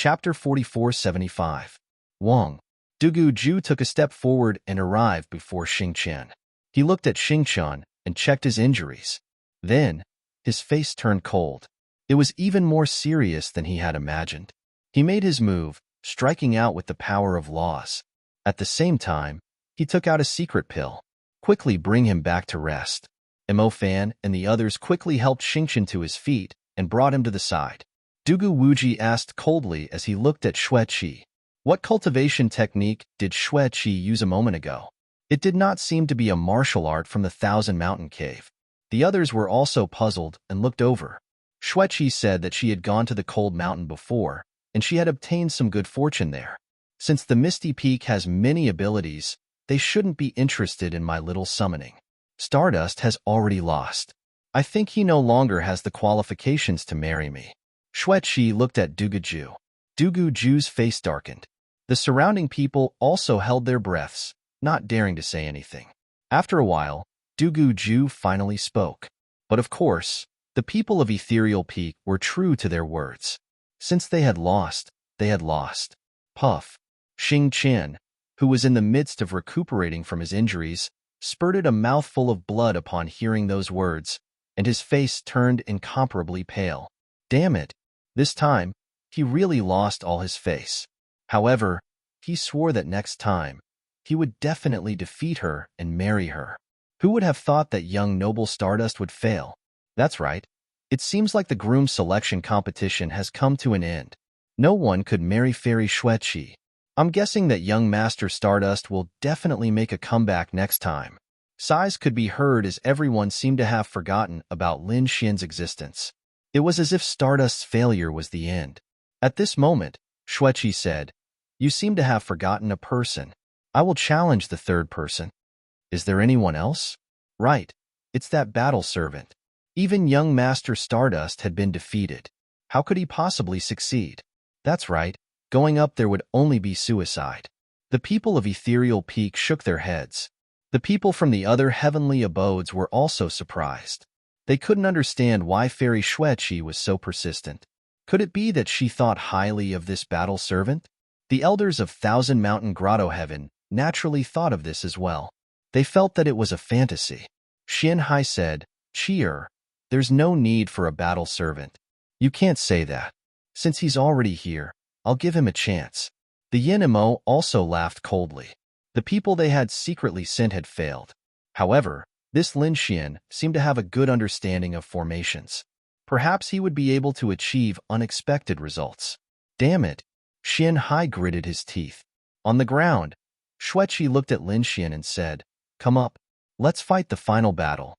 Chapter 4475. Wang. Dugu Ju took a step forward and arrived before Xingqian. He looked at Xingqian and checked his injuries. Then, his face turned cold. It was even more serious than he had imagined. He made his move, striking out with the power of laws. At the same time, he took out a secret pill. Quickly bring him back to rest. Mo Fan and the others quickly helped Xingqian to his feet and brought him to the side. Dugu Wuji asked coldly as he looked at Xue Qi. What cultivation technique did Xue Qi use a moment ago? It did not seem to be a martial art from the Thousand Mountain Cave. The others were also puzzled and looked over. Xue Qi said that she had gone to the cold mountain before, and she had obtained some good fortune there. Since the Misty Peak has many abilities, they shouldn't be interested in my little summoning. Stardust has already lost. I think he no longer has the qualifications to marry me. Xue Qi looked at Dugu Ju. Dugu Ju's face darkened. The surrounding people also held their breaths, not daring to say anything. After a while, Dugu Ju finally spoke. But of course, the people of Ethereal Peak were true to their words. Since they had lost, they had lost. Puff. Xingqian, who was in the midst of recuperating from his injuries, spurted a mouthful of blood upon hearing those words, and his face turned incomparably pale. Damn it! This time, he really lost all his face. However, he swore that next time, he would definitely defeat her and marry her. Who would have thought that young noble Stardust would fail? That's right. It seems like the groom selection competition has come to an end. No one could marry Fairy Xue Qi. I'm guessing that young Master Stardust will definitely make a comeback next time. Sighs could be heard as everyone seemed to have forgotten about Lin Xian's existence. It was as if Stardust's failure was the end. At this moment, Xue Qi said, "You seem to have forgotten a person. I will challenge the third person." Is there anyone else? Right, it's that battle servant. Even young Master Stardust had been defeated. How could he possibly succeed? That's right, going up there would only be suicide. The people of Ethereal Peak shook their heads. The people from the other heavenly abodes were also surprised. They couldn't understand why Fairy Xue Qi was so persistent. Could it be that she thought highly of this battle servant? The elders of Thousand Mountain Grotto Heaven naturally thought of this as well. They felt that it was a fantasy. Xian Hai said, "Cheer, there's no need for a battle servant. You can't say that. Since he's already here, I'll give him a chance." The Yin Mo also laughed coldly. The people they had secretly sent had failed. However, this Lin Xian seemed to have a good understanding of formations. Perhaps he would be able to achieve unexpected results. Damn it! Xian Hai gritted his teeth. On the ground, Xue Qi looked at Lin Xian and said, "Come up. Let's fight the final battle."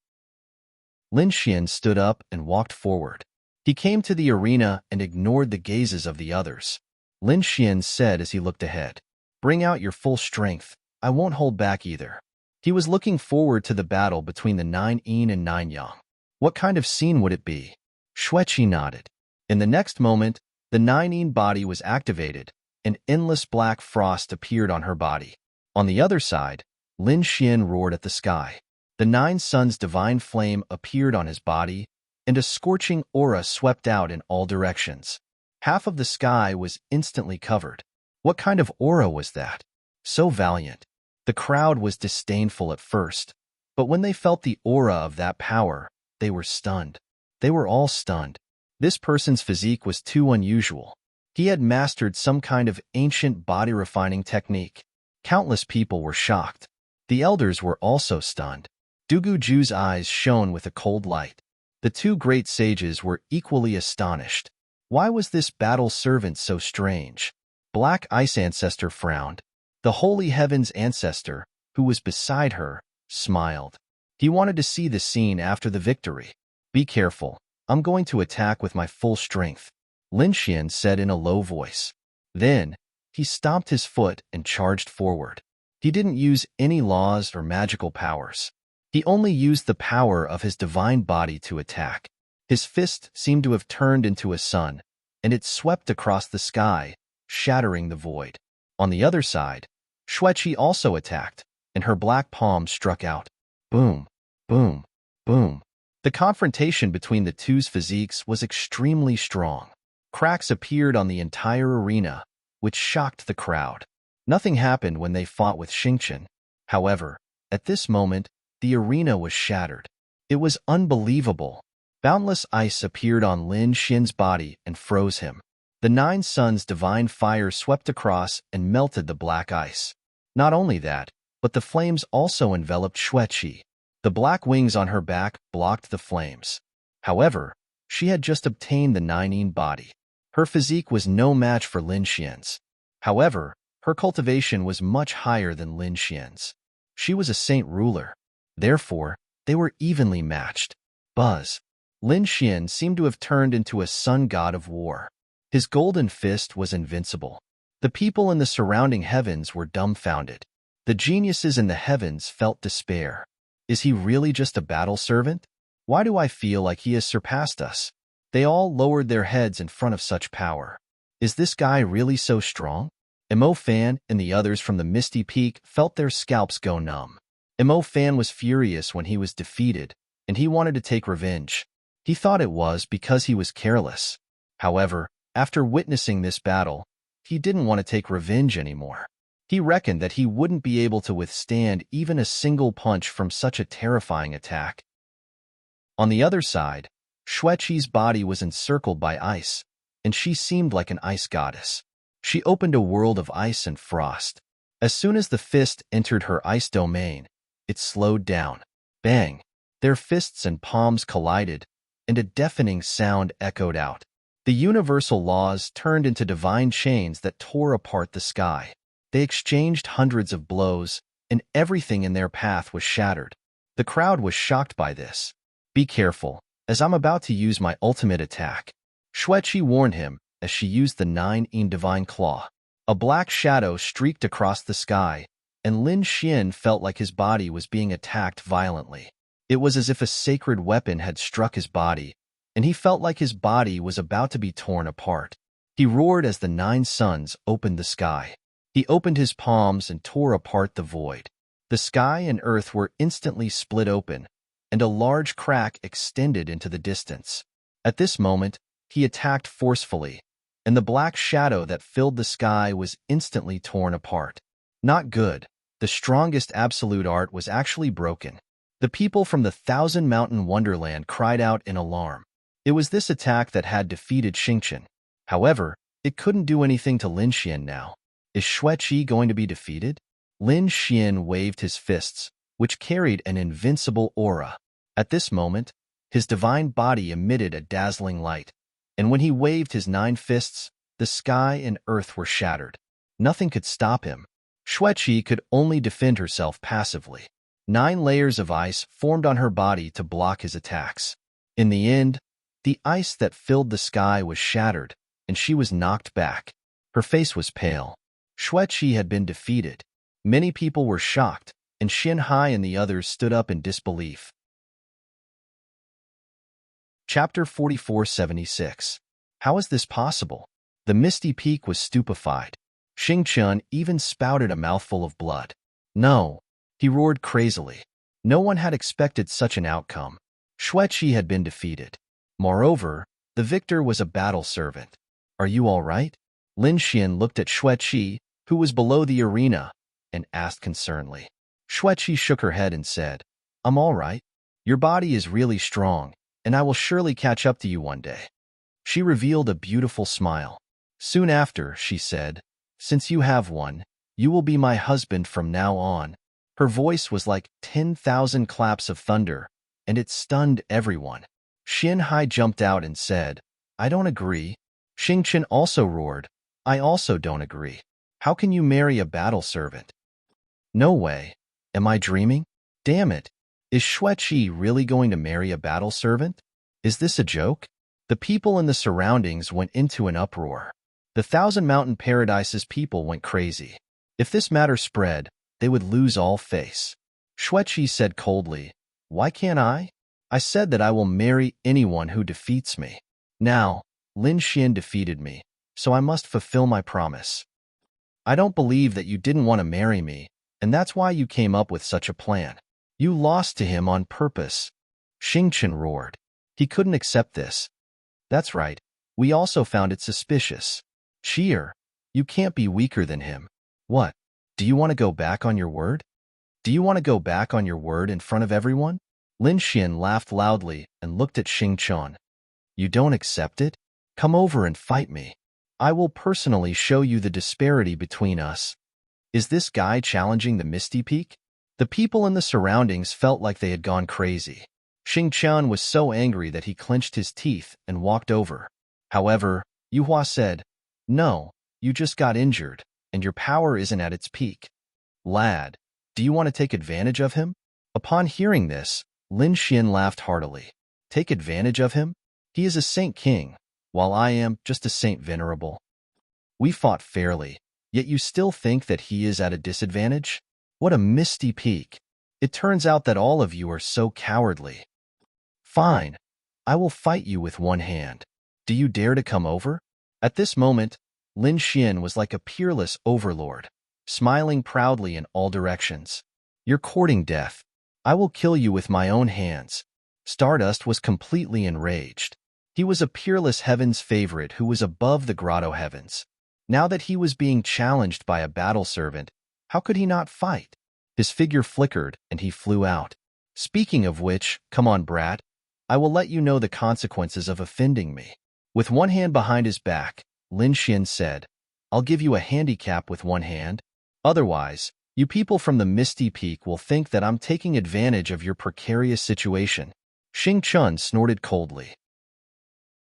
Lin Xian stood up and walked forward. He came to the arena and ignored the gazes of the others. Lin Xian said as he looked ahead, "Bring out your full strength. I won't hold back either." He was looking forward to the battle between the 9 Yin and 9 Yang. What kind of scene would it be? Xue Qi nodded. In the next moment, the 9 Yin body was activated, and endless black frost appeared on her body. On the other side, Lin Xian roared at the sky. The 9 Suns' divine flame appeared on his body, and a scorching aura swept out in all directions. Half of the sky was instantly covered. What kind of aura was that? So valiant. The crowd was disdainful at first, but when they felt the aura of that power, they were stunned. They were all stunned. This person's physique was too unusual. He had mastered some kind of ancient body-refining technique. Countless people were shocked. The elders were also stunned. Dugu Ju's eyes shone with a cold light. The 2 great sages were equally astonished. Why was this battle servant so strange? Black Ice Ancestor frowned. The Holy Heaven's Ancestor, who was beside her, smiled. He wanted to see the scene after the victory. "Be careful. I'm going to attack with my full strength," Lin Xian said in a low voice. Then, he stomped his foot and charged forward. He didn't use any laws or magical powers. He only used the power of his divine body to attack. His fist seemed to have turned into a sun, and it swept across the sky, shattering the void. On the other side, Xue Qi also attacked, and her black palm struck out. Boom, boom, boom. The confrontation between the two's physiques was extremely strong. Cracks appeared on the entire arena, which shocked the crowd. Nothing happened when they fought with Xingqian. However, at this moment, the arena was shattered. It was unbelievable. Boundless ice appeared on Lin Xian's body and froze him. The Nine Suns' divine fire swept across and melted the black ice. Not only that, but the flames also enveloped Xueqi. The black wings on her back blocked the flames. However, she had just obtained the Nine body. Her physique was no match for Lin Xian's. However, her cultivation was much higher than Lin Xian's. She was a saint ruler. Therefore, they were evenly matched. Buzz. Lin Xian seemed to have turned into a sun god of war. His golden fist was invincible. The people in the surrounding heavens were dumbfounded. The geniuses in the heavens felt despair. Is he really just a battle servant? Why do I feel like he has surpassed us? They all lowered their heads in front of such power. Is this guy really so strong? Mo Fan and the others from the Misty Peak felt their scalps go numb. Mo Fan was furious when he was defeated, and he wanted to take revenge. He thought it was because he was careless. However, after witnessing this battle, he didn't want to take revenge anymore. He reckoned that he wouldn't be able to withstand even a single punch from such a terrifying attack. On the other side, Xueqi's body was encircled by ice, and she seemed like an ice goddess. She opened a world of ice and frost. As soon as the fist entered her ice domain, it slowed down. Bang! Their fists and palms collided, and a deafening sound echoed out. The universal laws turned into divine chains that tore apart the sky. They exchanged hundreds of blows, and everything in their path was shattered. The crowd was shocked by this. Be careful, as I'm about to use my ultimate attack. Xueqi warned him as she used the Nine Divine Claw. A black shadow streaked across the sky, and Lin Xian felt like his body was being attacked violently. It was as if a sacred weapon had struck his body, and he felt like his body was about to be torn apart. He roared as the Nine Suns opened the sky. He opened his palms and tore apart the void. The sky and earth were instantly split open, and a large crack extended into the distance. At this moment, he attacked forcefully, and the black shadow that filled the sky was instantly torn apart. Not good. The strongest absolute art was actually broken. The people from the Thousand Mountain Wonderland cried out in alarm. It was this attack that had defeated Xingqian. However, it couldn't do anything to Lin Xian now. Is Xueqi going to be defeated? Lin Xian waved his fists, which carried an invincible aura. At this moment, his divine body emitted a dazzling light, and when he waved his 9 fists, the sky and earth were shattered. Nothing could stop him. Xueqi could only defend herself passively. 9 layers of ice formed on her body to block his attacks. In the end, the ice that filled the sky was shattered, and she was knocked back. Her face was pale. Xueqi had been defeated. Many people were shocked, and Xin Hai and the others stood up in disbelief. Chapter 4476. How is this possible? The Misty Peak was stupefied. Xingqian even spouted a mouthful of blood. No, he roared crazily. No one had expected such an outcome. Xueqi had been defeated. Moreover, the victor was a battle servant. Are you all right? Lin Xian looked at Xueqi, who was below the arena, and asked concernedly. Xueqi shook her head and said, I'm all right. Your body is really strong, and I will surely catch up to you one day. She revealed a beautiful smile. Soon after, she said, Since you have one, you will be my husband from now on. Her voice was like 10,000 claps of thunder, and it stunned everyone. Xin Hai jumped out and said, I don't agree. Xingqian also roared, I also don't agree. How can you marry a battle servant? No way. Am I dreaming? Damn it. Is Xueqi really going to marry a battle servant? Is this a joke? The people in the surroundings went into an uproar. The Thousand Mountain Paradise's people went crazy. If this matter spread, they would lose all face. Xueqi said coldly, Why can't I? I said that I will marry anyone who defeats me. Now, Lin Xian defeated me, so I must fulfill my promise. I don't believe that you didn't want to marry me, and that's why you came up with such a plan. You lost to him on purpose. Xingqian roared. He couldn't accept this. That's right. We also found it suspicious. Cheer, you can't be weaker than him. What? Do you want to go back on your word? Do you want to go back on your word in front of everyone? Lin Xian laughed loudly and looked at Xing Qian. You don't accept it? Come over and fight me. I will personally show you the disparity between us. Is this guy challenging the Misty Peak? The people in the surroundings felt like they had gone crazy. Xing Qian was so angry that he clenched his teeth and walked over. However, Yu Hua said, No, you just got injured, and your power isn't at its peak. Lad, do you want to take advantage of him? Upon hearing this, Lin Xian laughed heartily. Take advantage of him? He is a saint king, while I am just a saint venerable. We fought fairly, yet you still think that he is at a disadvantage? What a misty peak. It turns out that all of you are so cowardly. Fine, I will fight you with one hand. Do you dare to come over? At this moment, Lin Xian was like a peerless overlord, smiling proudly in all directions. You're courting death. I will kill you with my own hands. Stardust was completely enraged. He was a peerless heaven's favorite who was above the grotto heavens. Now that he was being challenged by a battle servant, how could he not fight? His figure flickered and he flew out. Speaking of which, come on, brat. I will let you know the consequences of offending me. With one hand behind his back, Lin Xian said, I'll give you a handicap with one hand. Otherwise, you people from the Misty Peak will think that I'm taking advantage of your precarious situation. Xing Qian snorted coldly.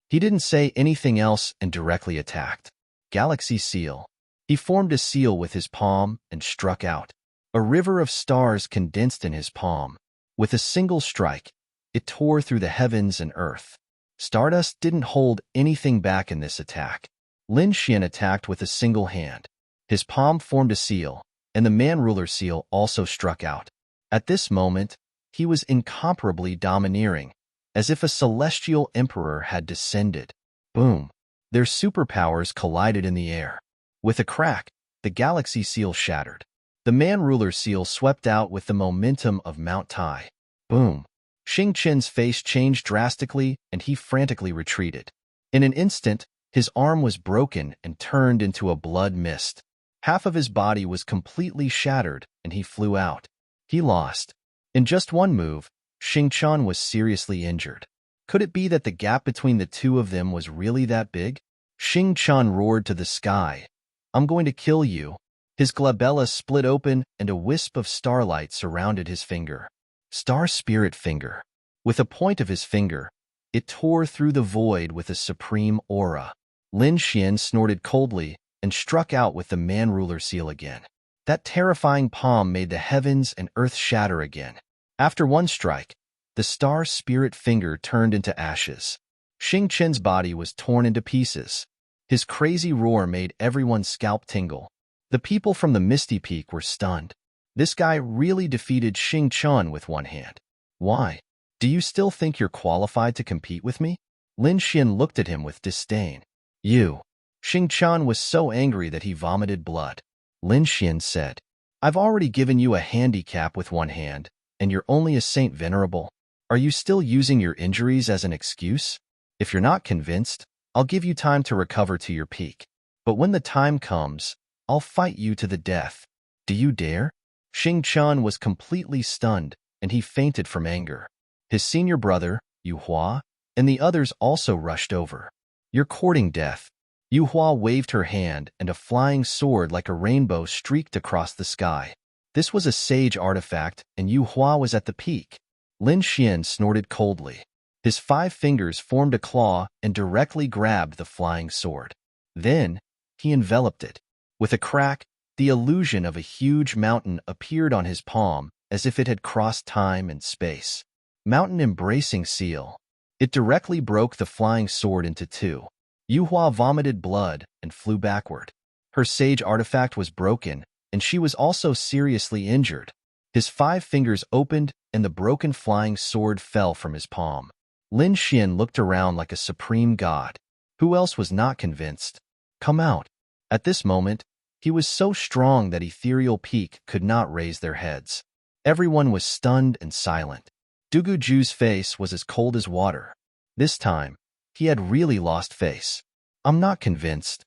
He didn't say anything else and directly attacked. Galaxy Seal. He formed a seal with his palm and struck out. A river of stars condensed in his palm. With a single strike, it tore through the heavens and earth. Stardust didn't hold anything back in this attack. Lin Xian attacked with a single hand. His palm formed a seal, and the man-ruler seal also struck out. At this moment, he was incomparably domineering, as if a celestial emperor had descended. Boom! Their superpowers collided in the air. With a crack, the galaxy seal shattered. The man-ruler seal swept out with the momentum of Mount Tai. Boom! Xing Qian's face changed drastically and he frantically retreated. In an instant, his arm was broken and turned into a blood mist. Half of his body was completely shattered and he flew out. He lost. In just one move, Xing Qian was seriously injured. Could it be that the gap between the two of them was really that big? Xing Qian roared to the sky. I'm going to kill you. His glabella split open and a wisp of starlight surrounded his finger. Star Spirit Finger. With a point of his finger, it tore through the void with a supreme aura. Lin Xian snorted coldly and struck out with the man-ruler seal again. That terrifying palm made the heavens and earth shatter again. After one strike, the Star Spirit Finger turned into ashes. Xing Qian's body was torn into pieces. His crazy roar made everyone's scalp tingle. The people from the Misty Peak were stunned. This guy really defeated Xing Qian with one hand. Why? Do you still think you're qualified to compete with me? Lin Xian looked at him with disdain. You. Xing Qian was so angry that he vomited blood. Lin Xian said, I've already given you a handicap with one hand, and you're only a saint venerable. Are you still using your injuries as an excuse? If you're not convinced, I'll give you time to recover to your peak. But when the time comes, I'll fight you to the death. Do you dare? Xing Qian was completely stunned, and he fainted from anger. His senior brother, Yu Hua, and the others also rushed over. You're courting death. Yu Hua waved her hand, and a flying sword like a rainbow streaked across the sky. This was a sage artifact, and Yu Hua was at the peak. Lin Xian snorted coldly. His 5 fingers formed a claw and directly grabbed the flying sword. Then, he enveloped it. With a crack, the illusion of a huge mountain appeared on his palm as if it had crossed time and space. Mountain Embracing Seal. It directly broke the flying sword into 2. Yu Hua vomited blood and flew backward. Her sage artifact was broken, and she was also seriously injured. His 5 fingers opened, and the broken flying sword fell from his palm. Lin Xian looked around like a supreme god. Who else was not convinced? Come out. At this moment, he was so strong that Ethereal Peak could not raise their heads. Everyone was stunned and silent. Dugu Ju's face was as cold as water. This time, He had really lost face. I'm not convinced.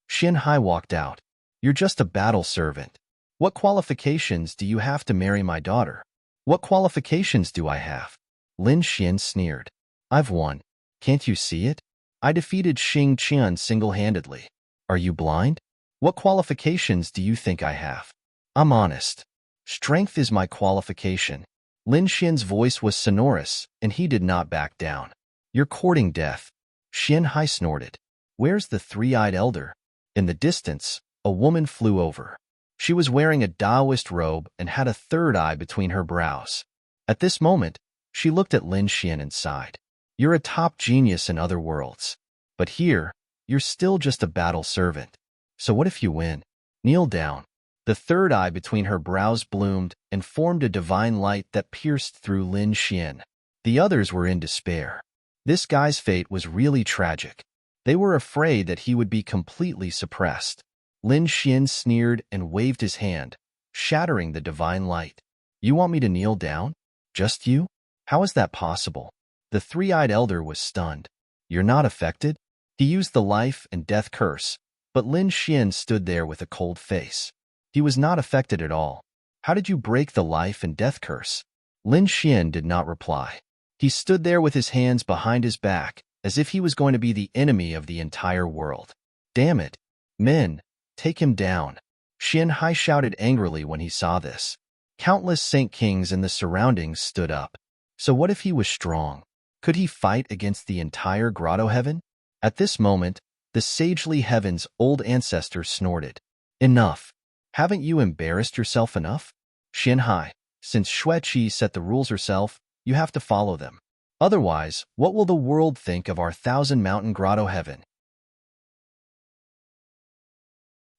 Xin Hai walked out. You're just a battle servant. What qualifications do you have to marry my daughter? What qualifications do I have? Lin Xian sneered. I've won. Can't you see it? I defeated Xing Qian single-handedly. Are you blind? What qualifications do you think I have? I'm honest. Strength is my qualification. Lin Xian's voice was sonorous, and he did not back down. You're courting death. Xin Hai snorted. Where's the three-eyed elder? In the distance, a woman flew over. She was wearing a Taoist robe and had a third eye between her brows. At this moment, she looked at Lin Xian and sighed. You're a top genius in other worlds. But here, you're still just a battle servant. So what if you win? Kneel down. The third eye between her brows bloomed and formed a divine light that pierced through Lin Xian. The others were in despair. This guy's fate was really tragic. They were afraid that he would be completely suppressed. Lin Xian sneered and waved his hand, shattering the divine light. You want me to kneel down? Just you? How is that possible? The three-eyed elder was stunned. You're not affected? He used the life and death curse, but Lin Xian stood there with a cold face. He was not affected at all. How did you break the life and death curse? Lin Xian did not reply. He stood there with his hands behind his back, as if he was going to be the enemy of the entire world. Damn it. Men, take him down. Xin Hai shouted angrily when he saw this. Countless Saint Kings in the surroundings stood up. So what if he was strong? Could he fight against the entire grotto heaven? At this moment, the sagely heaven's old ancestor snorted. Enough. Haven't you embarrassed yourself enough? Xin Hai, since Xue Qi set the rules herself, you have to follow them. Otherwise, what will the world think of our thousand-mountain grotto heaven?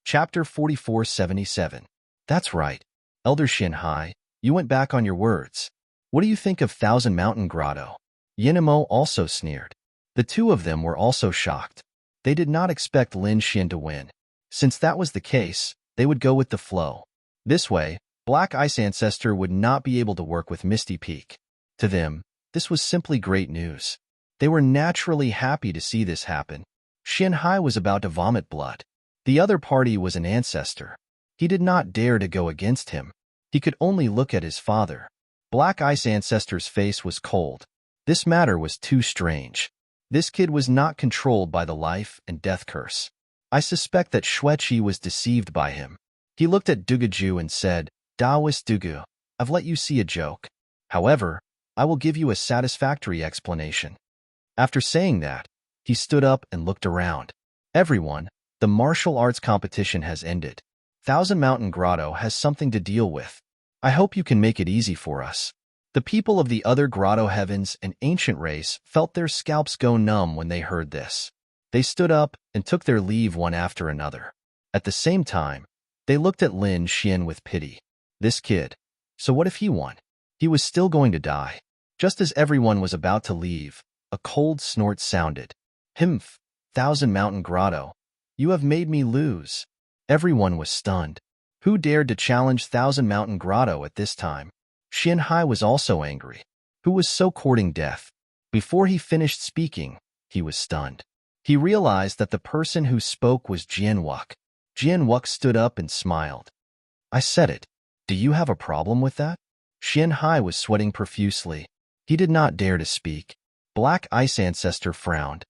Chapter 4477. That's right. Elder Xin Hai, you went back on your words. What do you think of Thousand Mountain Grotto? Yinemo also sneered. The two of them were also shocked. They did not expect Lin Xian to win. Since that was the case, they would go with the flow. This way, Black Ice Ancestor would not be able to work with Misty Peak. To them, this was simply great news. They were naturally happy to see this happen. Xin Hai was about to vomit blood. The other party was an ancestor. He did not dare to go against him. He could only look at his father. Black Ice Ancestor's face was cold. This matter was too strange. This kid was not controlled by the life and death curse. I suspect that Xue Qi was deceived by him. He looked at Dugaju and said, Taoist Dugu, I've let you see a joke. However, I will give you a satisfactory explanation. After saying that, he stood up and looked around. Everyone, the martial arts competition has ended. Thousand Mountain Grotto has something to deal with. I hope you can make it easy for us. The people of the other grotto heavens and ancient race felt their scalps go numb when they heard this. They stood up and took their leave one after another. At the same time, they looked at Lin Xian with pity. This kid. So what if he won? He was still going to die. Just as everyone was about to leave, a cold snort sounded. Himph, Thousand Mountain Grotto. You have made me lose. Everyone was stunned. Who dared to challenge Thousand Mountain Grotto at this time? Xin Hai was also angry. Who was so courting death? Before he finished speaking, he was stunned. He realized that the person who spoke was Jian Wuk. Jian Wuk stood up and smiled. I said it. Do you have a problem with that? Xin Hai was sweating profusely. He did not dare to speak. Black Ice Ancestor frowned.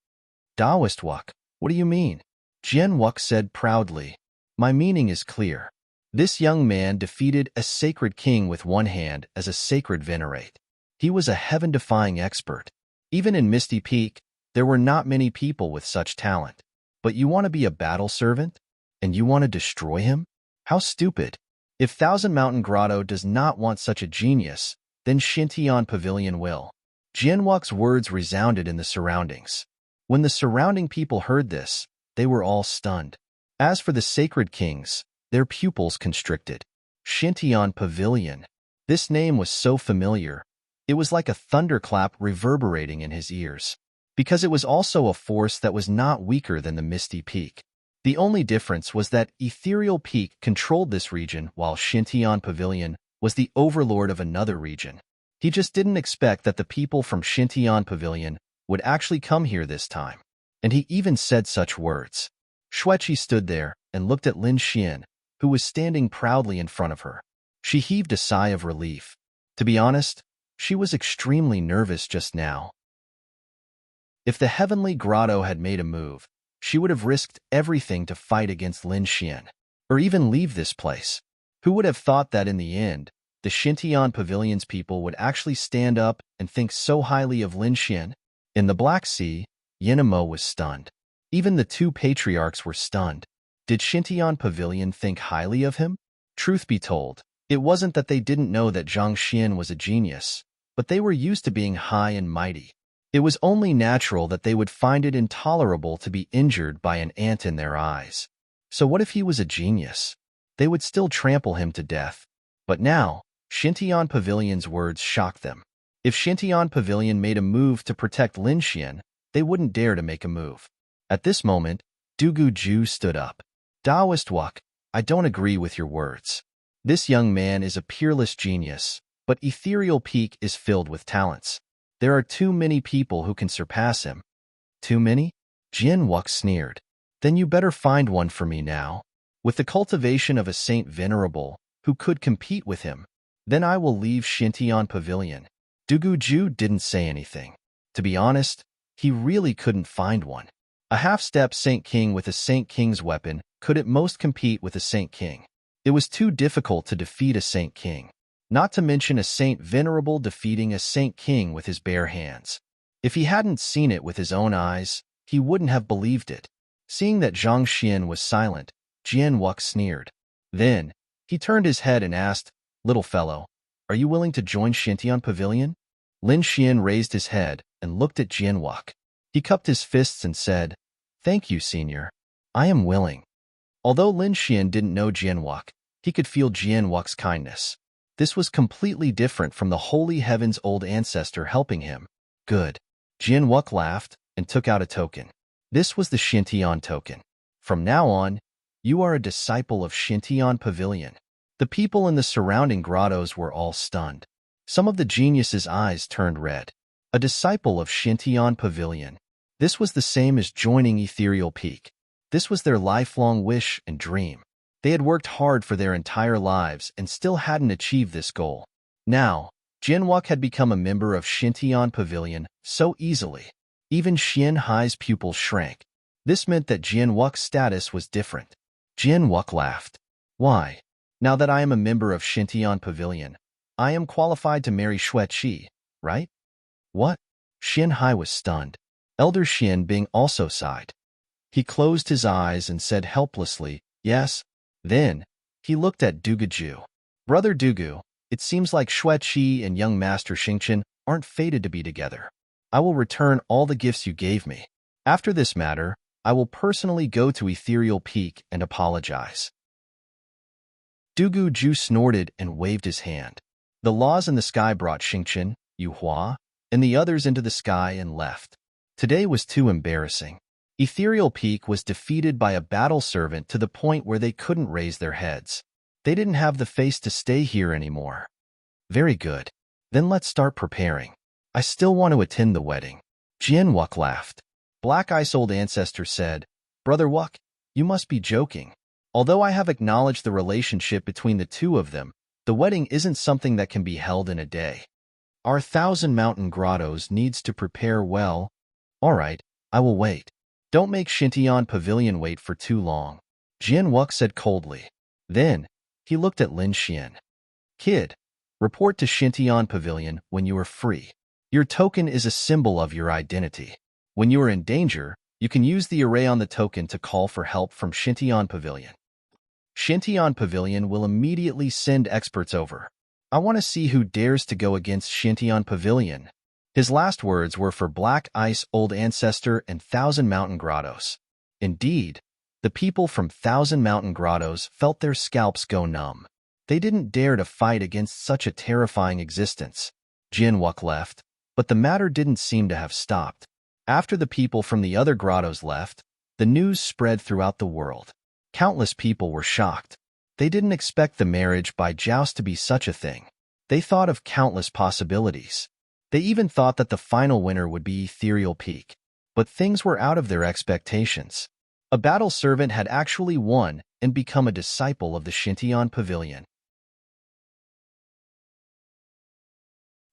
Taoist Wuk, what do you mean? Jian Wuk said proudly. My meaning is clear. This young man defeated a sacred king with one hand as a sacred venerate. He was a heaven-defying expert. Even in Misty Peak, there were not many people with such talent. But you want to be a battle servant? And you want to destroy him? How stupid. If Thousand Mountain Grotto does not want such a genius, then Xintian Pavilion will. Jian Wuk's words resounded in the surroundings. When the surrounding people heard this, they were all stunned. As for the sacred kings, their pupils constricted. Xintian Pavilion. This name was so familiar. It was like a thunderclap reverberating in his ears. Because it was also a force that was not weaker than the Misty Peak. The only difference was that Ethereal Peak controlled this region while Xintian Pavilion was the overlord of another region. He just didn't expect that the people from Xintian Pavilion would actually come here this time. And he even said such words. Xueqi stood there and looked at Lin Xian, who was standing proudly in front of her. She heaved a sigh of relief. To be honest, she was extremely nervous just now. If the heavenly grotto had made a move, she would have risked everything to fight against Lin Xian, or even leave this place. Who would have thought that in the end, the Xintian Pavilion's people would actually stand up and think so highly of Lin Xian? In the Black Sea, Yinamo was stunned. Even the two patriarchs were stunned. Did Xintian Pavilion think highly of him? Truth be told, it wasn't that they didn't know that Zhang Xian was a genius, but they were used to being high and mighty. It was only natural that they would find it intolerable to be injured by an ant in their eyes. So what if he was a genius? They would still trample him to death. But now, Xintian Pavilion's words shocked them. If Xintian Pavilion made a move to protect Lin Xian, they wouldn't dare to make a move. At this moment, Dugu Ju stood up. Taoist Wuk, I don't agree with your words. This young man is a peerless genius, but Ethereal Peak is filled with talents. There are too many people who can surpass him. Too many? Jin Wuk sneered. Then you better find one for me now. With the cultivation of a saint venerable, who could compete with him, then I will leave Xintian Pavilion. Dugu Ju didn't say anything. To be honest, he really couldn't find one. A half-step Saint King with a Saint King's weapon could at most compete with a Saint King. It was too difficult to defeat a Saint King, not to mention a Saint Venerable defeating a Saint King with his bare hands. If he hadn't seen it with his own eyes, he wouldn't have believed it. Seeing that Zhang Xian was silent, Jian Wuk sneered. Then, he turned his head and asked, Little fellow, are you willing to join Xintian Pavilion? Lin Xian raised his head and looked at Jian Wuk. He cupped his fists and said, Thank you, senior. I am willing. Although Lin Xian didn't know Jian Wuk, he could feel Jian Wuk's kindness. This was completely different from the Holy Heaven's old ancestor helping him. Good. Jian Wuk laughed and took out a token. This was the Xintian token. From now on, you are a disciple of Xintian Pavilion. The people in the surrounding grottos were all stunned. Some of the geniuses' eyes turned red. A disciple of Xintian Pavilion. This was the same as joining Ethereal Peak. This was their lifelong wish and dream. They had worked hard for their entire lives and still hadn't achieved this goal. Now, Jian Wuk had become a member of Xintian Pavilion so easily. Even Xian Hai's pupils shrank. This meant that Jian Wuk's status was different. Jian Wuk laughed. Why? Now that I am a member of Xintian Pavilion, I am qualified to marry Xueqi, right? What? Xian Hai was stunned. Elder Xian Bing also sighed. He closed his eyes and said helplessly, Yes. Then, he looked at Dugu Ju. Brother Dugu, it seems like Xueqi and young Master Xingqian aren't fated to be together. I will return all the gifts you gave me. After this matter, I will personally go to Ethereal Peak and apologize. Dugu Ju snorted and waved his hand. The laws in the sky brought Xingqian, Yu Hua, and the others into the sky and left. Today was too embarrassing. Ethereal Peak was defeated by a battle servant to the point where they couldn't raise their heads. They didn't have the face to stay here anymore. Very good. Then let's start preparing. I still want to attend the wedding. Jian Wuk laughed. Black Ice Old Ancestor said, Brother Wuk, you must be joking. Although I have acknowledged the relationship between the two of them, the wedding isn't something that can be held in a day. Our 1,000 mountain grottos needs to prepare well. All right, I will wait. Don't make Xintian Pavilion wait for too long, Jian Wuk said coldly. Then, he looked at Lin Xian. Kid, report to Xintian Pavilion when you are free. Your token is a symbol of your identity. When you are in danger, you can use the array on the token to call for help from Xintian Pavilion. Xintian Pavilion will immediately send experts over. I want to see who dares to go against Xintian Pavilion. His last words were for Black Ice Old Ancestor and 1,000 Mountain Grottos. Indeed, the people from 1,000 Mountain Grottos felt their scalps go numb. They didn't dare to fight against such a terrifying existence. Jian Wuk left, but the matter didn't seem to have stopped. After the people from the other grottos left, the news spread throughout the world. Countless people were shocked. They didn't expect the marriage by joust to be such a thing. They thought of countless possibilities. They even thought that the final winner would be Ethereal Peak. But things were out of their expectations. A battle servant had actually won and become a disciple of the Shintian Pavilion.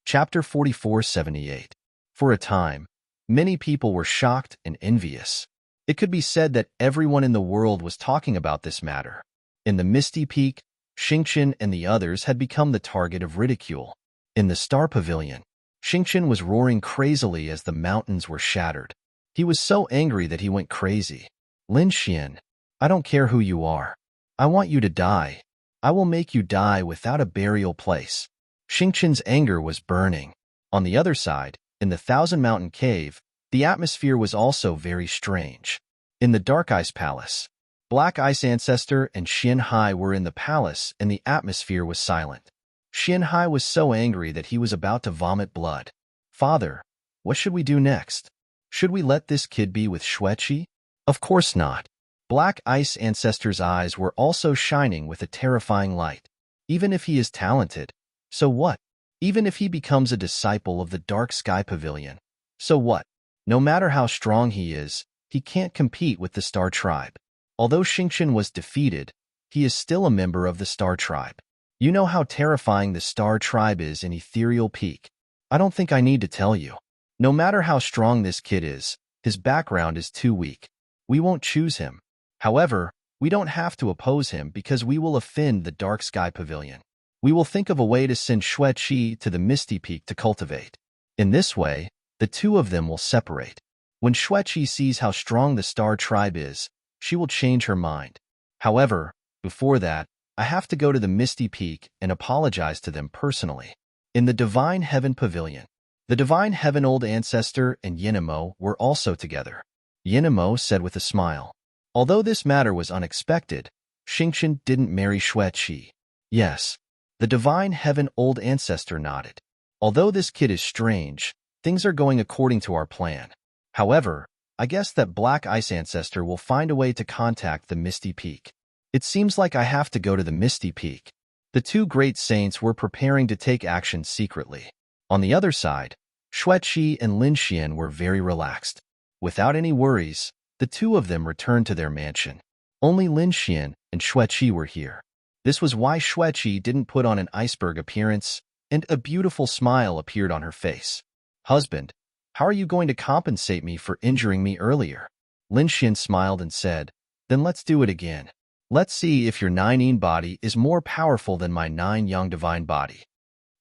Chapter 4478. For a time, many people were shocked and envious. It could be said that everyone in the world was talking about this matter. In the Misty Peak, Xingqian and the others had become the target of ridicule. In the Star Pavilion, Xingqian was roaring crazily as the mountains were shattered. He was so angry that he went crazy. Lin Xian, I don't care who you are. I want you to die. I will make you die without a burial place. Xingqian's anger was burning. On the other side, in the Thousand Mountain Cave, the atmosphere was also very strange. In the Dark Ice Palace, Black Ice Ancestor and Xian Hai were in the palace and the atmosphere was silent. Xian Hai was so angry that he was about to vomit blood. Father, what should we do next? Should we let this kid be with Xueqi? Of course not. Black Ice Ancestor's eyes were also shining with a terrifying light. Even if he is talented, so what? Even if he becomes a disciple of the Dark Sky Pavilion, so what? No matter how strong he is, he can't compete with the Star Tribe. Although Xingqian was defeated, he is still a member of the Star Tribe. You know how terrifying the Star Tribe is in Ethereal Peak. I don't think I need to tell you. No matter how strong this kid is, his background is too weak. We won't choose him. However, we don't have to oppose him because we will offend the Dark Sky Pavilion. We will think of a way to send Xueqi to the Misty Peak to cultivate. In this way, the two of them will separate. When Xueqi sees how strong the Star Tribe is, she will change her mind. However, before that, I have to go to the Misty Peak and apologize to them personally. In the Divine Heaven Pavilion, the Divine Heaven Old Ancestor and Yinemo were also together. Yinemo said with a smile. Although this matter was unexpected, Xingqian didn't marry Xueqi. Yes. The Divine Heaven Old Ancestor nodded. Although this kid is strange, things are going according to our plan. However, I guess that Black Ice Ancestor will find a way to contact the Misty Peak. It seems like I have to go to the Misty Peak. The two great saints were preparing to take action secretly. On the other side, Xueqi and Lin Xian were very relaxed. Without any worries, the two of them returned to their mansion. Only Lin Xian and Xueqi were here. This was why Xueqi didn't put on an iceberg appearance, and a beautiful smile appeared on her face. Husband, how are you going to compensate me for injuring me earlier? Lin Xian smiled and said, then let's do it again. Let's see if your 9 body is more powerful than my 9 Yang divine body.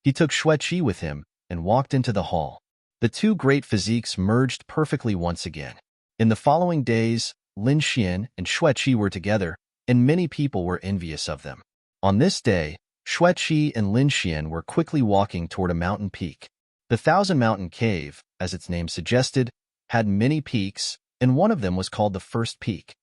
He took Xueqi with him and walked into the hall. The two great physiques merged perfectly once again. In the following days, Lin Xian and Xueqi were together, and many people were envious of them. On this day, Xueqi and Lin Xian were quickly walking toward a mountain peak. The Thousand Mountain Cave, as its name suggested, had many peaks, and one of them was called the First Peak.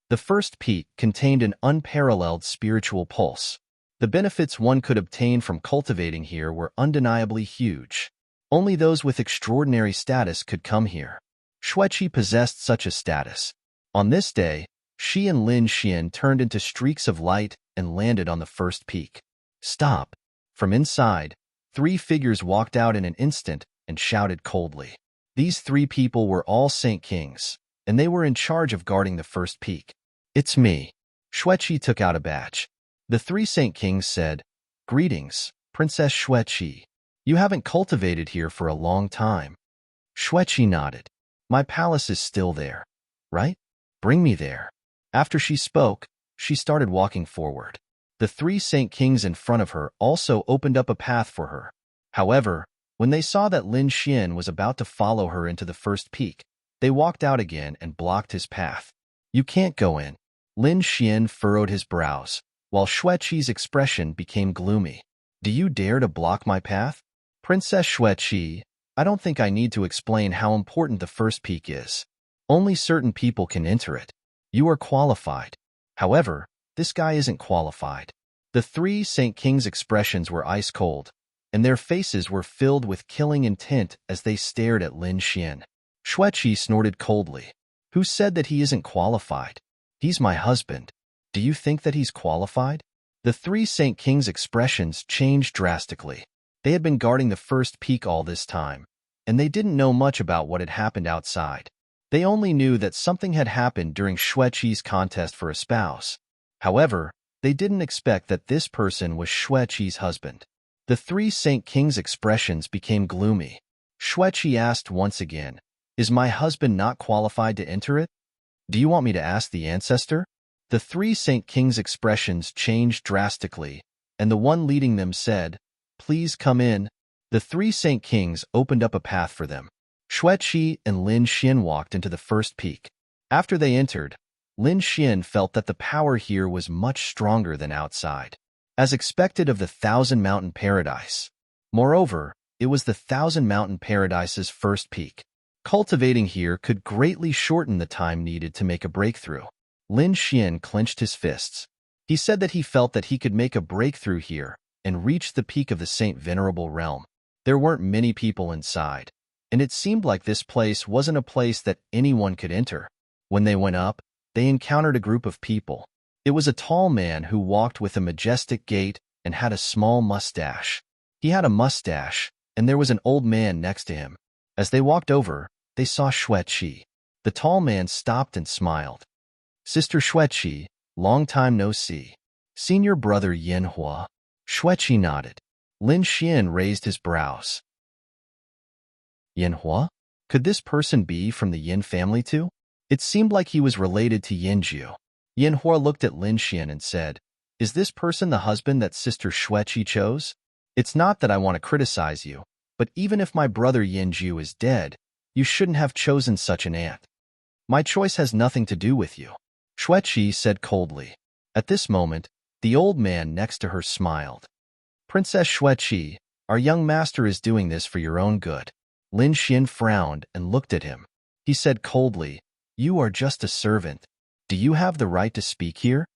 The First Peak contained an unparalleled spiritual pulse. The benefits one could obtain from cultivating here were undeniably huge. Only those with extraordinary status could come here. Xueqi possessed such a status. On this day, she and Lin Xian turned into streaks of light and landed on the First Peak. Stop! From inside, 3 figures walked out in an instant and shouted coldly. These 3 people were all Saint Kings, and they were in charge of guarding the First Peak. It's me. Xueqi took out a badge. The 3 Saint Kings said, Greetings, Princess Xueqi. You haven't cultivated here for a long time. Xueqi nodded. My palace is still there, right? Bring me there. After she spoke, she started walking forward. The 3 Saint Kings in front of her also opened up a path for her. However, when they saw that Lin Xian was about to follow her into the First Peak, they walked out again and blocked his path. You can't go in. Lin Xian furrowed his brows, while Xueqi's expression became gloomy. Do you dare to block my path? Princess Xueqi, I don't think I need to explain how important the First Peak is. Only certain people can enter it. You are qualified. However, this guy isn't qualified. The 3 Saint Kings' expressions were ice cold, and their faces were filled with killing intent as they stared at Lin Xian. Xueqi snorted coldly. Who said that he isn't qualified? He's my husband. Do you think that he's qualified? The 3 Saint Kings' expressions changed drastically. They had been guarding the first peak all this time, and they didn't know much about what had happened outside. They only knew that something had happened during Xueqi's contest for a spouse. However, they didn't expect that this person was Xueqi's husband. The three Saint Kings' expressions became gloomy. Xueqi asked once again, "Is my husband not qualified to enter it? Do you want me to ask the ancestor?" The three Saint Kings' expressions changed drastically, and the one leading them said, "Please come in." The three Saint Kings opened up a path for them. Xueqi and Lin Xian walked into the first peak. After they entered, Lin Xian felt that the power here was much stronger than outside, as expected of the Thousand Mountain Paradise. Moreover, it was the Thousand Mountain Paradise's first peak. Cultivating here could greatly shorten the time needed to make a breakthrough. Lin Xian clenched his fists. He said that he felt that he could make a breakthrough here and reach the peak of the Saint Venerable Realm. There weren't many people inside, and it seemed like this place wasn't a place that anyone could enter. When they went up, they encountered a group of people. It was a tall man who walked with a majestic gait and had a small mustache. He had a mustache, and there was an old man next to him. As they walked over, they saw Xueqi. The tall man stopped and smiled. "Sister Xueqi, long time no see. Seen your brother Yanhua?" Xueqi nodded. Lin Xian raised his brows. Yanhua? Could this person be from the Yin family too? It seemed like he was related to Yinju. Yanhua looked at Lin Xian and said, "Is this person the husband that Sister Xueqi chose? It's not that I want to criticize you, but even if my brother Yinju is dead, you shouldn't have chosen such an aunt. My choice has nothing to do with you," Xueqi said coldly. At this moment, the old man next to her smiled. "Princess Xueqi, our young master is doing this for your own good." Lin Xian frowned and looked at him. He said coldly, "You are just a servant. Do you have the right to speak here?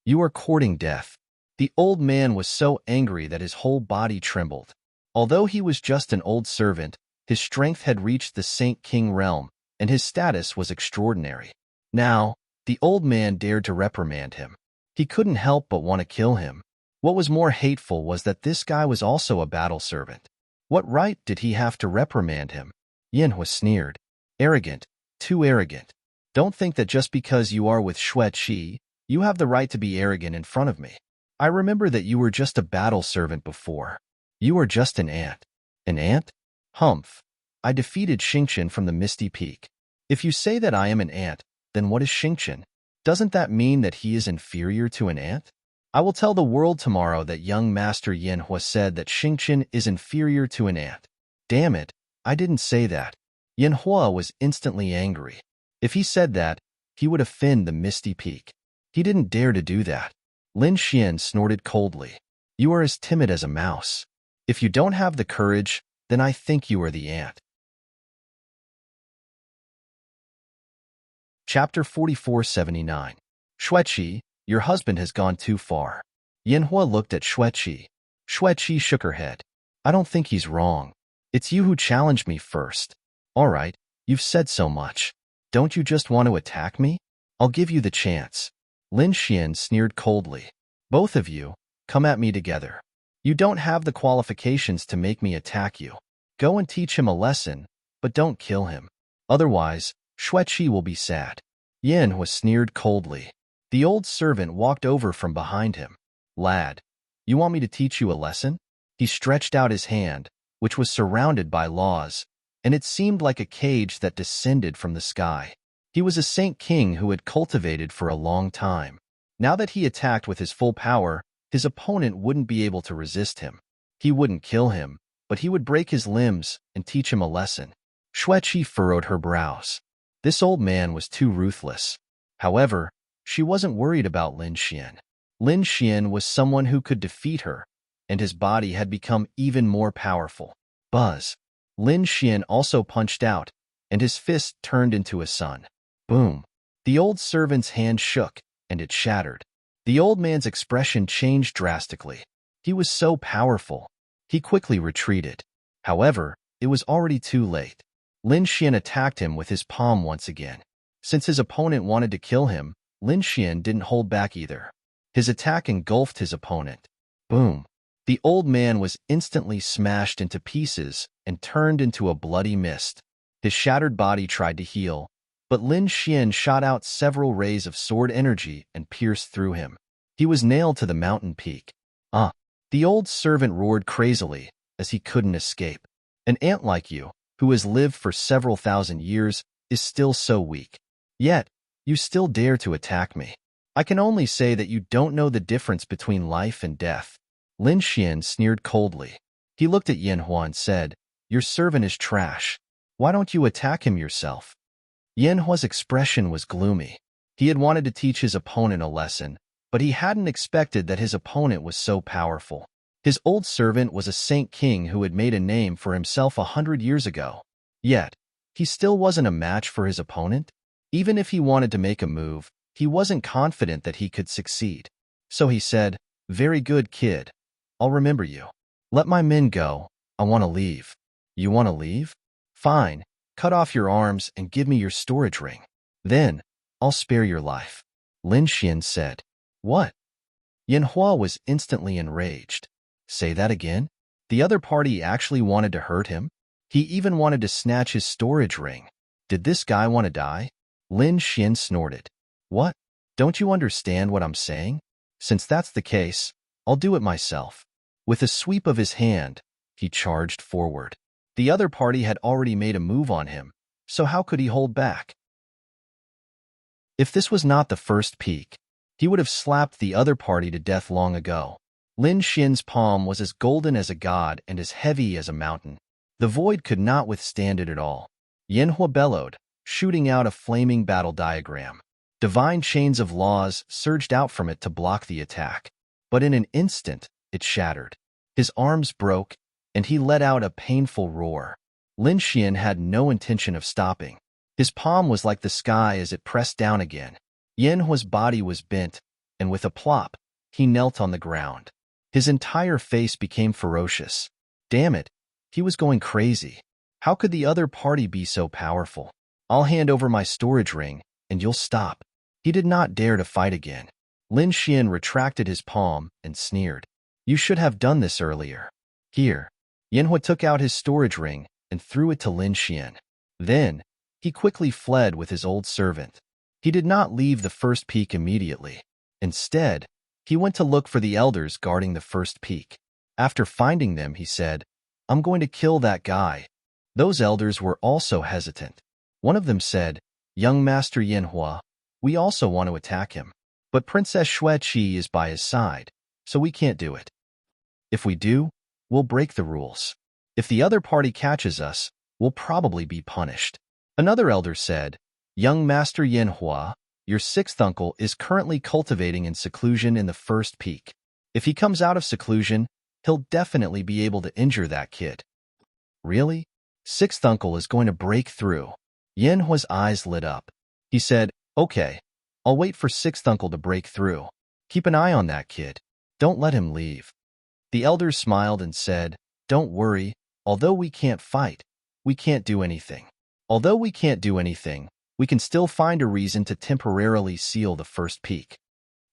You are courting death." The old man was so angry that his whole body trembled. Although he was just an old servant, his strength had reached the Saint King realm, and his status was extraordinary. Now, the old man dared to reprimand him. He couldn't help but want to kill him. What was more hateful was that this guy was also a battle servant. What right did he have to reprimand him? Yanhua sneered. "Arrogant, too arrogant. Don't think that just because you are with Xueqi, you have the right to be arrogant in front of me. I remember that you were just a battle servant before. You are just an ant." "An ant? Humph. I defeated Xingqian from the Misty Peak. If you say that I am an ant, then what is Xingqian? Doesn't that mean that he is inferior to an ant? I will tell the world tomorrow that young Master Yanhua said that Xingqian is inferior to an ant. Damn it, I didn't say that." Yanhua was instantly angry. If he said that, he would offend the Misty Peak. He didn't dare to do that. Lin Xian snorted coldly. "You are as timid as a mouse. If you don't have the courage, then I think you are the ant." Chapter 4479. Xueqi, your husband has gone too far. Yanhua looked at Xueqi. Xueqi shook her head. "I don't think he's wrong. It's you who challenged me first. All right, you've said so much. Don't you just want to attack me? I'll give you the chance." Lin Xian sneered coldly. "Both of you, come at me together. You don't have the qualifications to make me attack you. Go and teach him a lesson, but don't kill him. Otherwise, Xueqi will be sad." Yanhua sneered coldly. The old servant walked over from behind him. "Lad, you want me to teach you a lesson?" He stretched out his hand, which was surrounded by laws, and it seemed like a cage that descended from the sky. He was a Saint King who had cultivated for a long time. Now that he attacked with his full power, his opponent wouldn't be able to resist him. He wouldn't kill him, but he would break his limbs and teach him a lesson. Xueqi furrowed her brows. This old man was too ruthless. However, she wasn't worried about Lin Xian. Lin Xian was someone who could defeat her, and his body had become even more powerful. Buzz. Lin Xian also punched out, and his fist turned into a sun. Boom. The old servant's hand shook, and it shattered. The old man's expression changed drastically. He was so powerful. He quickly retreated. However, it was already too late. Lin Xian attacked him with his palm once again. Since his opponent wanted to kill him, Lin Xian didn't hold back either. His attack engulfed his opponent. Boom. The old man was instantly smashed into pieces and turned into a bloody mist. His shattered body tried to heal, but Lin Xian shot out several rays of sword energy and pierced through him. He was nailed to the mountain peak. Ah! The old servant roared crazily as he couldn't escape. An ant like you, who has lived for several thousand years, is still so weak. Yet, you still dare to attack me. I can only say that you don't know the difference between life and death. Lin Xian sneered coldly. He looked at Yanhua and said, Your servant is trash. Why don't you attack him yourself? Yanhua's expression was gloomy. He had wanted to teach his opponent a lesson, but he hadn't expected that his opponent was so powerful. His old servant was a saint king who had made a name for himself 100 years ago. Yet, he still wasn't a match for his opponent. Even if he wanted to make a move, he wasn't confident that he could succeed. So he said, Very good, kid. I'll remember you. Let my men go. I want to leave. You want to leave? Fine. Cut off your arms and give me your storage ring. Then, I'll spare your life. Lin Xian said. What? Yanhua was instantly enraged. Say that again? The other party actually wanted to hurt him? He even wanted to snatch his storage ring. Did this guy want to die? Lin Xian snorted. What? Don't you understand what I'm saying? Since that's the case, I'll do it myself. With a sweep of his hand, he charged forward. The other party had already made a move on him, so how could he hold back? If this was not the first peak, he would have slapped the other party to death long ago. Lin Xian's palm was as golden as a god and as heavy as a mountain. The void could not withstand it at all. Yanhua bellowed, shooting out a flaming battle diagram. Divine chains of laws surged out from it to block the attack. But in an instant, it shattered. His arms broke, and he let out a painful roar. Lin Xian had no intention of stopping. His palm was like the sky as it pressed down again. Yanhua's body was bent, and with a plop, he knelt on the ground. His entire face became ferocious. Damn it, he was going crazy. How could the other party be so powerful? I'll hand over my storage ring, and you'll stop. He did not dare to fight again. Lin Xian retracted his palm and sneered. You should have done this earlier. Here. Yanhua took out his storage ring and threw it to Lin Xian. Then, he quickly fled with his old servant. He did not leave the first peak immediately. Instead, he went to look for the elders guarding the first peak. After finding them, he said, I'm going to kill that guy. Those elders were also hesitant. One of them said, Young Master Yanhua, we also want to attack him. But Princess Xueqi is by his side, so we can't do it. If we do, we'll break the rules. If the other party catches us, we'll probably be punished. Another elder said, Young Master Yanhua, your sixth uncle is currently cultivating in seclusion in the first peak. If he comes out of seclusion, he'll definitely be able to injure that kid. Really? Sixth uncle is going to break through. Yanhua's eyes lit up. He said, Okay, I'll wait for sixth uncle to break through. Keep an eye on that kid. Don't let him leave. The elders smiled and said, Don't worry, although we can't fight, we can't do anything. Although we can't do anything, we can still find a reason to temporarily seal the first peak.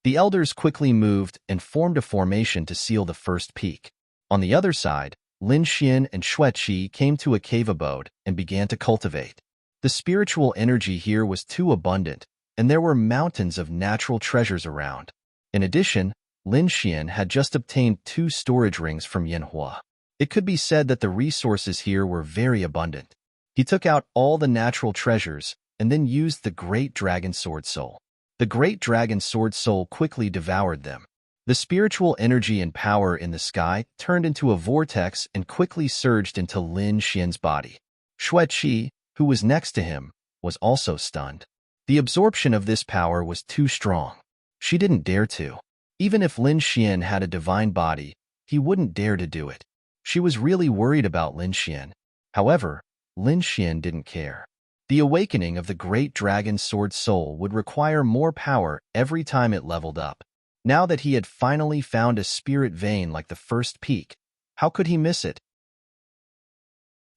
The elders quickly moved and formed a formation to seal the first peak. On the other side, Lin Xian and Xueqi came to a cave abode and began to cultivate. The spiritual energy here was too abundant, and there were mountains of natural treasures around. In addition, Lin Xian had just obtained 2 storage rings from Yanhua. It could be said that the resources here were very abundant. He took out all the natural treasures and then used the Great Dragon Sword Soul. The Great Dragon Sword Soul quickly devoured them. The spiritual energy and power in the sky turned into a vortex and quickly surged into Lin Xian's body. Xueqi, who was next to him, was also stunned. The absorption of this power was too strong. She didn't dare to. Even if Lin Xian had a divine body, he wouldn't dare to do it. She was really worried about Lin Xian. However, Lin Xian didn't care. The awakening of the Great Dragon Sword Soul would require more power every time it leveled up. Now that he had finally found a spirit vein like the first peak, how could he miss it?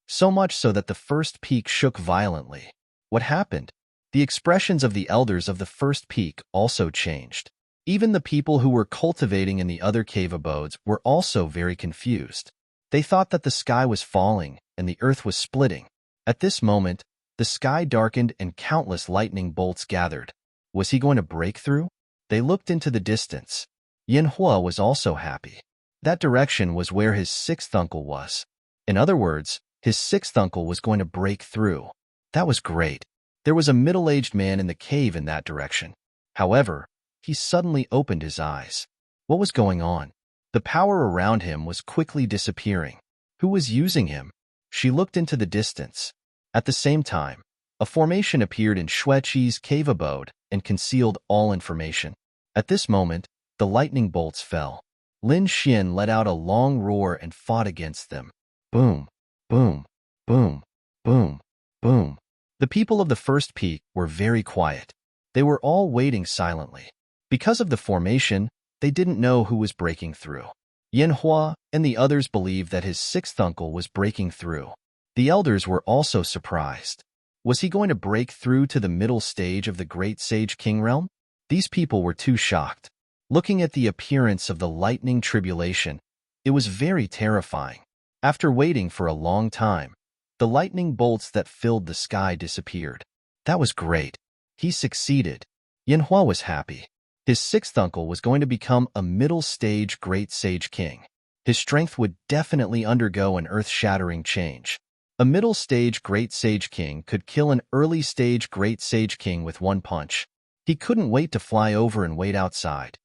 So much so that the first peak shook violently. What happened? The expressions of the elders of the first peak also changed. Even the people who were cultivating in the other cave abodes were also very confused. They thought that the sky was falling and the earth was splitting. At this moment, the sky darkened and countless lightning bolts gathered. Was he going to break through? They looked into the distance. Yanhua was also happy. That direction was where his sixth uncle was. In other words, his sixth uncle was going to break through. That was great. There was a middle-aged man in the cave in that direction. However, he suddenly opened his eyes. What was going on? The power around him was quickly disappearing. Who was using him? She looked into the distance. At the same time, a formation appeared in Xueqi's cave abode and concealed all information. At this moment, the lightning bolts fell. Lin Xian let out a long roar and fought against them. Boom, boom, boom, boom, boom. The people of the first peak were very quiet. They were all waiting silently. Because of the formation, they didn't know who was breaking through. Yanhua and the others believed that his sixth uncle was breaking through. The elders were also surprised. Was he going to break through to the middle stage of the Great Sage King realm? These people were too shocked. Looking at the appearance of the lightning tribulation, it was very terrifying. After waiting for a long time, the lightning bolts that filled the sky disappeared. That was great. He succeeded. Yanhua was happy. His sixth uncle was going to become a middle-stage Great Sage King. His strength would definitely undergo an earth-shattering change. A middle-stage Great Sage King could kill an early-stage Great Sage King with one punch. He couldn't wait to fly over and wait outside.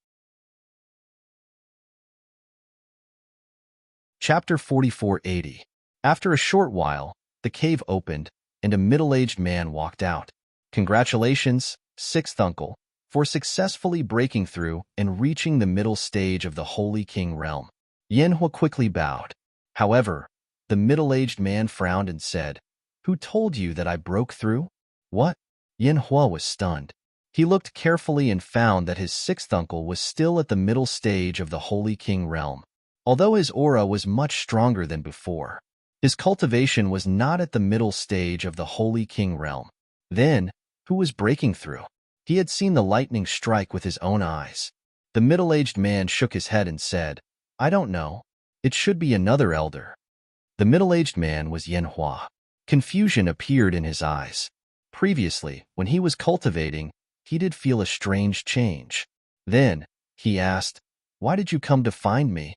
Chapter 4480. After a short while, the cave opened, and a middle-aged man walked out. Congratulations, sixth uncle, for successfully breaking through and reaching the middle stage of the Holy King realm. Yanhua quickly bowed. However, the middle-aged man frowned and said, "Who told you that I broke through?" What? Yanhua was stunned. He looked carefully and found that his sixth uncle was still at the middle stage of the Holy King realm. Although his aura was much stronger than before, his cultivation was not at the middle stage of the Holy King realm. Then, who was breaking through? He had seen the lightning strike with his own eyes. The middle-aged man shook his head and said, "I don't know. It should be another elder." The middle-aged man was Yanhua. Confusion appeared in his eyes. Previously, when he was cultivating, he did feel a strange change. Then, he asked, "Why did you come to find me?"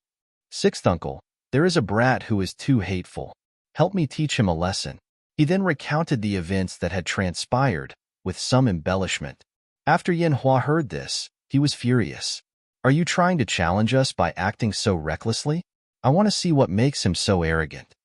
"Sixth uncle, there is a brat who is too hateful. Help me teach him a lesson." He then recounted the events that had transpired, with some embellishment. After Yanhua heard this, he was furious. "Are you trying to challenge us by acting so recklessly? I want to see what makes him so arrogant."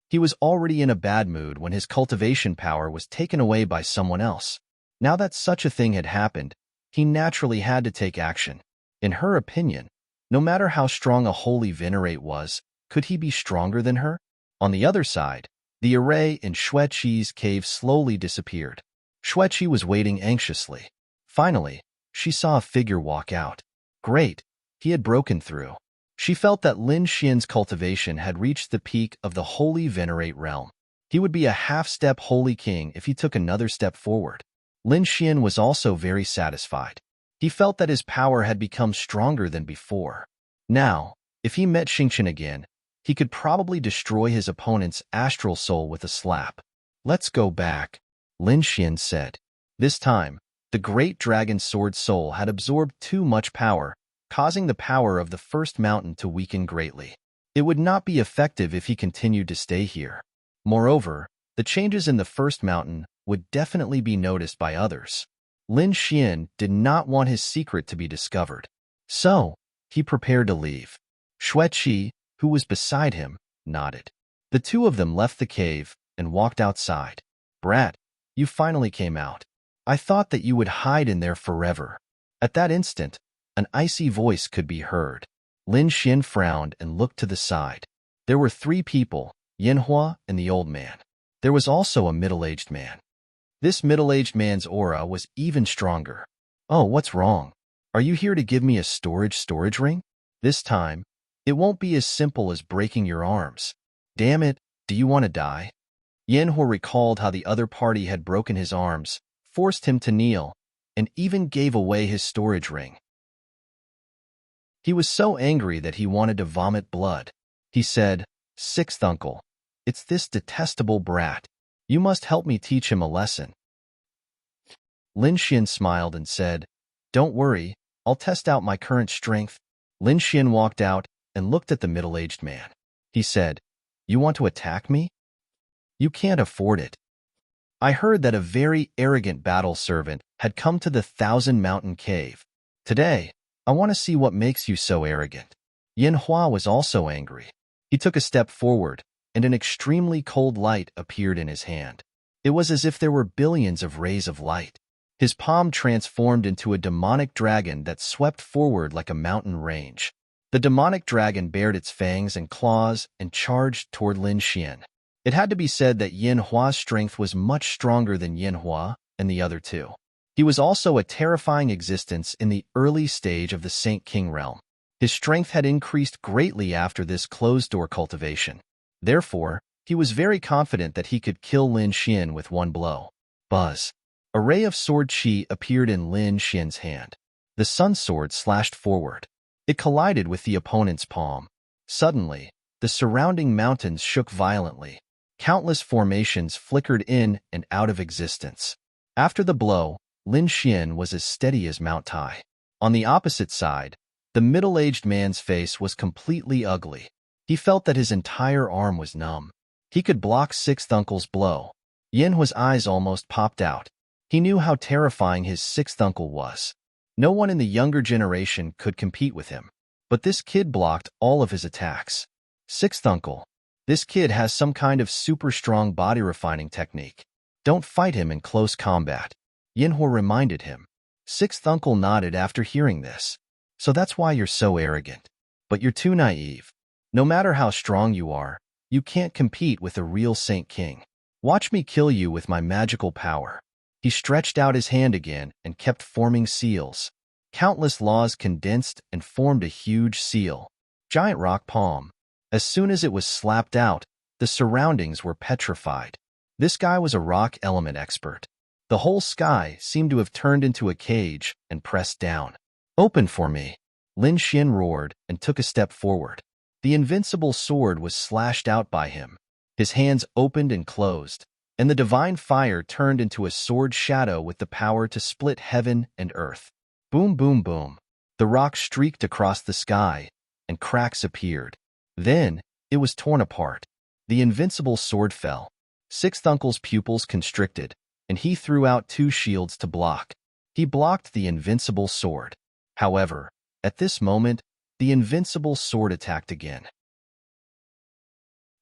He was already in a bad mood when his cultivation power was taken away by someone else. Now that such a thing had happened, he naturally had to take action. In her opinion, no matter how strong a holy venerate was, could he be stronger than her? On the other side, the array in Xueqi's cave slowly disappeared. Xueqi was waiting anxiously. Finally, she saw a figure walk out. Great, he had broken through. She felt that Lin Xian's cultivation had reached the peak of the Holy Venerate realm. He would be a half-step Holy King if he took another step forward. Lin Xian was also very satisfied. He felt that his power had become stronger than before. Now, if he met Xingqian again, he could probably destroy his opponent's astral soul with a slap. "Let's go back," Lin Xian said. This time, the great dragon sword soul had absorbed too much power, causing the power of the first mountain to weaken greatly. It would not be effective if he continued to stay here. Moreover, the changes in the first mountain would definitely be noticed by others. Lin Xian did not want his secret to be discovered. So, he prepared to leave. Xueqi, who was beside him, nodded. The two of them left the cave and walked outside. "Brat, you finally came out. I thought that you would hide in there forever." At that instant, an icy voice could be heard. Lin Xian frowned and looked to the side. There were three people, Yanhua and the old man. There was also a middle-aged man. This middle-aged man's aura was even stronger. "Oh, what's wrong? Are you here to give me a storage ring? This time, it won't be as simple as breaking your arms. Damn it, do you want to die?" Yanhua recalled how the other party had broken his arms, forced him to kneel, and even gave away his storage ring. He was so angry that he wanted to vomit blood. He said, "Sixth uncle, it's this detestable brat. You must help me teach him a lesson." Lin Xian smiled and said, "Don't worry, I'll test out my current strength." Lin Xian walked out and looked at the middle-aged man. He said, "You want to attack me? You can't afford it. I heard that a very arrogant battle servant had come to the Thousand Mountain Cave. Today, I want to see what makes you so arrogant." Yin Hua was also angry. He took a step forward, and an extremely cold light appeared in his hand. It was as if there were billions of rays of light. His palm transformed into a demonic dragon that swept forward like a mountain range. The demonic dragon bared its fangs and claws and charged toward Lin Xian. It had to be said that Yin Hua's strength was much stronger than Yin Hua and the other two. He was also a terrifying existence in the early stage of the Saint King realm. His strength had increased greatly after this closed-door cultivation. Therefore, he was very confident that he could kill Lin Xian with one blow. Buzz. A ray of sword chi appeared in Lin Xian's hand. The sun sword slashed forward. It collided with the opponent's palm. Suddenly, the surrounding mountains shook violently. Countless formations flickered in and out of existence. After the blow, Lin Xian was as steady as Mount Tai. On the opposite side, the middle-aged man's face was completely ugly. He felt that his entire arm was numb. He could block Sixth Uncle's blow. Yin Hua's eyes almost popped out. He knew how terrifying his sixth uncle was. No one in the younger generation could compete with him. But this kid blocked all of his attacks. Sixth uncle. This kid has some kind of super strong body refining technique. Don't fight him in close combat. Yin Hua reminded him. Sixth uncle nodded after hearing this. So that's why you're so arrogant. But you're too naive. No matter how strong you are, you can't compete with a real Saint King. Watch me kill you with my magical power. He stretched out his hand again and kept forming seals. Countless laws condensed and formed a huge seal. Giant rock palm. As soon as it was slapped out, the surroundings were petrified. This guy was a rock element expert. The whole sky seemed to have turned into a cage and pressed down. "Open for me." Lin Xian roared and took a step forward. The invincible sword was slashed out by him. His hands opened and closed, and the divine fire turned into a sword shadow with the power to split heaven and earth. Boom, boom, boom. The rock streaked across the sky, and cracks appeared. Then, it was torn apart. The invincible sword fell. Sixth Uncle's pupils constricted, and he threw out two shields to block. He blocked the invincible sword. However, at this moment, the invincible sword attacked again.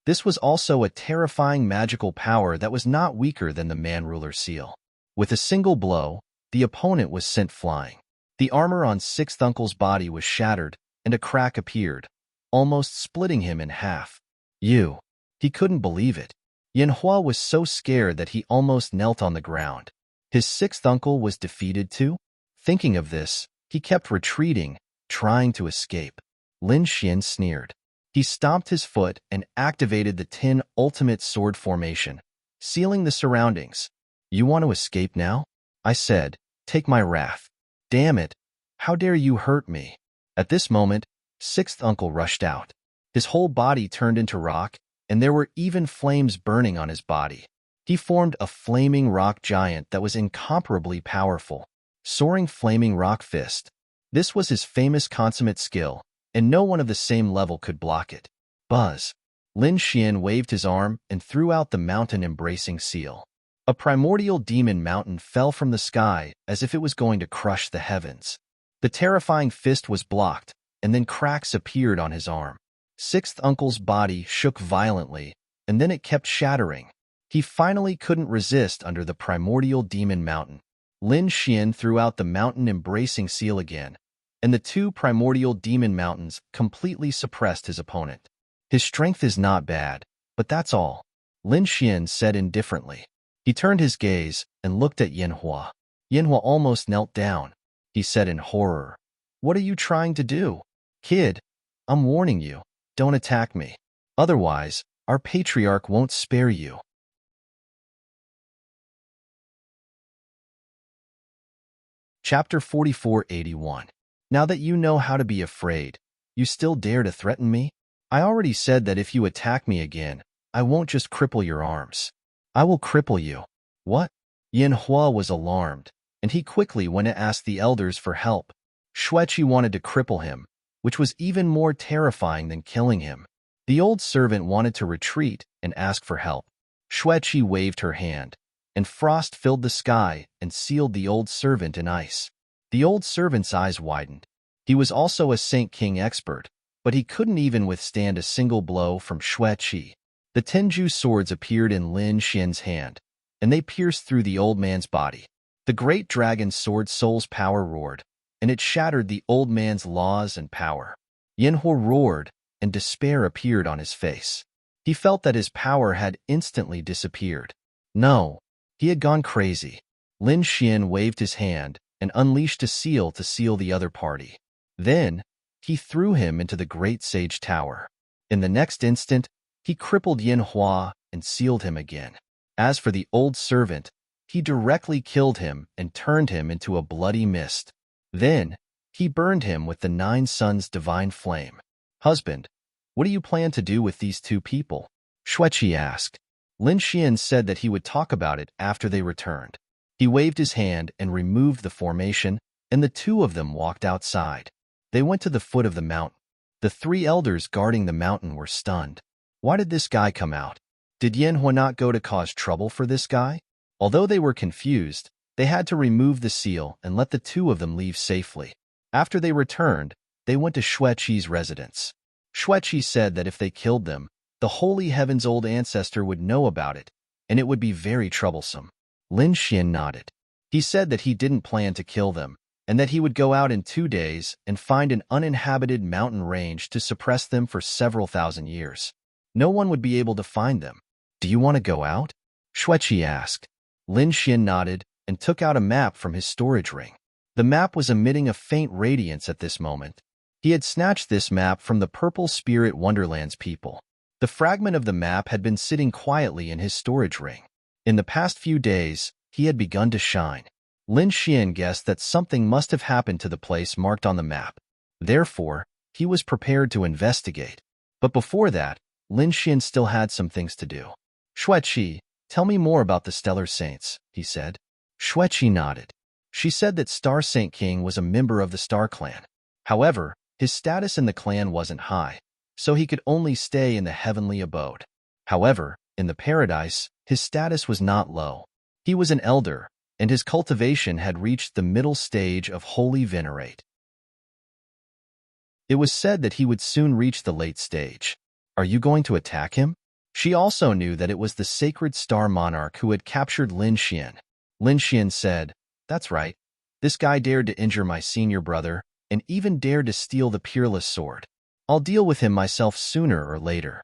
This was also a terrifying magical power that was not weaker than the Man-Ruler seal. With a single blow, the opponent was sent flying. The armor on Sixth Uncle's body was shattered, and a crack appeared, almost splitting him in half. He couldn't believe it. Yin Hua was so scared that he almost knelt on the ground. His sixth uncle was defeated too? Thinking of this, he kept retreating, trying to escape. Lin Xian sneered. He stomped his foot and activated the Tin Ultimate Sword formation, sealing the surroundings. "You want to escape now?" I said. "Take my wrath." "Damn it! How dare you hurt me?" At this moment, Sixth Uncle rushed out. His whole body turned into rock, and there were even flames burning on his body. He formed a flaming rock giant that was incomparably powerful. Soaring Flaming Rock Fist. This was his famous consummate skill, and no one of the same level could block it. Buzz. Lin Xian waved his arm and threw out the mountain-embracing seal. A primordial demon mountain fell from the sky as if it was going to crush the heavens. The terrifying fist was blocked, and then cracks appeared on his arm. Sixth Uncle's body shook violently, and then it kept shattering. He finally couldn't resist under the primordial demon mountain. Lin Xian threw out the mountain-embracing seal again, and the two primordial demon mountains completely suppressed his opponent. "His strength is not bad, but that's all," Lin Xian said indifferently. He turned his gaze and looked at Yin Hua. Yin Hua almost knelt down. He said in horror, "What are you trying to do? Kid, I'm warning you, don't attack me. Otherwise, our patriarch won't spare you." Chapter 4481. Now that you know how to be afraid, you still dare to threaten me? I already said that if you attack me again, I won't just cripple your arms. I will cripple you. What? Yin Hua was alarmed, and he quickly went to ask the elders for help. Xueqi wanted to cripple him, which was even more terrifying than killing him. The old servant wanted to retreat and ask for help. Xueqi waved her hand, and frost filled the sky and sealed the old servant in ice. The old servant's eyes widened. He was also a Saint King expert, but he couldn't even withstand a single blow from Xueqi. The Tenju swords appeared in Lin Xian's hand, and they pierced through the old man's body. The great dragon's sword soul's power roared, and it shattered the old man's laws and power. Yanhua roared, and despair appeared on his face. He felt that his power had instantly disappeared. No, he had gone crazy. Lin Xian waved his hand and unleashed a seal to seal the other party. Then, he threw him into the great sage tower. In the next instant, he crippled Yin Hua and sealed him again. As for the old servant, he directly killed him and turned him into a bloody mist. Then, he burned him with the 9 suns' divine flame. Husband, what do you plan to do with these 2 people? Xueqi asked. Lin Xian said that he would talk about it after they returned. He waved his hand and removed the formation, and the 2 of them walked outside. They went to the foot of the mountain. The 3 elders guarding the mountain were stunned. Why did this guy come out? Did Yanhua not go to cause trouble for this guy? Although they were confused, they had to remove the seal and let the 2 of them leave safely. After they returned, they went to Xueqi's residence. Xueqi said that if they killed them, the holy heaven's old ancestor would know about it, and it would be very troublesome. Lin Xian nodded. He said that he didn't plan to kill them, and that he would go out in 2 days and find an uninhabited mountain range to suppress them for several thousand years. No one would be able to find them. Do you want to go out? Xueqi asked. Lin Xian nodded and took out a map from his storage ring. The map was emitting a faint radiance at this moment. He had snatched this map from the Purple Spirit Wonderland's people. The fragment of the map had been sitting quietly in his storage ring. In the past few days, he had begun to shine. Lin Xian guessed that something must have happened to the place marked on the map. Therefore, he was prepared to investigate. But before that, Lin Xian still had some things to do. Xueqi, tell me more about the Stellar Saints, he said. Xueqi nodded. She said that Star Saint King was a member of the Star Clan. However, his status in the clan wasn't high, so he could only stay in the heavenly abode. However, in the paradise, his status was not low. He was an elder, and his cultivation had reached the middle stage of Holy Venerate. It was said that he would soon reach the late stage. Are you going to attack him? She also knew that it was the sacred star monarch who had captured Lin Xian. Lin Xian said, "That's right. This guy dared to injure my senior brother and even dared to steal the peerless sword. I'll deal with him myself sooner or later."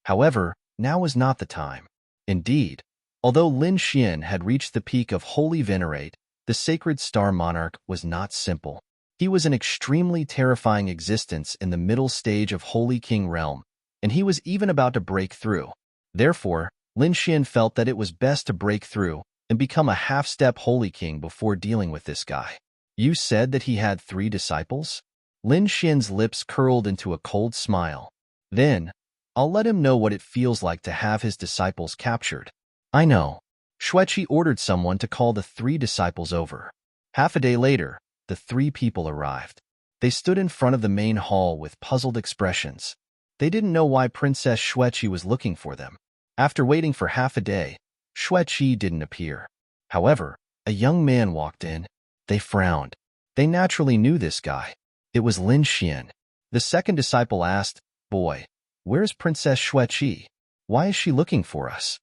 However, now was not the time. Indeed, although Lin Xian had reached the peak of Holy Venerate, the sacred star monarch was not simple. He was an extremely terrifying existence in the middle stage of Holy King realm, and he was even about to break through. Therefore, Lin Xian felt that it was best to break through and become a half-step Holy King before dealing with this guy. You said that he had 3 disciples? Lin Xian's lips curled into a cold smile. Then, I'll let him know what it feels like to have his disciples captured. I know. Xueqi ordered someone to call the 3 disciples over. Half a day later, the 3 people arrived. They stood in front of the main hall with puzzled expressions. They didn't know why Princess Xueqi was looking for them. After waiting for half a day, Xueqi didn't appear. However, a young man walked in. They frowned. They naturally knew this guy. It was Lin Xian. The second disciple asked, "Boy, where's Princess Xueqi? Why is she looking for us?"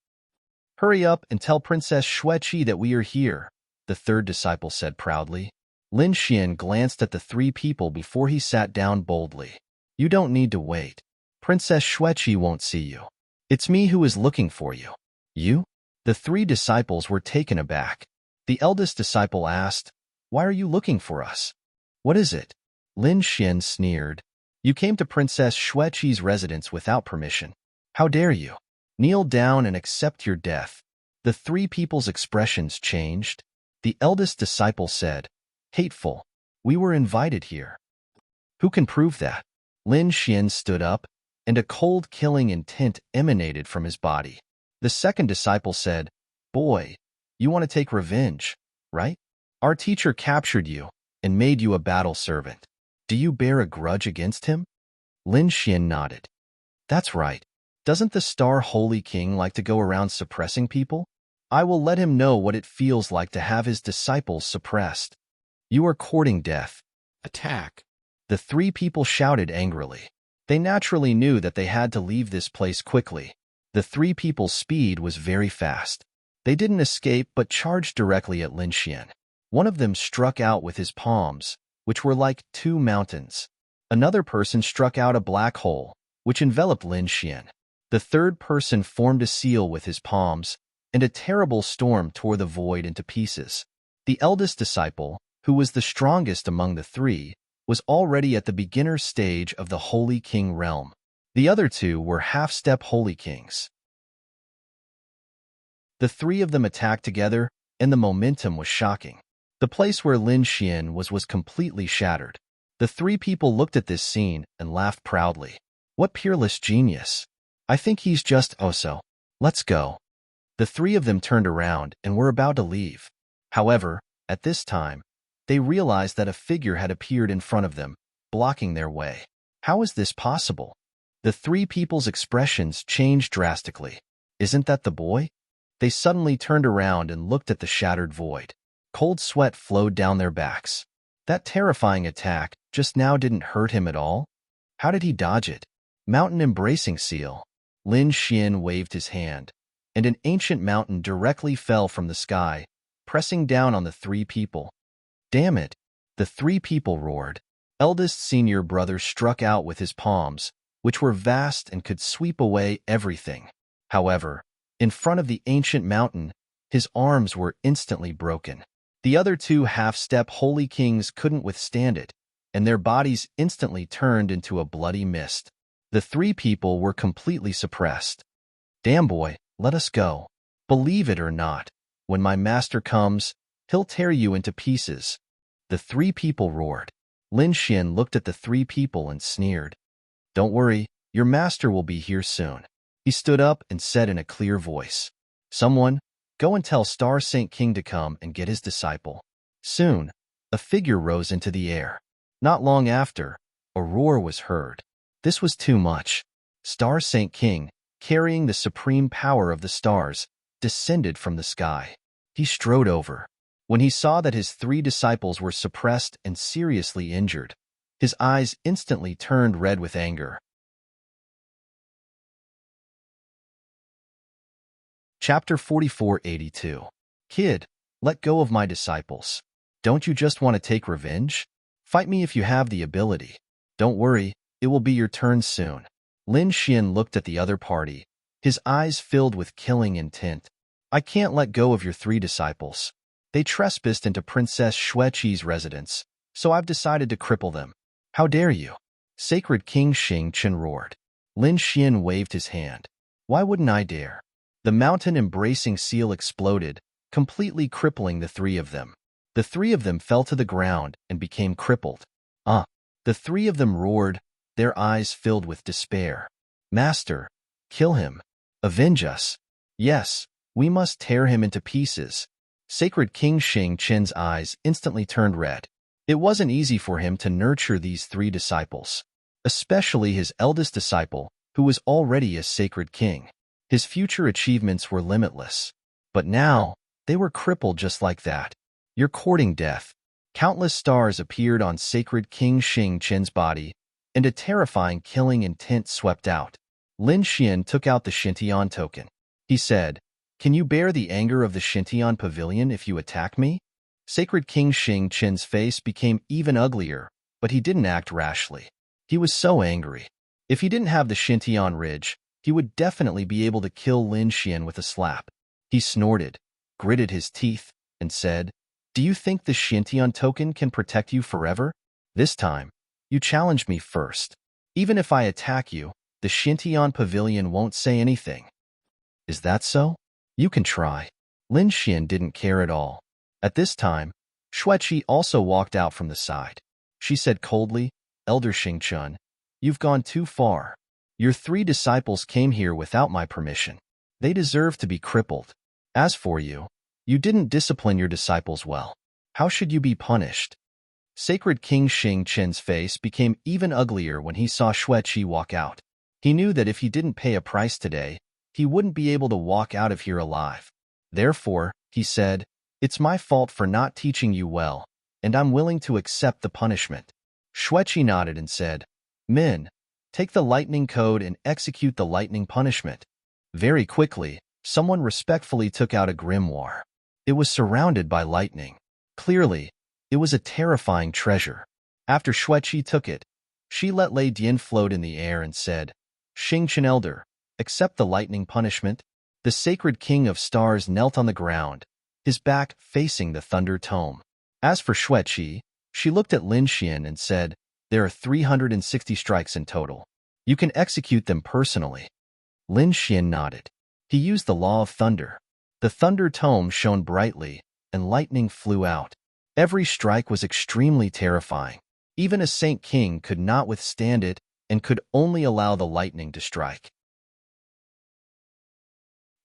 "Hurry up and tell Princess Xueqi that we are here," the third disciple said proudly. Lin Xian glanced at the 3 people before he sat down boldly. "You don't need to wait. Princess Xueqi won't see you. It's me who is looking for you." "You?" The 3 disciples were taken aback. The eldest disciple asked, "Why are you looking for us? What is it?" Lin Xian sneered. "You came to Princess Xueqi's residence without permission. How dare you? Kneel down and accept your death." The 3 people's expressions changed. The eldest disciple said, "Hateful. We were invited here. Who can prove that? Lin Xian stood up, and a cold killing intent emanated from his body. The second disciple said, "Boy, you want to take revenge, right? Our teacher captured you and made you a battle servant. Do you bear a grudge against him?" Lin Xian nodded. "That's right. Doesn't the Star Holy King like to go around suppressing people? I will let him know what it feels like to have his disciples suppressed. You are courting death. Attack." The three people shouted angrily. They naturally knew that they had to leave this place quickly. The three people's speed was very fast. They didn't escape but charged directly at Lin Xian. One of them struck out with his palms, which were like two mountains. Another person struck out a black hole, which enveloped Lin Xian. The third person formed a seal with his palms, and a terrible storm tore the void into pieces. The eldest disciple, who was the strongest among the three, was already at the beginner stage of the Holy King realm. The other two were half-step Holy Kings. The three of them attacked together, and the momentum was shocking. The place where Lin Xian was completely shattered. The three people looked at this scene and laughed proudly. What peerless genius! I think he's just so. Let's go. The three of them turned around and were about to leave. However, at this time, they realized that a figure had appeared in front of them, blocking their way. How is this possible? The three people's expressions changed drastically. Isn't that the boy? They suddenly turned around and looked at the shattered void. Cold sweat flowed down their backs. That terrifying attack just now didn't hurt him at all? How did he dodge it? Mountain embracing seal. Lin Xian waved his hand, and an ancient mountain directly fell from the sky, pressing down on the three people. Damn it! The three people roared. Eldest senior brother struck out with his palms, which were vast and could sweep away everything. However, in front of the ancient mountain, his arms were instantly broken. The other two half-step Holy Kings couldn't withstand it, and their bodies instantly turned into a bloody mist. The three people were completely suppressed. Damn boy, let us go. Believe it or not, when my master comes, he'll tear you into pieces. The three people roared. Lin Xian looked at the three people and sneered. Don't worry, your master will be here soon. He stood up and said in a clear voice, Someone, go and tell Star Saint King to come and get his disciple. Soon, a figure rose into the air. Not long after, a roar was heard. This was too much. Star Saint King, carrying the supreme power of the stars, descended from the sky. He strode over. When he saw that his three disciples were suppressed and seriously injured, his eyes instantly turned red with anger. Chapter 4482. Kid, let go of my disciples. Don't you just want to take revenge? Fight me if you have the ability. Don't worry, it will be your turn soon. Lin Xian looked at the other party, his eyes filled with killing intent. I can't let go of your three disciples. They trespassed into Princess Xueqi's residence, so I've decided to cripple them. How dare you? Sacred King Xing Chen roared. Lin Xian waved his hand. Why wouldn't I dare? The mountain-embracing seal exploded, completely crippling the three of them. The three of them fell to the ground and became crippled. The three of them roared, their eyes filled with despair. Master, kill him. Avenge us. Yes, we must tear him into pieces. Sacred King Xing Chen's eyes instantly turned red. It wasn't easy for him to nurture these three disciples, especially his eldest disciple, who was already a sacred king. His future achievements were limitless. But now, they were crippled just like that. You're courting death. Countless stars appeared on Sacred King Xing Chen's body, and a terrifying killing intent swept out. Lin Xian took out the Xintian token. He said, Can you bear the anger of the Xintian pavilion if you attack me? Sacred King Xing Chen's face became even uglier, but he didn't act rashly. He was so angry. If he didn't have the Xintian ridge, he would definitely be able to kill Lin Xian with a slap. He snorted, gritted his teeth, and said, Do you think the Xintian token can protect you forever? This time, you challenge me first. Even if I attack you, the Xintian pavilion won't say anything. Is that so? You can try. Lin Xian didn't care at all. At this time, Xueqi also walked out from the side. She said coldly, Elder Xingchen, you've gone too far. Your 3 disciples came here without my permission. They deserve to be crippled. As for you, you didn't discipline your disciples well. How should you be punished? Sacred King Xingchen's face became even uglier when he saw Xueqi walk out. He knew that if he didn't pay a price today, he wouldn't be able to walk out of here alive. Therefore, he said, "It's my fault for not teaching you well, and I'm willing to accept the punishment." Xueqi nodded and said, "Min, take the lightning code and execute the lightning punishment." Very quickly, someone respectfully took out a grimoire. It was surrounded by lightning. Clearly, it was a terrifying treasure. After Xueqi took it, she let Lei Dian float in the air and said, "Xingchen Elder, accept the lightning punishment." The sacred king of stars knelt on the ground, his back facing the thunder tome. As for Xueqi, she looked at Lin Xian and said, "There are 360 strikes in total. You can execute them personally." Lin Xian nodded. He used the law of thunder. The thunder tome shone brightly, and lightning flew out. Every strike was extremely terrifying. Even a saint king could not withstand it and could only allow the lightning to strike.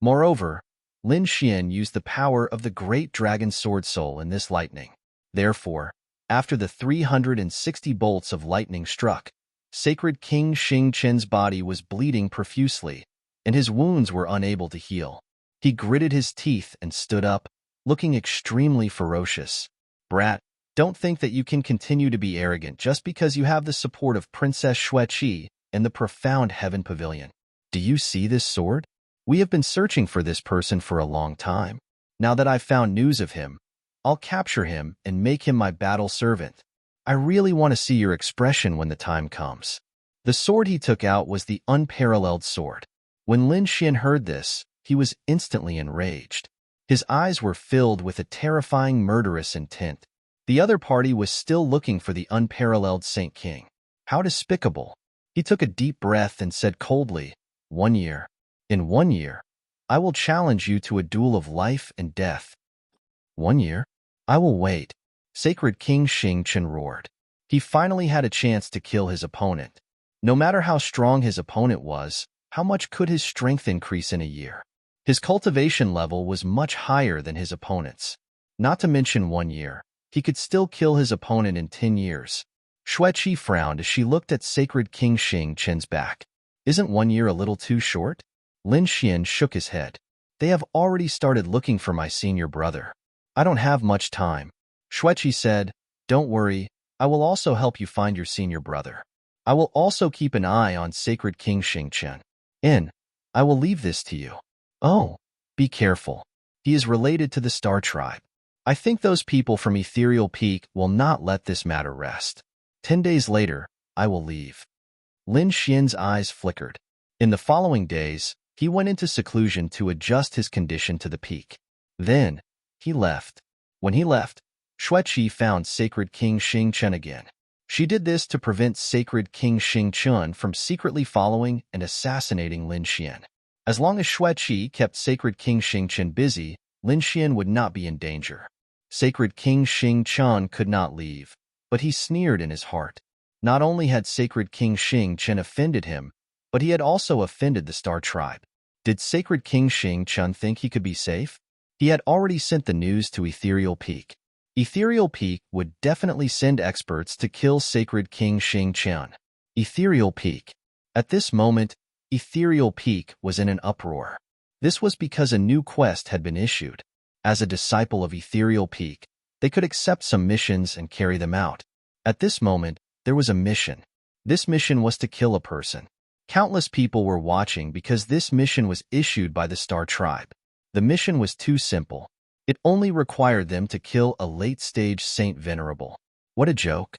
Moreover, Lin Xian used the power of the great dragon sword soul in this lightning. Therefore, after the 360 bolts of lightning struck, Sacred King Xingchen's body was bleeding profusely, and his wounds were unable to heal. He gritted his teeth and stood up, looking extremely ferocious. "Brat, don't think that you can continue to be arrogant just because you have the support of Princess Xueqi and the profound heaven pavilion. Do you see this sword? We have been searching for this person for a long time. Now that I've found news of him, I'll capture him and make him my battle servant. I really want to see your expression when the time comes." The sword he took out was the unparalleled sword. When Lin Xian heard this, he was instantly enraged. His eyes were filled with a terrifying murderous intent. The other party was still looking for the unparalleled Saint King. How despicable! He took a deep breath and said coldly, 1 year. In 1 year, I will challenge you to a duel of life and death. 1 year? I will wait. Sacred King Xingchen roared. He finally had a chance to kill his opponent. No matter how strong his opponent was, how much could his strength increase in a year? His cultivation level was much higher than his opponent's. Not to mention 1 year, he could still kill his opponent in 10 years. Xueqi frowned as she looked at Sacred King Xingchen's back. Isn't 1 year a little too short? Lin Xian shook his head. They have already started looking for my senior brother. I don't have much time. Xueqi said, "Don't worry, I will also help you find your senior brother. I will also keep an eye on Sacred King Xingchen. I will leave this to you. Oh, be careful. He is related to the Star Tribe. I think those people from Ethereal Peak will not let this matter rest. 10 days later, I will leave." Lin Xian's eyes flickered. In the following days, he went into seclusion to adjust his condition to the peak. Then, he left. When he left, Xueqi found Sacred King Xingchen again. She did this to prevent Sacred King Xingchen from secretly following and assassinating Lin Xian. As long as Xueqi kept Sacred King Xingchen busy, Lin Xian would not be in danger. Sacred King Xingchen could not leave, but he sneered in his heart. Not only had Sacred King Xingchen offended him, but he had also offended the Star Tribe. Did Sacred King Xingchen think he could be safe? He had already sent the news to Ethereal Peak. Ethereal Peak would definitely send experts to kill Sacred King Xingchen. Ethereal Peak. At this moment, Ethereal Peak was in an uproar. This was because a new quest had been issued. As a disciple of Ethereal Peak, they could accept some missions and carry them out. At this moment, there was a mission. This mission was to kill a person. Countless people were watching because this mission was issued by the Star Tribe. The mission was too simple. It only required them to kill a late-stage Saint Venerable. What a joke.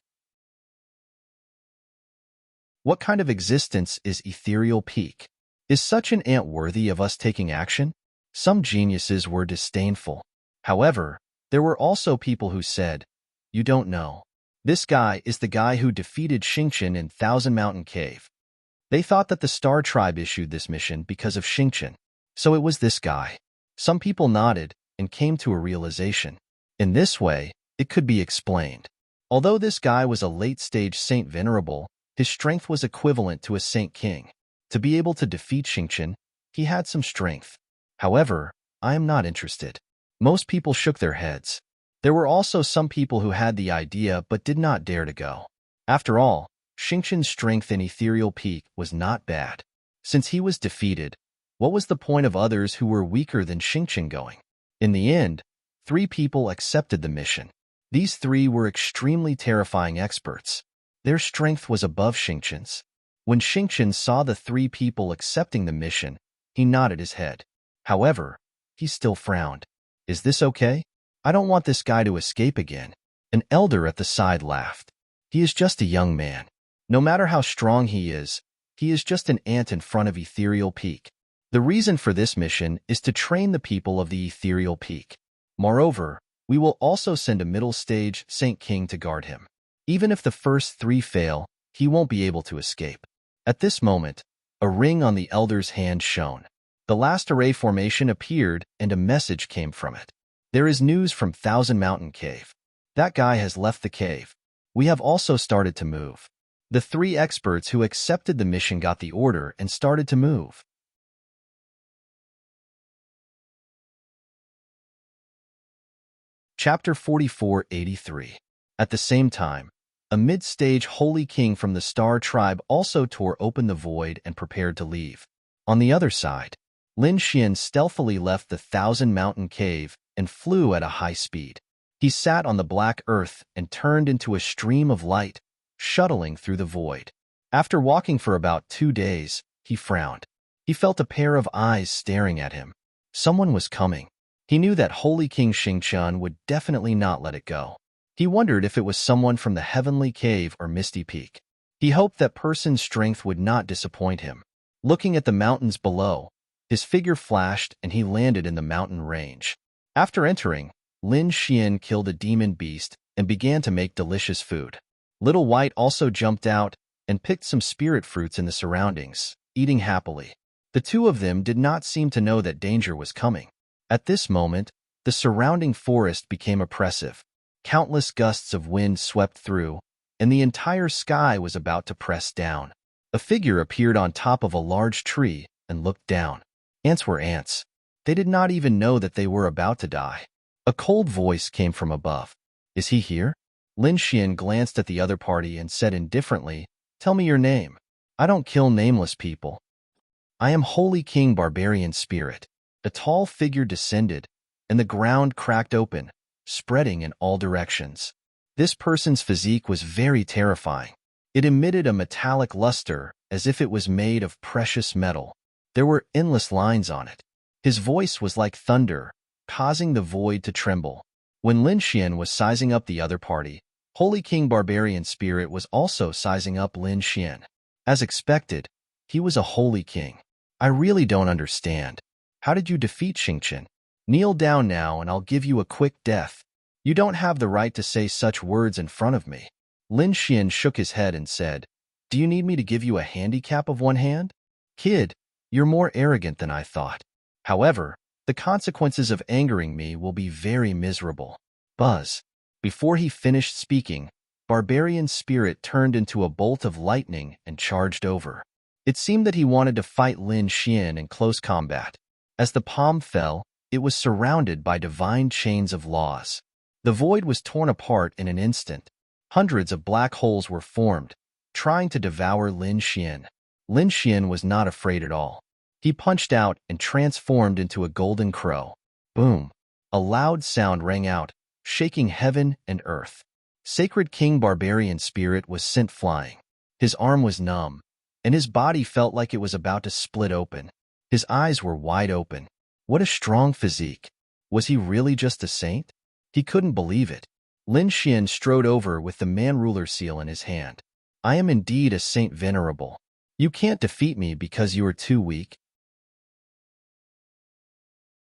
What kind of existence is Ethereal Peak? Is such an ant worthy of us taking action? Some geniuses were disdainful. However, there were also people who said, "You don't know. This guy is the guy who defeated Xingchen in Thousand Mountain Cave." They thought that the Star Tribe issued this mission because of Xingchen. So it was this guy. Some people nodded and came to a realization. In this way, it could be explained. Although this guy was a late-stage Saint Venerable, his strength was equivalent to a Saint King. To be able to defeat Xingqian, he had some strength. However, I am not interested. Most people shook their heads. There were also some people who had the idea but did not dare to go. After all, Xingqian's strength in Ethereal Peak was not bad. Since he was defeated, what was the point of others who were weaker than Xingqian going? In the end, 3 people accepted the mission. These 3 were extremely terrifying experts. Their strength was above Xingqian's. When Xingqian saw the 3 people accepting the mission, he nodded his head. However, he still frowned. Is this okay? I don't want this guy to escape again. An elder at the side laughed. He is just a young man. No matter how strong he is just an ant in front of Ethereal Peak. The reason for this mission is to train the people of the Ethereal Peak. Moreover, we will also send a middle-stage Saint King to guard him. Even if the first 3 fail, he won't be able to escape. At this moment, a ring on the elder's hand shone. The last array formation appeared and a message came from it. There is news from Thousand Mountain Cave. That guy has left the cave. We have also started to move. The 3 experts who accepted the mission got the order and started to move. Chapter 4483. At the same time, a mid-stage Holy King from the Star Tribe also tore open the void and prepared to leave. On the other side, Lin Xian stealthily left the Thousand Mountain Cave and flew at a high speed. He sat on the black earth and turned into a stream of light, shuttling through the void. After walking for about 2 days, he frowned. He felt a pair of eyes staring at him. Someone was coming. He knew that Holy King Xingqian would definitely not let it go. He wondered if it was someone from the Heavenly Cave or Misty Peak. He hoped that person's strength would not disappoint him. Looking at the mountains below, his figure flashed and he landed in the mountain range. After entering, Lin Xian killed a demon beast and began to make delicious food. Little White also jumped out and picked some spirit fruits in the surroundings, eating happily. The 2 of them did not seem to know that danger was coming. At this moment, the surrounding forest became oppressive. Countless gusts of wind swept through, and the entire sky was about to press down. A figure appeared on top of a large tree and looked down. Ants were ants. They did not even know that they were about to die. A cold voice came from above. Is he here? Lin Xian glanced at the other party and said indifferently, Tell me your name. I don't kill nameless people. I am Holy King Barbarian Spirit. A tall figure descended, and the ground cracked open, spreading in all directions. This person's physique was very terrifying. It emitted a metallic luster as if it was made of precious metal. There were endless lines on it. His voice was like thunder, causing the void to tremble. When Lin Xian was sizing up the other party, Holy King Barbarian Spirit was also sizing up Lin Xian. As expected, he was a Holy King. I really don't understand. How did you defeat Xingqian? Kneel down now and I'll give you a quick death. You don't have the right to say such words in front of me. Lin Xian shook his head and said, Do you need me to give you a handicap of 1 hand? Kid, you're more arrogant than I thought. However, the consequences of angering me will be very miserable. Buzz. Before he finished speaking, Barbarian Spirit turned into a bolt of lightning and charged over. It seemed that he wanted to fight Lin Xian in close combat. As the palm fell, it was surrounded by divine chains of laws. The void was torn apart in an instant. Hundreds of black holes were formed, trying to devour Lin Xian. Lin Xian was not afraid at all. He punched out and transformed into a golden crow. Boom! A loud sound rang out, shaking heaven and earth. Sacred King Barbarian Spirit was sent flying. His arm was numb, and his body felt like it was about to split open. His eyes were wide open. What a strong physique. Was he really just a saint? He couldn't believe it. Lin Xian strode over with the man-ruler seal in his hand. I am indeed a Saint Venerable. You can't defeat me because you are too weak.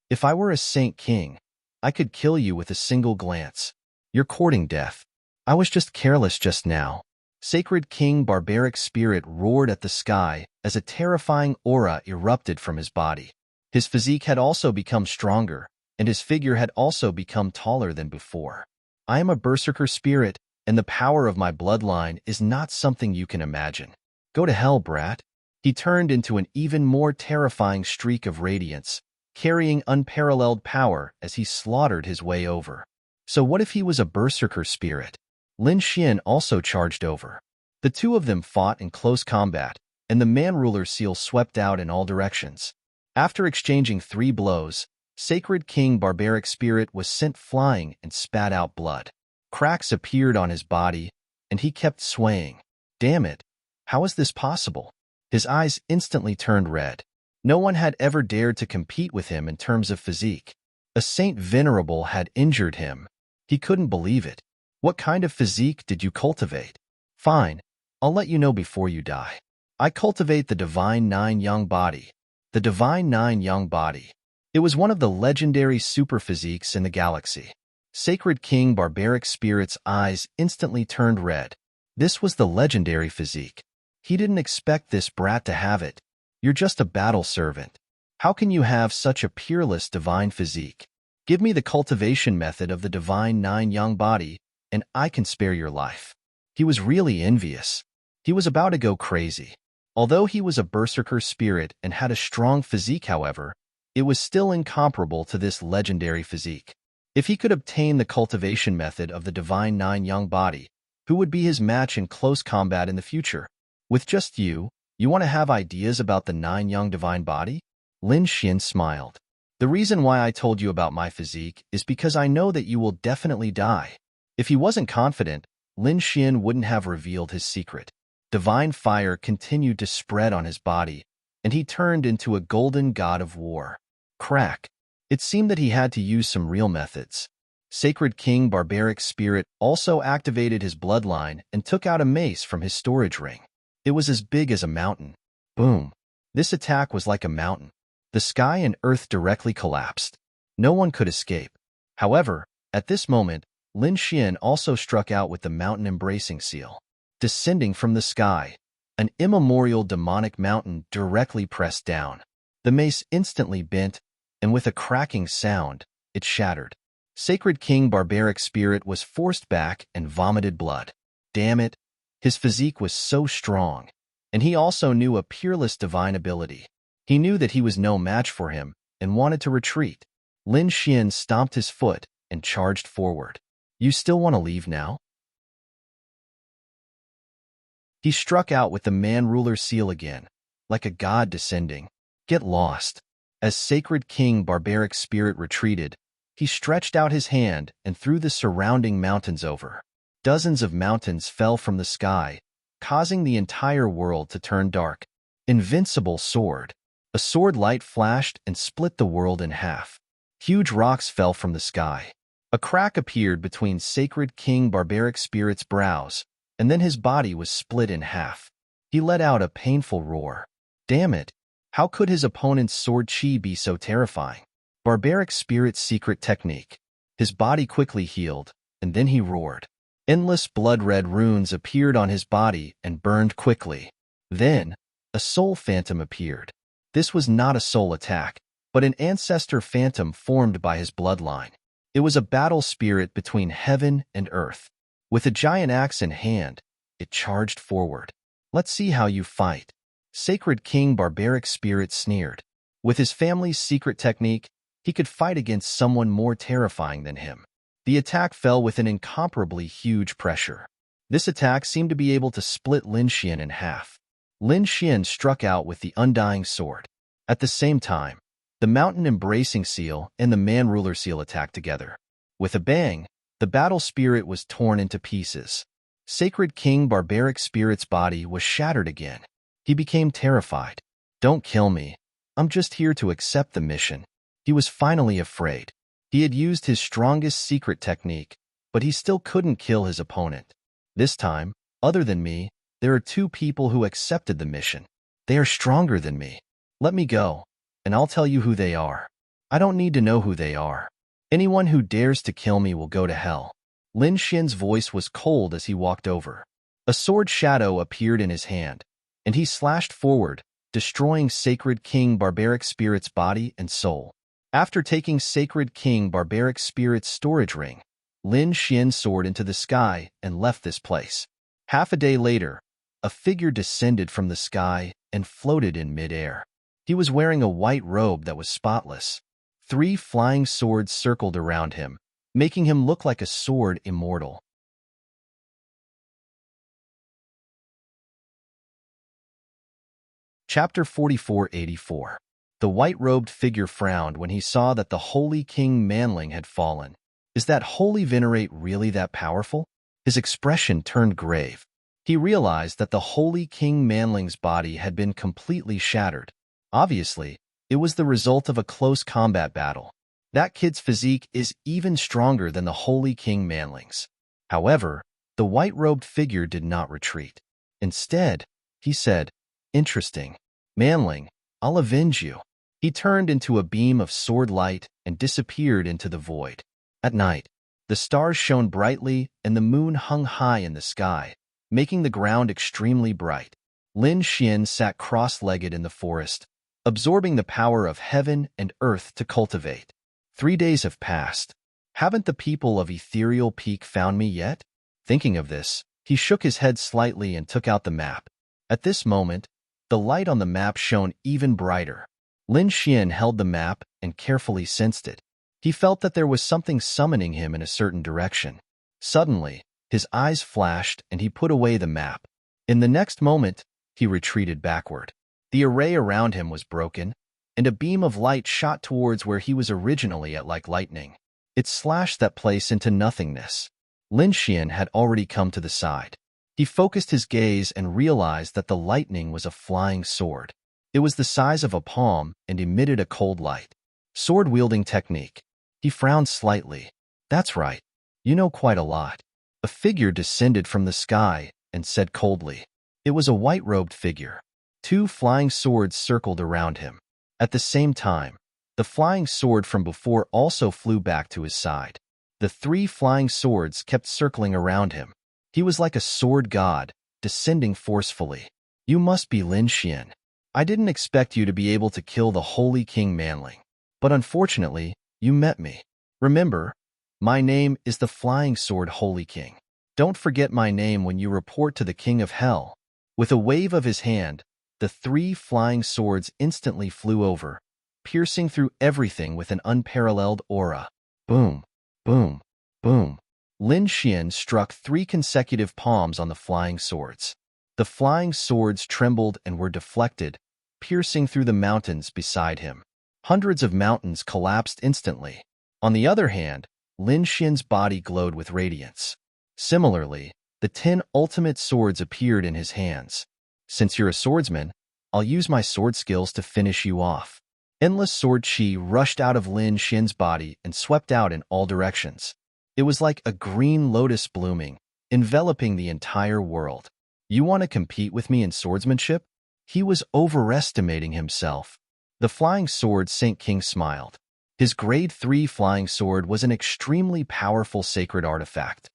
If I were a Saint King, I could kill you with a single glance. You're courting death. I was just careless just now. Sacred King Barbaric Spirit roared at the sky as a terrifying aura erupted from his body. His physique had also become stronger, and his figure had also become taller than before. I am a berserker spirit, and the power of my bloodline is not something you can imagine. Go to hell, brat. He turned into an even more terrifying streak of radiance, carrying unparalleled power as he slaughtered his way over. So what if he was a berserker spirit? Lin Xian also charged over. The two of them fought in close combat, and the man-ruler seal swept out in all directions. After exchanging 3 blows, Sacred King Barbaric Spirit was sent flying and spat out blood. Cracks appeared on his body, and he kept swaying. Damn it! How is this possible? His eyes instantly turned red. No one had ever dared to compete with him in terms of physique. A Saint Venerable had injured him. He couldn't believe it. What kind of physique did you cultivate? Fine, I'll let you know before you die. I cultivate the Divine Nine Young Body. The Divine Nine Young Body. It was one of the legendary super physiques in the galaxy. Sacred King Barbaric Spirit's eyes instantly turned red. This was the legendary physique. He didn't expect this brat to have it. You're just a battle servant. How can you have such a peerless divine physique? Give me the cultivation method of the Divine Nine Young Body, and I can spare your life. He was really envious. He was about to go crazy. Although he was a berserker spirit and had a strong physique, however, it was still incomparable to this legendary physique. If he could obtain the cultivation method of the Divine Nine Young Body, who would be his match in close combat in the future? With just you want to have ideas about the Nine Young Divine Body? Lin Xian smiled. The reason why I told you about my physique is because I know that you will definitely die. If he wasn't confident, Lin Xian wouldn't have revealed his secret. Divine fire continued to spread on his body, and he turned into a golden god of war. Crack. It seemed that he had to use some real methods. Sacred King Barbaric Spirit also activated his bloodline and took out a mace from his storage ring. It was as big as a mountain. Boom. This attack was like a mountain. The sky and earth directly collapsed. No one could escape. However, at this moment, Lin Xian also struck out with the mountain embracing seal. Descending from the sky, an immemorial demonic mountain directly pressed down. The mace instantly bent, and with a cracking sound, it shattered. Sacred King Barbaric Spirit was forced back and vomited blood. Damn it! His physique was so strong, and he also knew a peerless divine ability. He knew that he was no match for him and wanted to retreat. Lin Xian stomped his foot and charged forward. You still want to leave now? He struck out with the man-ruler seal again, like a god descending. Get lost. As Sacred King Barbaric Spirit retreated, he stretched out his hand and threw the surrounding mountains over. Dozens of mountains fell from the sky, causing the entire world to turn dark. Invincible sword. A sword light flashed and split the world in half. Huge rocks fell from the sky. A crack appeared between Sacred King Barbaric Spirit's brows, and then his body was split in half. He let out a painful roar. Damn it! How could his opponent's sword chi be so terrifying? Barbaric Spirit's secret technique. His body quickly healed, and then he roared. Endless blood-red runes appeared on his body and burned quickly. Then, a soul phantom appeared. This was not a soul attack, but an ancestor phantom formed by his bloodline. It was a battle spirit between heaven and earth. With a giant axe in hand, it charged forward. Let's see how you fight. Sacred King Barbaric Spirit sneered. With his family's secret technique, he could fight against someone more terrifying than him. The attack fell with an incomparably huge pressure. This attack seemed to be able to split Lin Xian in half. Lin Xian struck out with the undying sword. At the same time, the mountain embracing seal and the man-ruler seal attacked together. With a bang, the battle spirit was torn into pieces. Sacred King Barbaric Spirit's body was shattered again. He became terrified. Don't kill me. I'm just here to accept the mission. He was finally afraid. He had used his strongest secret technique, but he still couldn't kill his opponent. This time, other than me, there are 2 people who accepted the mission. They are stronger than me. Let me go, and I'll tell you who they are. I don't need to know who they are. Anyone who dares to kill me will go to hell. Lin Xian's voice was cold as he walked over. A sword shadow appeared in his hand, and he slashed forward, destroying Sacred King Barbaric Spirit's body and soul. After taking Sacred King Barbaric Spirit's storage ring, Lin Xian soared into the sky and left this place. Half a day later, a figure descended from the sky and floated in midair. He was wearing a white robe that was spotless. 3 flying swords circled around him, making him look like a sword immortal. Chapter 4484. The white-robed figure frowned when he saw that the holy King Manling had fallen. Is that holy venerate really that powerful? His expression turned grave. He realized that the holy King Manling's body had been completely shattered. Obviously, it was the result of a close combat battle. That kid's physique is even stronger than the holy King Manling's. However, the white-robed figure did not retreat. Instead, he said, "Interesting. Manling, I'll avenge you." He turned into a beam of sword light and disappeared into the void. At night, the stars shone brightly and the moon hung high in the sky, making the ground extremely bright. Lin Xian sat cross-legged in the forest, absorbing the power of heaven and earth to cultivate. 3 days have passed. Haven't the people of Ethereal Peak found me yet? Thinking of this, he shook his head slightly and took out the map. At this moment, the light on the map shone even brighter. Lin Xian held the map and carefully sensed it. He felt that there was something summoning him in a certain direction. Suddenly, his eyes flashed and he put away the map. In the next moment, he retreated backward. The array around him was broken, and a beam of light shot towards where he was originally at like lightning. It slashed that place into nothingness. Lin Xian had already come to the side. He focused his gaze and realized that the lightning was a flying sword. It was the size of a palm and emitted a cold light. Sword-wielding technique. He frowned slightly. That's right. You know quite a lot. A figure descended from the sky and said coldly. It was a white-robed figure. 2 flying swords circled around him. At the same time, the flying sword from before also flew back to his side. The 3 flying swords kept circling around him. He was like a sword god, descending forcefully. You must be Lin Xian. I didn't expect you to be able to kill the holy King Manling. But unfortunately, you met me. Remember, my name is the Flying Sword Holy King. Don't forget my name when you report to the King of Hell. With a wave of his hand, the 3 flying swords instantly flew over, piercing through everything with an unparalleled aura. Boom, boom, boom. Lin Xian struck 3 consecutive palms on the flying swords. The flying swords trembled and were deflected, piercing through the mountains beside him. Hundreds of mountains collapsed instantly. On the other hand, Lin Xian's body glowed with radiance. Similarly, the 10 ultimate swords appeared in his hands. Since you're a swordsman, I'll use my sword skills to finish you off. Endless sword chi rushed out of Lin Xian's body and swept out in all directions. It was like a green lotus blooming, enveloping the entire world. You want to compete with me in swordsmanship? He was overestimating himself. The flying sword Saint King smiled. His grade 3 flying sword was an extremely powerful sacred artifact.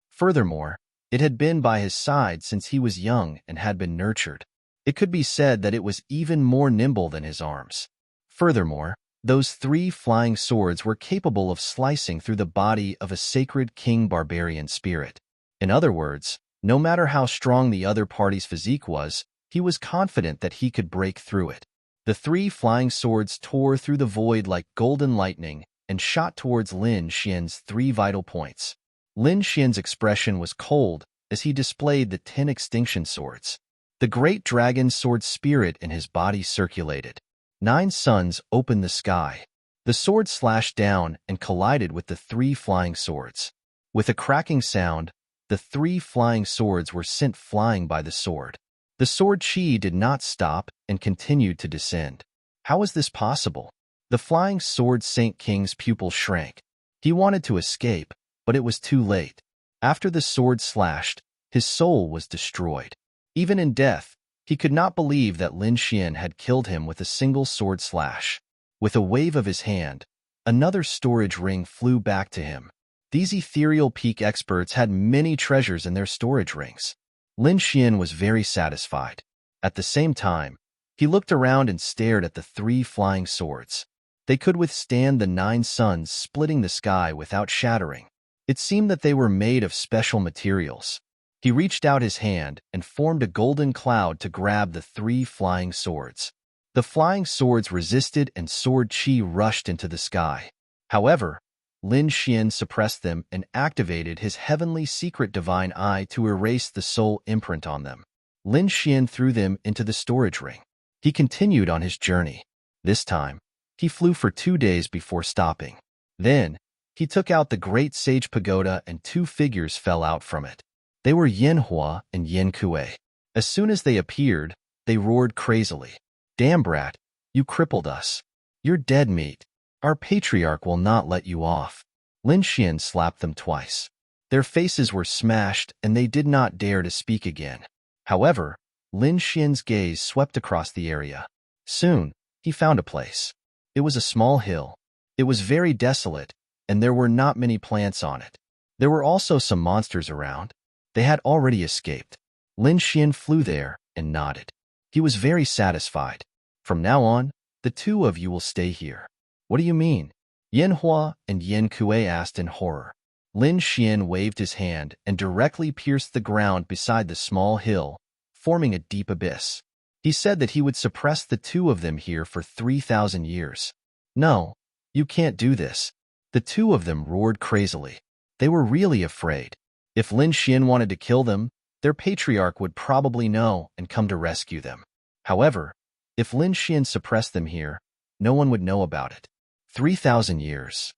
Furthermore, it had been by his side since he was young and had been nurtured. It could be said that it was even more nimble than his arms. Furthermore, those 3 flying swords were capable of slicing through the body of a sacred king barbarian spirit. In other words, no matter how strong the other party's physique was, he was confident that he could break through it. The 3 flying swords tore through the void like golden lightning and shot towards Lin Xian's 3 vital points. Lin Xian's expression was cold as he displayed the 10 extinction swords. The great dragon sword spirit in his body circulated. 9 suns opened the sky. The sword slashed down and collided with the 3 flying swords. With a cracking sound, the 3 flying swords were sent flying by the sword. The sword chi did not stop and continued to descend. How was this possible? The flying sword Saint King's pupil shrank. He wanted to escape, but it was too late. After the sword slashed, his soul was destroyed. Even in death, he could not believe that Lin Xian had killed him with a single sword slash. With a wave of his hand, another storage ring flew back to him. These Ethereal Peak experts had many treasures in their storage rings. Lin Xian was very satisfied. At the same time, he looked around and stared at the 3 flying swords. They could withstand the 9 suns splitting the sky without shattering. It seemed that they were made of special materials. He reached out his hand and formed a golden cloud to grab the 3 flying swords. The flying swords resisted and sword chi rushed into the sky. However, Lin Xian suppressed them and activated his heavenly secret divine eye to erase the soul imprint on them. Lin Xian threw them into the storage ring. He continued on his journey. This time, he flew for 2 days before stopping. Then, he took out the great sage pagoda and 2 figures fell out from it. They were Yin Hua and Yin Kuei. As soon as they appeared, they roared crazily. "Damn brat, you crippled us. You're dead meat. Our patriarch will not let you off." Lin Xian slapped them twice. Their faces were smashed and they did not dare to speak again. However, Lin Xian's gaze swept across the area. Soon, he found a place. It was a small hill. It was very desolate, and there were not many plants on it. There were also some monsters around. They had already escaped. Lin Xian flew there and nodded. He was very satisfied. "From now on, the 2 of you will stay here." "What do you mean?" Yin Hua and Yin Kuei asked in horror. Lin Xian waved his hand and directly pierced the ground beside the small hill, forming a deep abyss. He said that he would suppress the 2 of them here for 3,000 years. "No, you can't do this." The 2 of them roared crazily. They were really afraid. If Lin Xian wanted to kill them, their patriarch would probably know and come to rescue them. However, if Lin Xian suppressed them here, no one would know about it. 3,000 years.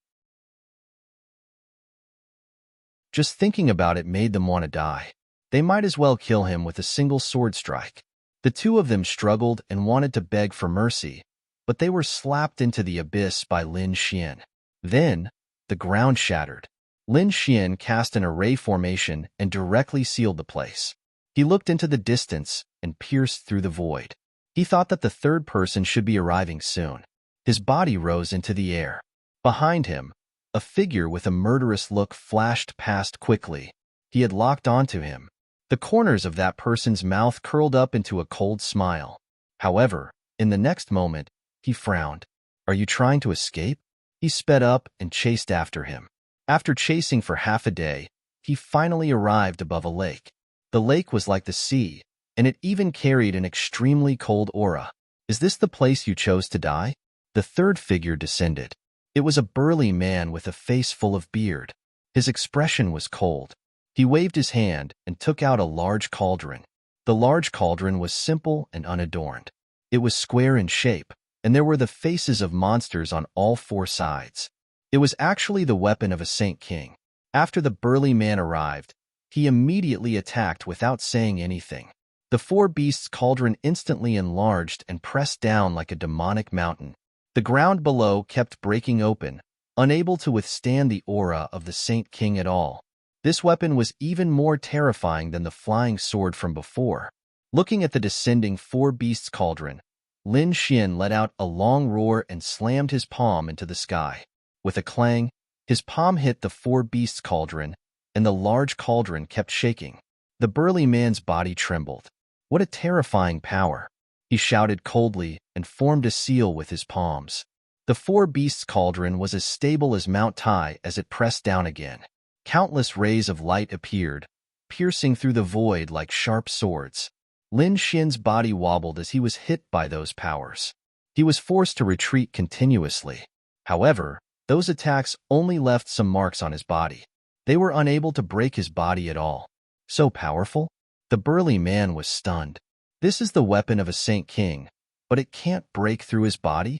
Just thinking about it made them want to die. They might as well kill him with a single sword strike. The 2 of them struggled and wanted to beg for mercy, but they were slapped into the abyss by Lin Xian. Then, the ground shattered. Lin Xian cast an array formation and directly sealed the place. He looked into the distance and pierced through the void. He thought that the 3rd person should be arriving soon. His body rose into the air. Behind him, a figure with a murderous look flashed past quickly. He had locked onto him. The corners of that person's mouth curled up into a cold smile. However, in the next moment, he frowned. "Are you trying to escape?" He sped up and chased after him. After chasing for half a day, he finally arrived above a lake. The lake was like the sea, and it even carried an extremely cold aura. "Is this the place you chose to die?" The 3rd figure descended. It was a burly man with a face full of beard. His expression was cold. He waved his hand and took out a large cauldron. The large cauldron was simple and unadorned. It was square in shape, and there were the faces of monsters on all 4 sides. It was actually the weapon of a Saint King. After the burly man arrived, he immediately attacked without saying anything. The 4 beasts' cauldron instantly enlarged and pressed down like a demonic mountain. The ground below kept breaking open, unable to withstand the aura of the Saint King at all. This weapon was even more terrifying than the flying sword from before. Looking at the descending 4 beasts' cauldron, Lin Xian let out a long roar and slammed his palm into the sky. With a clang, his palm hit the 4 beasts' cauldron, and the large cauldron kept shaking. The burly man's body trembled. What a terrifying power! He shouted coldly and formed a seal with his palms. The 4 beasts' cauldron was as stable as Mount Tai as it pressed down again. Countless rays of light appeared, piercing through the void like sharp swords. Lin Xian's body wobbled as he was hit by those powers. He was forced to retreat continuously. However, those attacks only left some marks on his body. They were unable to break his body at all. So powerful? The burly man was stunned. This is the weapon of a Saint King, but it can't break through his body?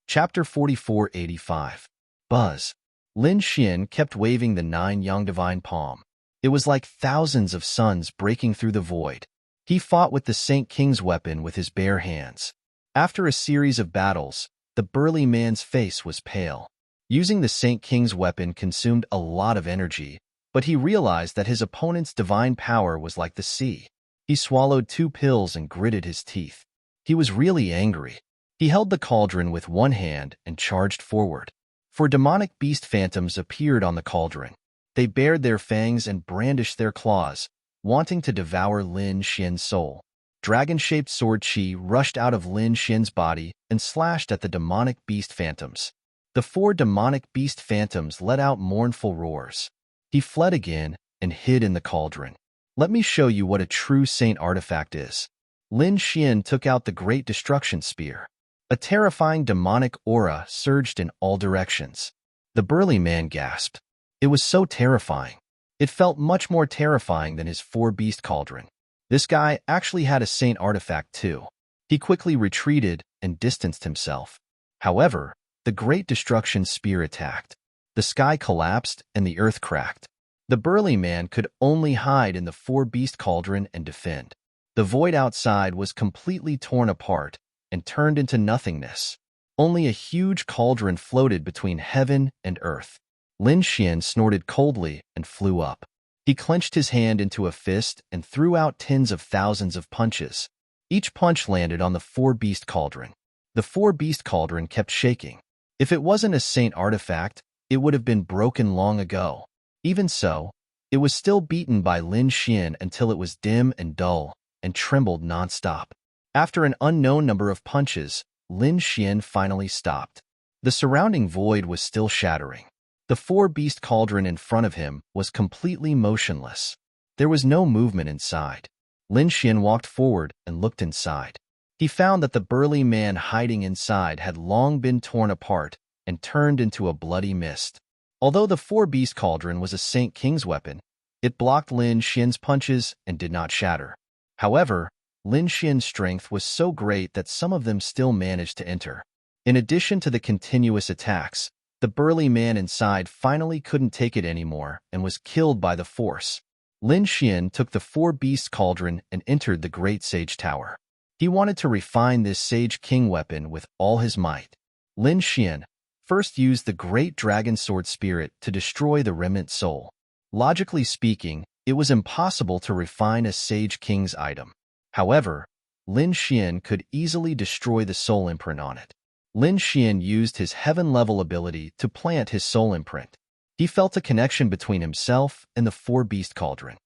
Chapter 4485. Buzz. Lin Xian kept waving the 9 Yang Divine Palm. It was like thousands of suns breaking through the void. He fought with the Saint King's weapon with his bare hands. After a series of battles, the burly man's face was pale. Using the Saint King's weapon consumed a lot of energy, but he realized that his opponent's divine power was like the sea. He swallowed 2 pills and gritted his teeth. He was really angry. He held the cauldron with one hand and charged forward. 4 demonic beast phantoms appeared on the cauldron. They bared their fangs and brandished their claws, wanting to devour Lin Xian's soul. Dragon-shaped sword qi rushed out of Lin Xian's body and slashed at the demonic beast phantoms. The 4 demonic beast phantoms let out mournful roars. He fled again and hid in the cauldron. Let me show you what a true saint artifact is. Lin Xian took out the Great Destruction Spear. A terrifying demonic aura surged in all directions. The burly man gasped. It was so terrifying. It felt much more terrifying than his 4-beast cauldron. This guy actually had a saint artifact too. He quickly retreated and distanced himself. However, the Great Destruction Spear attacked. The sky collapsed and the earth cracked. The burly man could only hide in the 4-beast cauldron and defend. The void outside was completely torn apart and turned into nothingness. Only a huge cauldron floated between heaven and earth. Lin Xian snorted coldly and flew up. He clenched his hand into a fist and threw out tens of thousands of punches. Each punch landed on the 4-beast cauldron. The 4-beast cauldron kept shaking. If it wasn't a saint artifact, it would have been broken long ago. Even so, it was still beaten by Lin Xian until it was dim and dull and trembled nonstop. After an unknown number of punches, Lin Xian finally stopped. The surrounding void was still shattering. The 4-beast cauldron in front of him was completely motionless. There was no movement inside. Lin Xian walked forward and looked inside. He found that the burly man hiding inside had long been torn apart and turned into a bloody mist. Although the 4-beast cauldron was a Saint King's weapon, it blocked Lin Xian's punches and did not shatter. However, Lin Xian's strength was so great that some of them still managed to enter. In addition to the continuous attacks, the burly man inside finally couldn't take it anymore and was killed by the force. Lin Xian took the 4-beast cauldron and entered the Great Sage Tower. He wanted to refine this Sage King weapon with all his might. Lin Xian first used the Great Dragon Sword Spirit to destroy the remnant soul. Logically speaking, it was impossible to refine a Sage King's item. However, Lin Xian could easily destroy the soul imprint on it. Lin Xian used his heaven-level ability to plant his soul imprint. He felt a connection between himself and the 4-beast cauldron.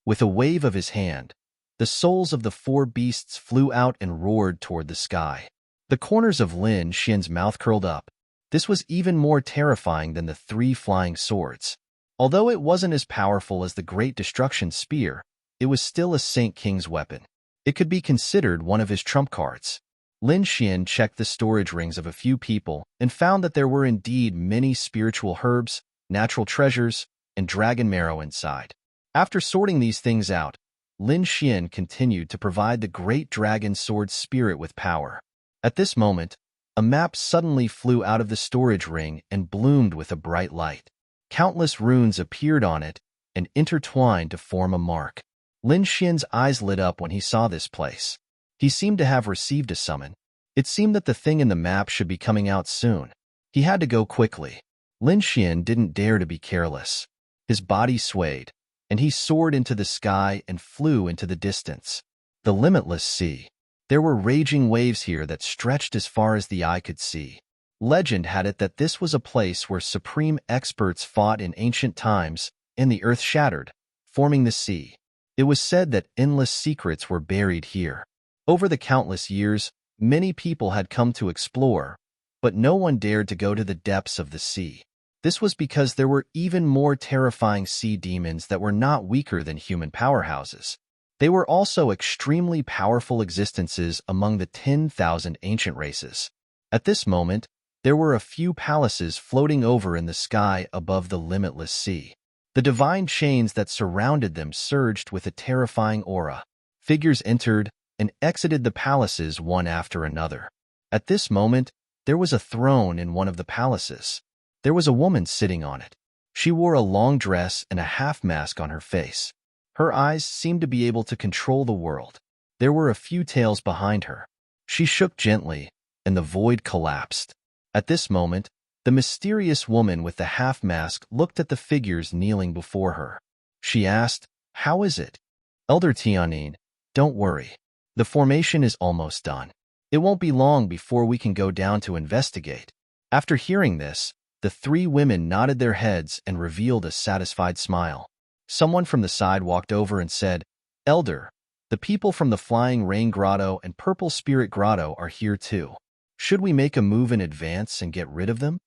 With a wave of his hand, the souls of the 4 beasts flew out and roared toward the sky. The corners of Lin Xian's mouth curled up. This was even more terrifying than the 3 flying swords. Although it wasn't as powerful as the Great Destruction Spear, it was still a Saint King's weapon. It could be considered one of his trump cards. Lin Xian checked the storage rings of a few people and found that there were indeed many spiritual herbs, natural treasures, and dragon marrow inside. After sorting these things out, Lin Xian continued to provide the Great Dragon Sword Spirit with power. At this moment, a map suddenly flew out of the storage ring and bloomed with a bright light. Countless runes appeared on it and intertwined to form a mark. Lin Xian's eyes lit up when he saw this place. He seemed to have received a summon. It seemed that the thing in the map should be coming out soon. He had to go quickly. Lin Xian didn't dare to be careless. His body swayed, and he soared into the sky and flew into the distance. The limitless sea. There were raging waves here that stretched as far as the eye could see. Legend had it that this was a place where supreme experts fought in ancient times, and the earth shattered, forming the sea. It was said that endless secrets were buried here. Over the countless years, many people had come to explore, but no one dared to go to the depths of the sea. This was because there were even more terrifying sea demons that were not weaker than human powerhouses. They were also extremely powerful existences among the 10,000 ancient races. At this moment, there were a few palaces floating over in the sky above the limitless sea. The divine chains that surrounded them surged with a terrifying aura. Figures entered and exited the palaces one after another. At this moment, there was a throne in one of the palaces. There was a woman sitting on it. She wore a long dress and a half-mask on her face. Her eyes seemed to be able to control the world. There were a few tails behind her. She shook gently, and the void collapsed. At this moment, the mysterious woman with the half-mask looked at the figures kneeling before her. She asked, "How is it?" "Elder Tianyin, don't worry. The formation is almost done. It won't be long before we can go down to investigate." After hearing this, The three women nodded their heads and revealed a satisfied smile. Someone from the side walked over and said, "Elder, the people from the Flying Rain Grotto and Purple Spirit Grotto are here too. Should we make a move in advance and get rid of them?"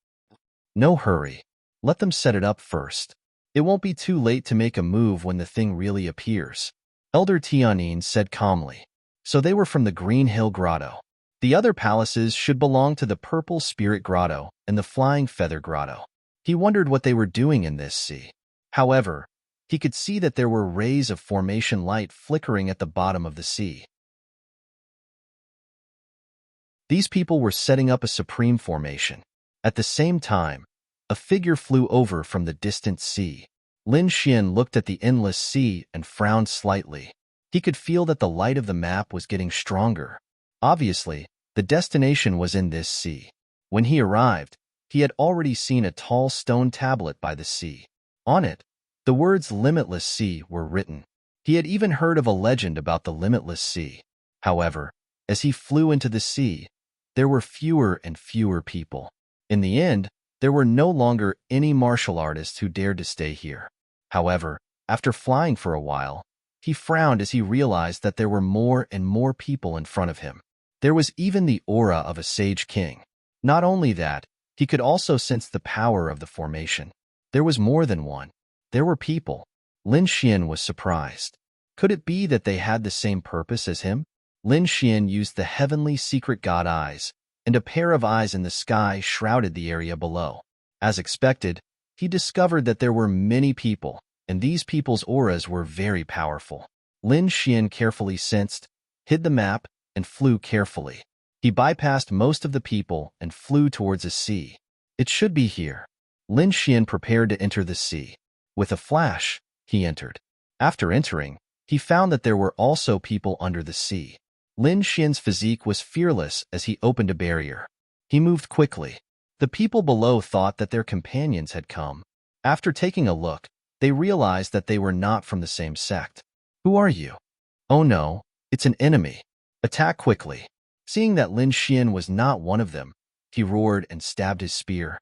"No hurry. Let them set it up first. It won't be too late to make a move when the thing really appears," Elder Tianyin said calmly. So they were from the Green Hill Grotto. The other palaces should belong to the Purple Spirit Grotto and the Flying Feather Grotto. He wondered what they were doing in this sea. However, he could see that there were rays of formation light flickering at the bottom of the sea. These people were setting up a supreme formation. At the same time, a figure flew over from the distant sea. Lin Xian looked at the endless sea and frowned slightly. He could feel that the light of the map was getting stronger. Obviously, the destination was in this sea. When he arrived, he had already seen a tall stone tablet by the sea. On it, the words "Limitless Sea" were written. He had even heard of a legend about the limitless sea. However, as he flew into the sea, there were fewer and fewer people. In the end, there were no longer any martial artists who dared to stay here. However, after flying for a while, he frowned as he realized that there were more and more people in front of him. There was even the aura of a sage king. Not only that, he could also sense the power of the formation. There was more than one. There were people. Lin Xian was surprised. Could it be that they had the same purpose as him? Lin Xian used the heavenly secret god eyes, and a pair of eyes in the sky shrouded the area below. As expected, he discovered that there were many people, and these people's auras were very powerful. Lin Xian carefully sensed, hid the map, and flew carefully. He bypassed most of the people and flew towards a sea. It should be here. Lin Xian prepared to enter the sea. With a flash, he entered. After entering, he found that there were also people under the sea. Lin Xian's physique was fearless as he opened a barrier. He moved quickly. The people below thought that their companions had come. After taking a look, they realized that they were not from the same sect. "Who are you?" "Oh no, it's an enemy. Attack quickly." Seeing that Lin Xian was not one of them, he roared and stabbed his spear.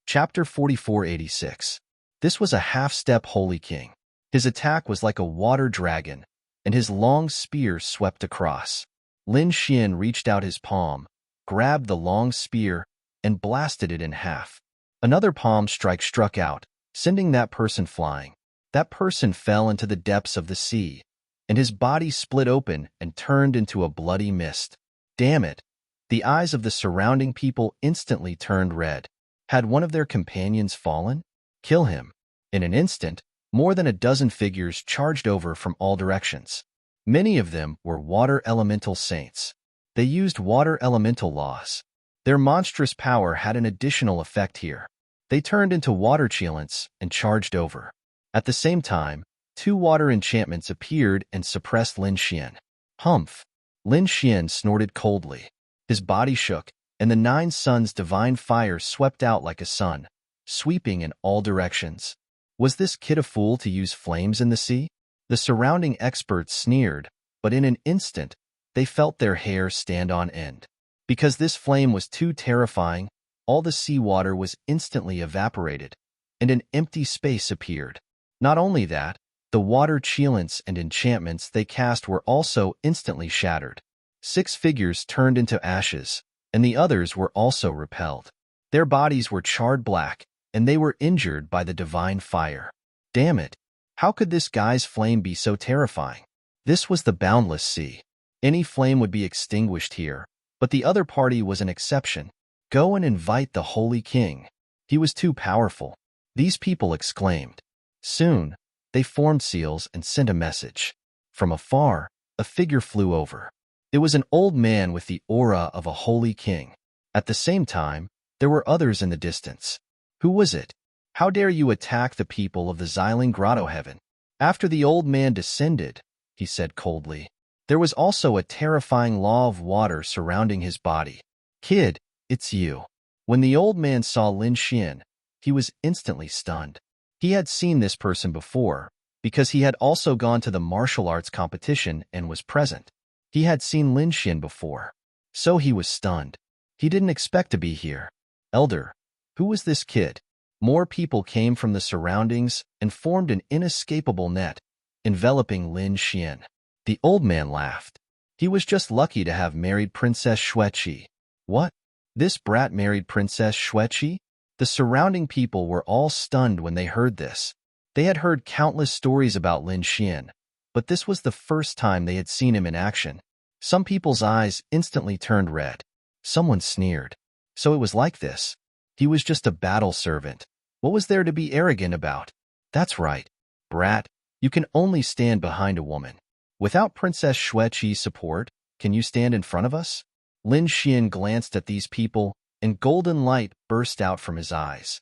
Chapter 4486. This was a half-step holy king. His attack was like a water dragon, and his long spear swept across. Lin Xian reached out his palm, grabbed the long spear, and blasted it in half. Another palm strike struck out, sending that person flying. That person fell into the depths of the sea, and his body split open and turned into a bloody mist. Damn it! The eyes of the surrounding people instantly turned red. Had one of their companions fallen? Kill him. In an instant, more than a dozen figures charged over from all directions. Many of them were water elemental saints. They used water elemental laws. Their monstrous power had an additional effect here. They turned into water cheilants and charged over. At the same time, two water enchantments appeared and suppressed Lin Xian. Humph! Lin Xian snorted coldly. His body shook, and the 9 suns' divine fire swept out like a sun, sweeping in all directions. Was this kid a fool to use flames in the sea? The surrounding experts sneered, but in an instant, they felt their hair stand on end. Because this flame was too terrifying, all the seawater was instantly evaporated, and an empty space appeared. Not only that, the water cheilants and enchantments they cast were also instantly shattered. 6 figures turned into ashes, and the others were also repelled. Their bodies were charred black, and they were injured by the divine fire. Damn it! How could this guy's flame be so terrifying? This was the boundless sea. Any flame would be extinguished here, but the other party was an exception. Go and invite the Holy King. He was too powerful. These people exclaimed. Soon, they formed seals and sent a message. From afar, a figure flew over. It was an old man with the aura of a holy king. At the same time, there were others in the distance. Who was it? How dare you attack the people of the Xiling Grotto Heaven? After the old man descended, he said coldly, there was also a terrifying law of water surrounding his body. Kid, it's you. When the old man saw Lin Xian, he was instantly stunned. He had seen this person before, because he had also gone to the martial arts competition and was present. He had seen Lin Xian before, so he was stunned. He didn't expect to be here. Elder, who was this kid? More people came from the surroundings and formed an inescapable net, enveloping Lin Xian. The old man laughed. He was just lucky to have married Princess Xueqi. What? This brat married Princess Xueqi? The surrounding people were all stunned when they heard this. They had heard countless stories about Lin Xian, but this was the first time they had seen him in action. Some people's eyes instantly turned red. Someone sneered. So it was like this. He was just a battle servant. What was there to be arrogant about? That's right, brat. You can only stand behind a woman. Without Princess Xueqi's support, can you stand in front of us? Lin Xian glanced at these people, and golden light burst out from his eyes.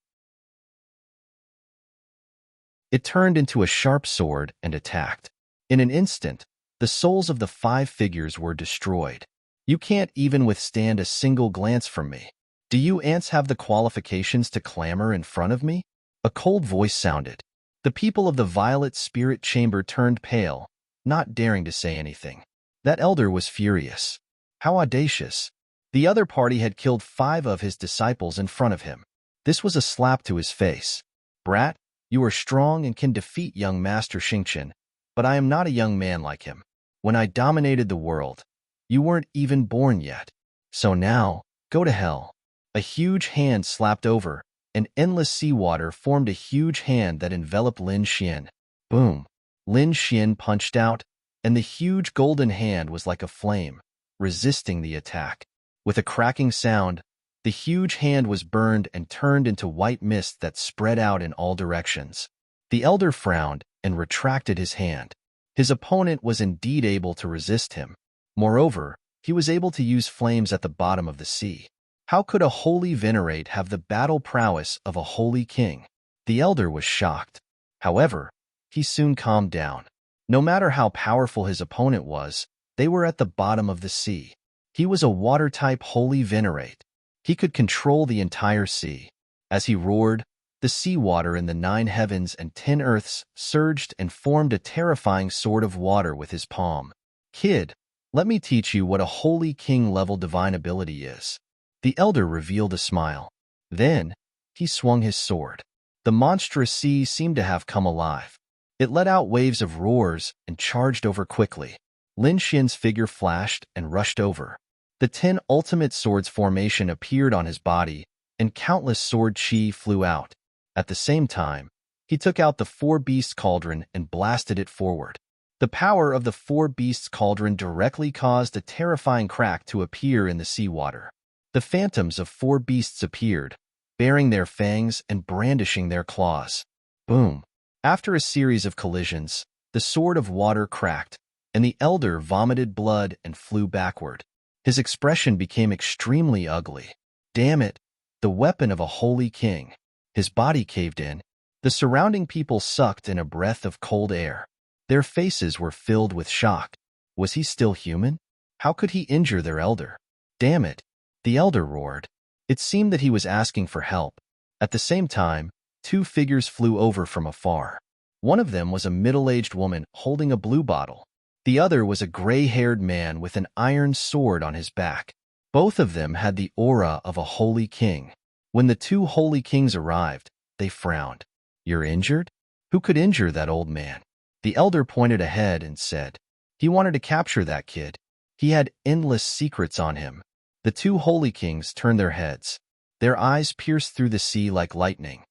It turned into a sharp sword and attacked. In an instant, the souls of the 5 figures were destroyed. You can't even withstand a single glance from me. Do you ants have the qualifications to clamor in front of me? A cold voice sounded. The people of the Violet Spirit Chamber turned pale, not daring to say anything. That elder was furious. How audacious. The other party had killed 5 of his disciples in front of him. This was a slap to his face. Brat, you are strong and can defeat young Master Xingqian, but I am not a young man like him. When I dominated the world, you weren't even born yet. So now, go to hell. A huge hand slapped over, and endless seawater formed a huge hand that enveloped Lin Xian. Boom. Lin Xian punched out, and the huge golden hand was like a flame, resisting the attack. With a cracking sound, the huge hand was burned and turned into white mist that spread out in all directions. The elder frowned and retracted his hand. His opponent was indeed able to resist him. Moreover, he was able to use flames at the bottom of the sea. How could a holy venerate have the battle prowess of a holy king? The elder was shocked. However, he soon calmed down. No matter how powerful his opponent was, they were at the bottom of the sea. He was a water-type holy venerate. He could control the entire sea. As he roared, the seawater in the 9 heavens and 10 earths surged and formed a terrifying sword of water with his palm. Kid, let me teach you what a holy king-level divine ability is. The elder revealed a smile. Then, he swung his sword. The monstrous sea seemed to have come alive. It let out waves of roars and charged over quickly. Lin Xian's figure flashed and rushed over. The 10 ultimate swords formation appeared on his body, and countless sword chi flew out. At the same time, he took out the 4 beasts cauldron and blasted it forward. The power of the 4 beasts cauldron directly caused a terrifying crack to appear in the seawater. The phantoms of 4 beasts appeared, baring their fangs and brandishing their claws. Boom! After a series of collisions, the sword of water cracked, and the elder vomited blood and flew backward. His expression became extremely ugly. Damn it! The weapon of a holy king. His body caved in. The surrounding people sucked in a breath of cold air. Their faces were filled with shock. Was he still human? How could he injure their elder? Damn it! The elder roared. It seemed that he was asking for help. At the same time, 2 figures flew over from afar. One of them was a middle-aged woman holding a blue bottle. The other was a gray-haired man with an iron sword on his back. Both of them had the aura of a holy king. When the 2 holy kings arrived, they frowned. You're injured? Who could injure that old man? The elder pointed ahead and said, he wanted to capture that kid. He had endless secrets on him. The 2 holy kings turned their heads. Their eyes pierced through the sea like lightning.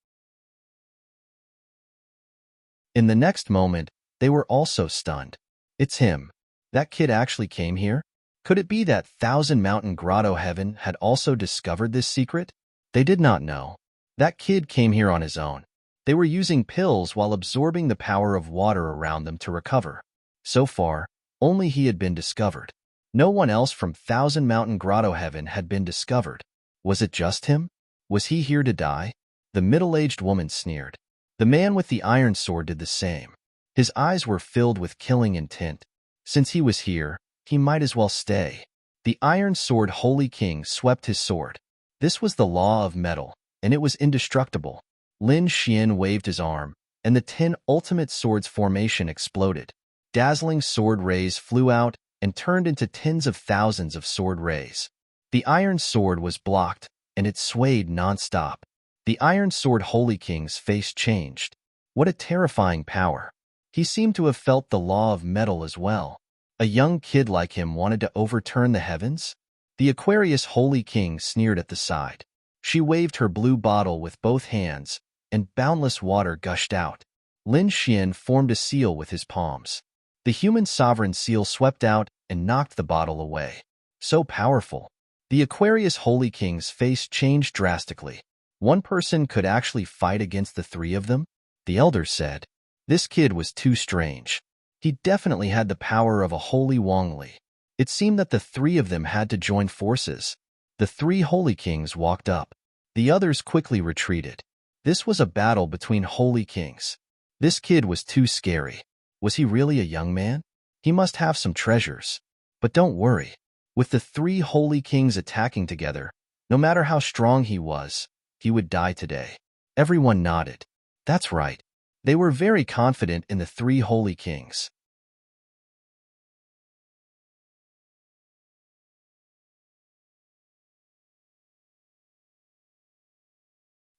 In the next moment, they were also stunned. It's him. That kid actually came here? Could it be that Thousand Mountain Grotto Heaven had also discovered this secret? They did not know. That kid came here on his own. They were using pills while absorbing the power of water around them to recover. So far, only he had been discovered. No one else from Thousand Mountain Grotto Heaven had been discovered. Was it just him? Was he here to die? The middle-aged woman sneered. The man with the iron sword did the same. His eyes were filled with killing intent. Since he was here, he might as well stay. The Iron Sword Holy King swept his sword. This was the law of metal, and it was indestructible. Lin Xian waved his arm, and the 10 ultimate swords formation exploded. Dazzling sword rays flew out, and turned into tens of thousands of sword rays. The iron sword was blocked, and it swayed non-stop. The Iron Sword Holy King's face changed. What a terrifying power. He seemed to have felt the law of metal as well. A young kid like him wanted to overturn the heavens? The Aquarius Holy King sneered at the side. She waved her blue bottle with both hands, and boundless water gushed out. Lin Xian formed a seal with his palms. The human sovereign seal swept out and knocked the bottle away. So powerful. The Aquarius Holy King's face changed drastically. One person could actually fight against the three of them? The elders said. This kid was too strange. He definitely had the power of a holy Wangli. It seemed that the three of them had to join forces. The three Holy Kings walked up. The others quickly retreated. This was a battle between Holy Kings. This kid was too scary. Was he really a young man? He must have some treasures. But don't worry. With the three Holy Kings attacking together, no matter how strong he was, he would die today. Everyone nodded. That's right. They were very confident in the three Holy Kings.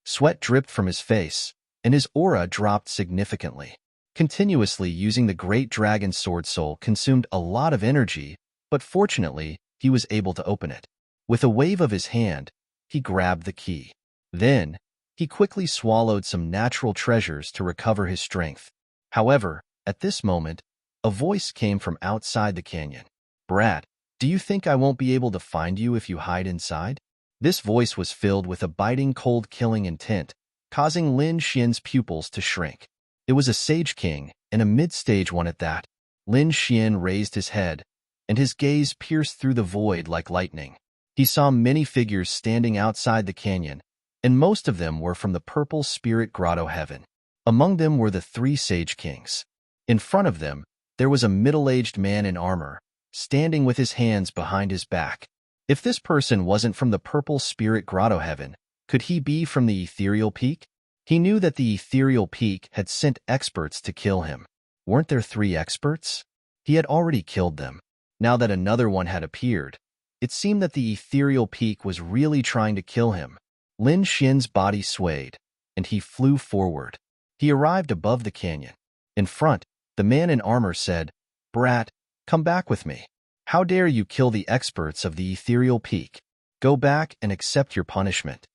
Sweat dripped from his face, and his aura dropped significantly. Continuously using the Great Dragon Sword Soul consumed a lot of energy, but fortunately, he was able to open it. With a wave of his hand, he grabbed the key. Then, he quickly swallowed some natural treasures to recover his strength. However, at this moment, a voice came from outside the canyon. Brat, do you think I won't be able to find you if you hide inside? This voice was filled with a biting cold killing intent, causing Lin Xian's pupils to shrink. It was a Sage King, and a mid-stage one at that. Lin Xian raised his head, and his gaze pierced through the void like lightning. He saw many figures standing outside the canyon, and most of them were from the Purple Spirit Grotto Heaven. Among them were the three Sage Kings. In front of them, there was a middle-aged man in armor, standing with his hands behind his back. If this person wasn't from the Purple Spirit Grotto Heaven, could he be from the Ethereal Peak? He knew that the Ethereal Peak had sent experts to kill him. Weren't there three experts? He had already killed them. Now that another one had appeared, it seemed that the Ethereal Peak was really trying to kill him. Lin Xian's body swayed, and he flew forward. He arrived above the canyon. In front, the man in armor said, Brat, come back with me. How dare you kill the experts of the Ethereal Peak? Go back and accept your punishment.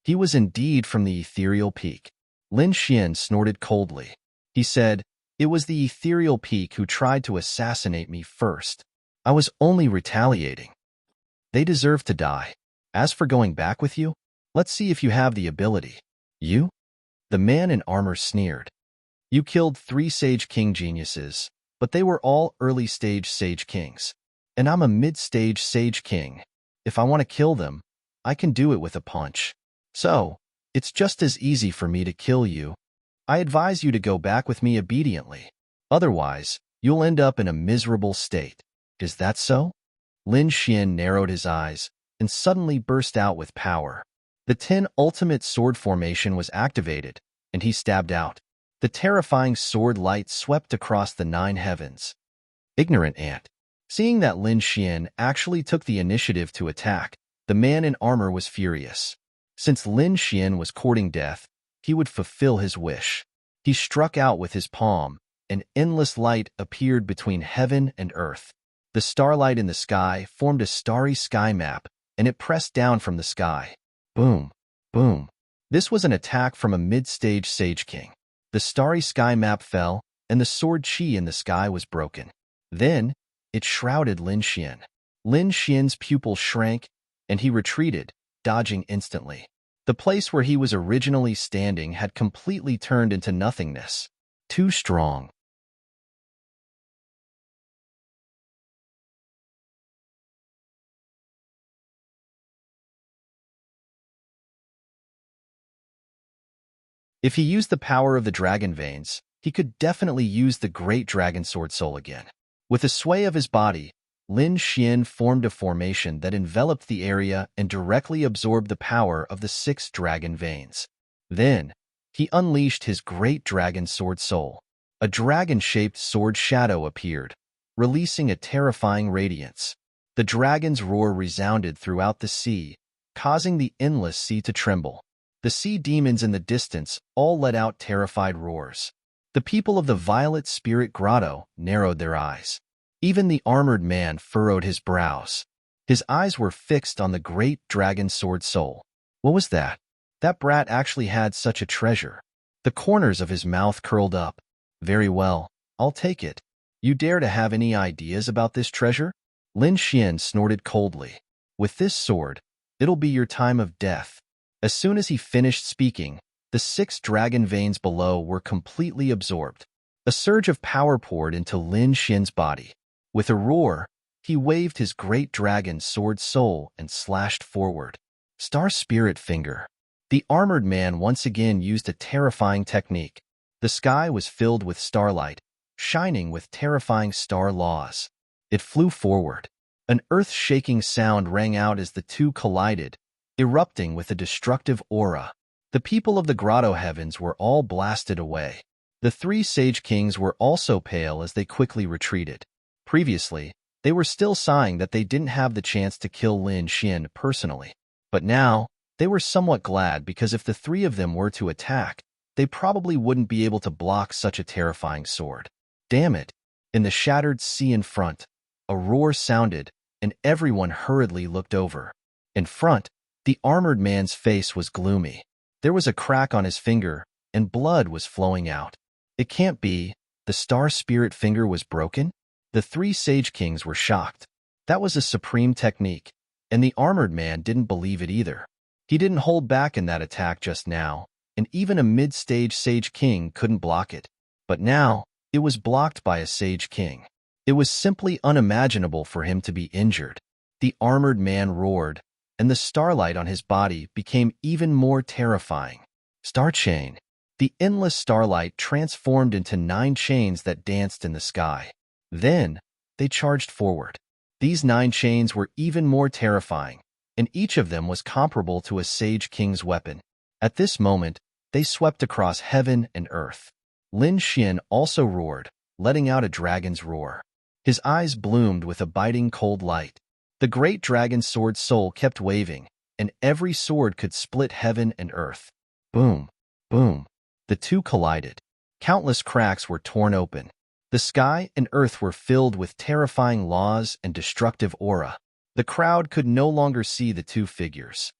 He was indeed from the Ethereal Peak. Lin Xian snorted coldly. He said, It was the Ethereal Peak who tried to assassinate me first. I was only retaliating. They deserve to die. As for going back with you, let's see if you have the ability. You? The man in armor sneered. You killed three Sage King geniuses, but they were all early-stage Sage Kings. And I'm a mid-stage Sage King. If I want to kill them, I can do it with a punch. So, it's just as easy for me to kill you. I advise you to go back with me obediently. Otherwise, you'll end up in a miserable state. Is that so? Lin Xian narrowed his eyes and suddenly burst out with power. The 10 ultimate sword formation was activated, and he stabbed out. The terrifying sword light swept across the 9 heavens. Ignorant ant. Seeing that Lin Xian actually took the initiative to attack, the man in armor was furious. Since Lin Xian was courting death, he would fulfill his wish. He struck out with his palm, and endless light appeared between heaven and earth. The starlight in the sky formed a starry sky map, and it pressed down from the sky. Boom, boom. This was an attack from a mid-stage Sage King. The starry sky map fell, and the sword chi in the sky was broken. Then, it shrouded Lin Xian. Lin Xian's pupil shrank, and he retreated, dodging instantly. The place where he was originally standing had completely turned into nothingness. Too strong. If he used the power of the dragon veins, he could definitely use the Great Dragon Sword Soul again. With a sway of his body, Lin Xian formed a formation that enveloped the area and directly absorbed the power of the 6 dragon veins. Then, he unleashed his Great Dragon Sword Soul. A dragon-shaped sword shadow appeared, releasing a terrifying radiance. The dragon's roar resounded throughout the sea, causing the endless sea to tremble. The sea demons in the distance all let out terrified roars. The people of the Violet Spirit Grotto narrowed their eyes. Even the armored man furrowed his brows. His eyes were fixed on the great dragon sword soul. What was that? That brat actually had such a treasure. The corners of his mouth curled up. Very well, I'll take it. You dare to have any ideas about this treasure? Lin Xian snorted coldly. With this sword, it'll be your time of death. As soon as he finished speaking, the 6 dragon veins below were completely absorbed. A surge of power poured into Lin Xian's body. With a roar, he waved his great dragon sword soul and slashed forward. Star Spirit Finger. The armored man once again used a terrifying technique. The sky was filled with starlight, shining with terrifying star laws. It flew forward. An earth-shaking sound rang out as the two collided, erupting with a destructive aura. The people of the grotto heavens were all blasted away. The 3 sage kings were also pale as they quickly retreated. Previously, they were still sighing that they didn't have the chance to kill Lin Xian personally. But now, they were somewhat glad because if the 3 of them were to attack, they probably wouldn't be able to block such a terrifying sword. Damn it! In the shattered sea in front, a roar sounded, and everyone hurriedly looked over. In front, the armored man's face was gloomy. There was a crack on his finger, and blood was flowing out. It can't be. The Star Spirit Finger was broken? The 3 sage kings were shocked. That was a supreme technique, and the armored man didn't believe it either. He didn't hold back in that attack just now, and even a mid-stage sage king couldn't block it. But now, it was blocked by a sage king. It was simply unimaginable for him to be injured. The armored man roared, and the starlight on his body became even more terrifying. Star Chain. The endless starlight transformed into 9 chains that danced in the sky. Then, they charged forward. These 9 chains were even more terrifying, and each of them was comparable to a sage king's weapon. At this moment, they swept across heaven and earth. Lin Xian also roared, letting out a dragon's roar. His eyes bloomed with a biting cold light. The great dragon sword soul kept waving, and every sword could split heaven and earth. Boom, boom. The two collided. Countless cracks were torn open. The sky and earth were filled with terrifying laws and destructive aura. The crowd could no longer see the 2 figures.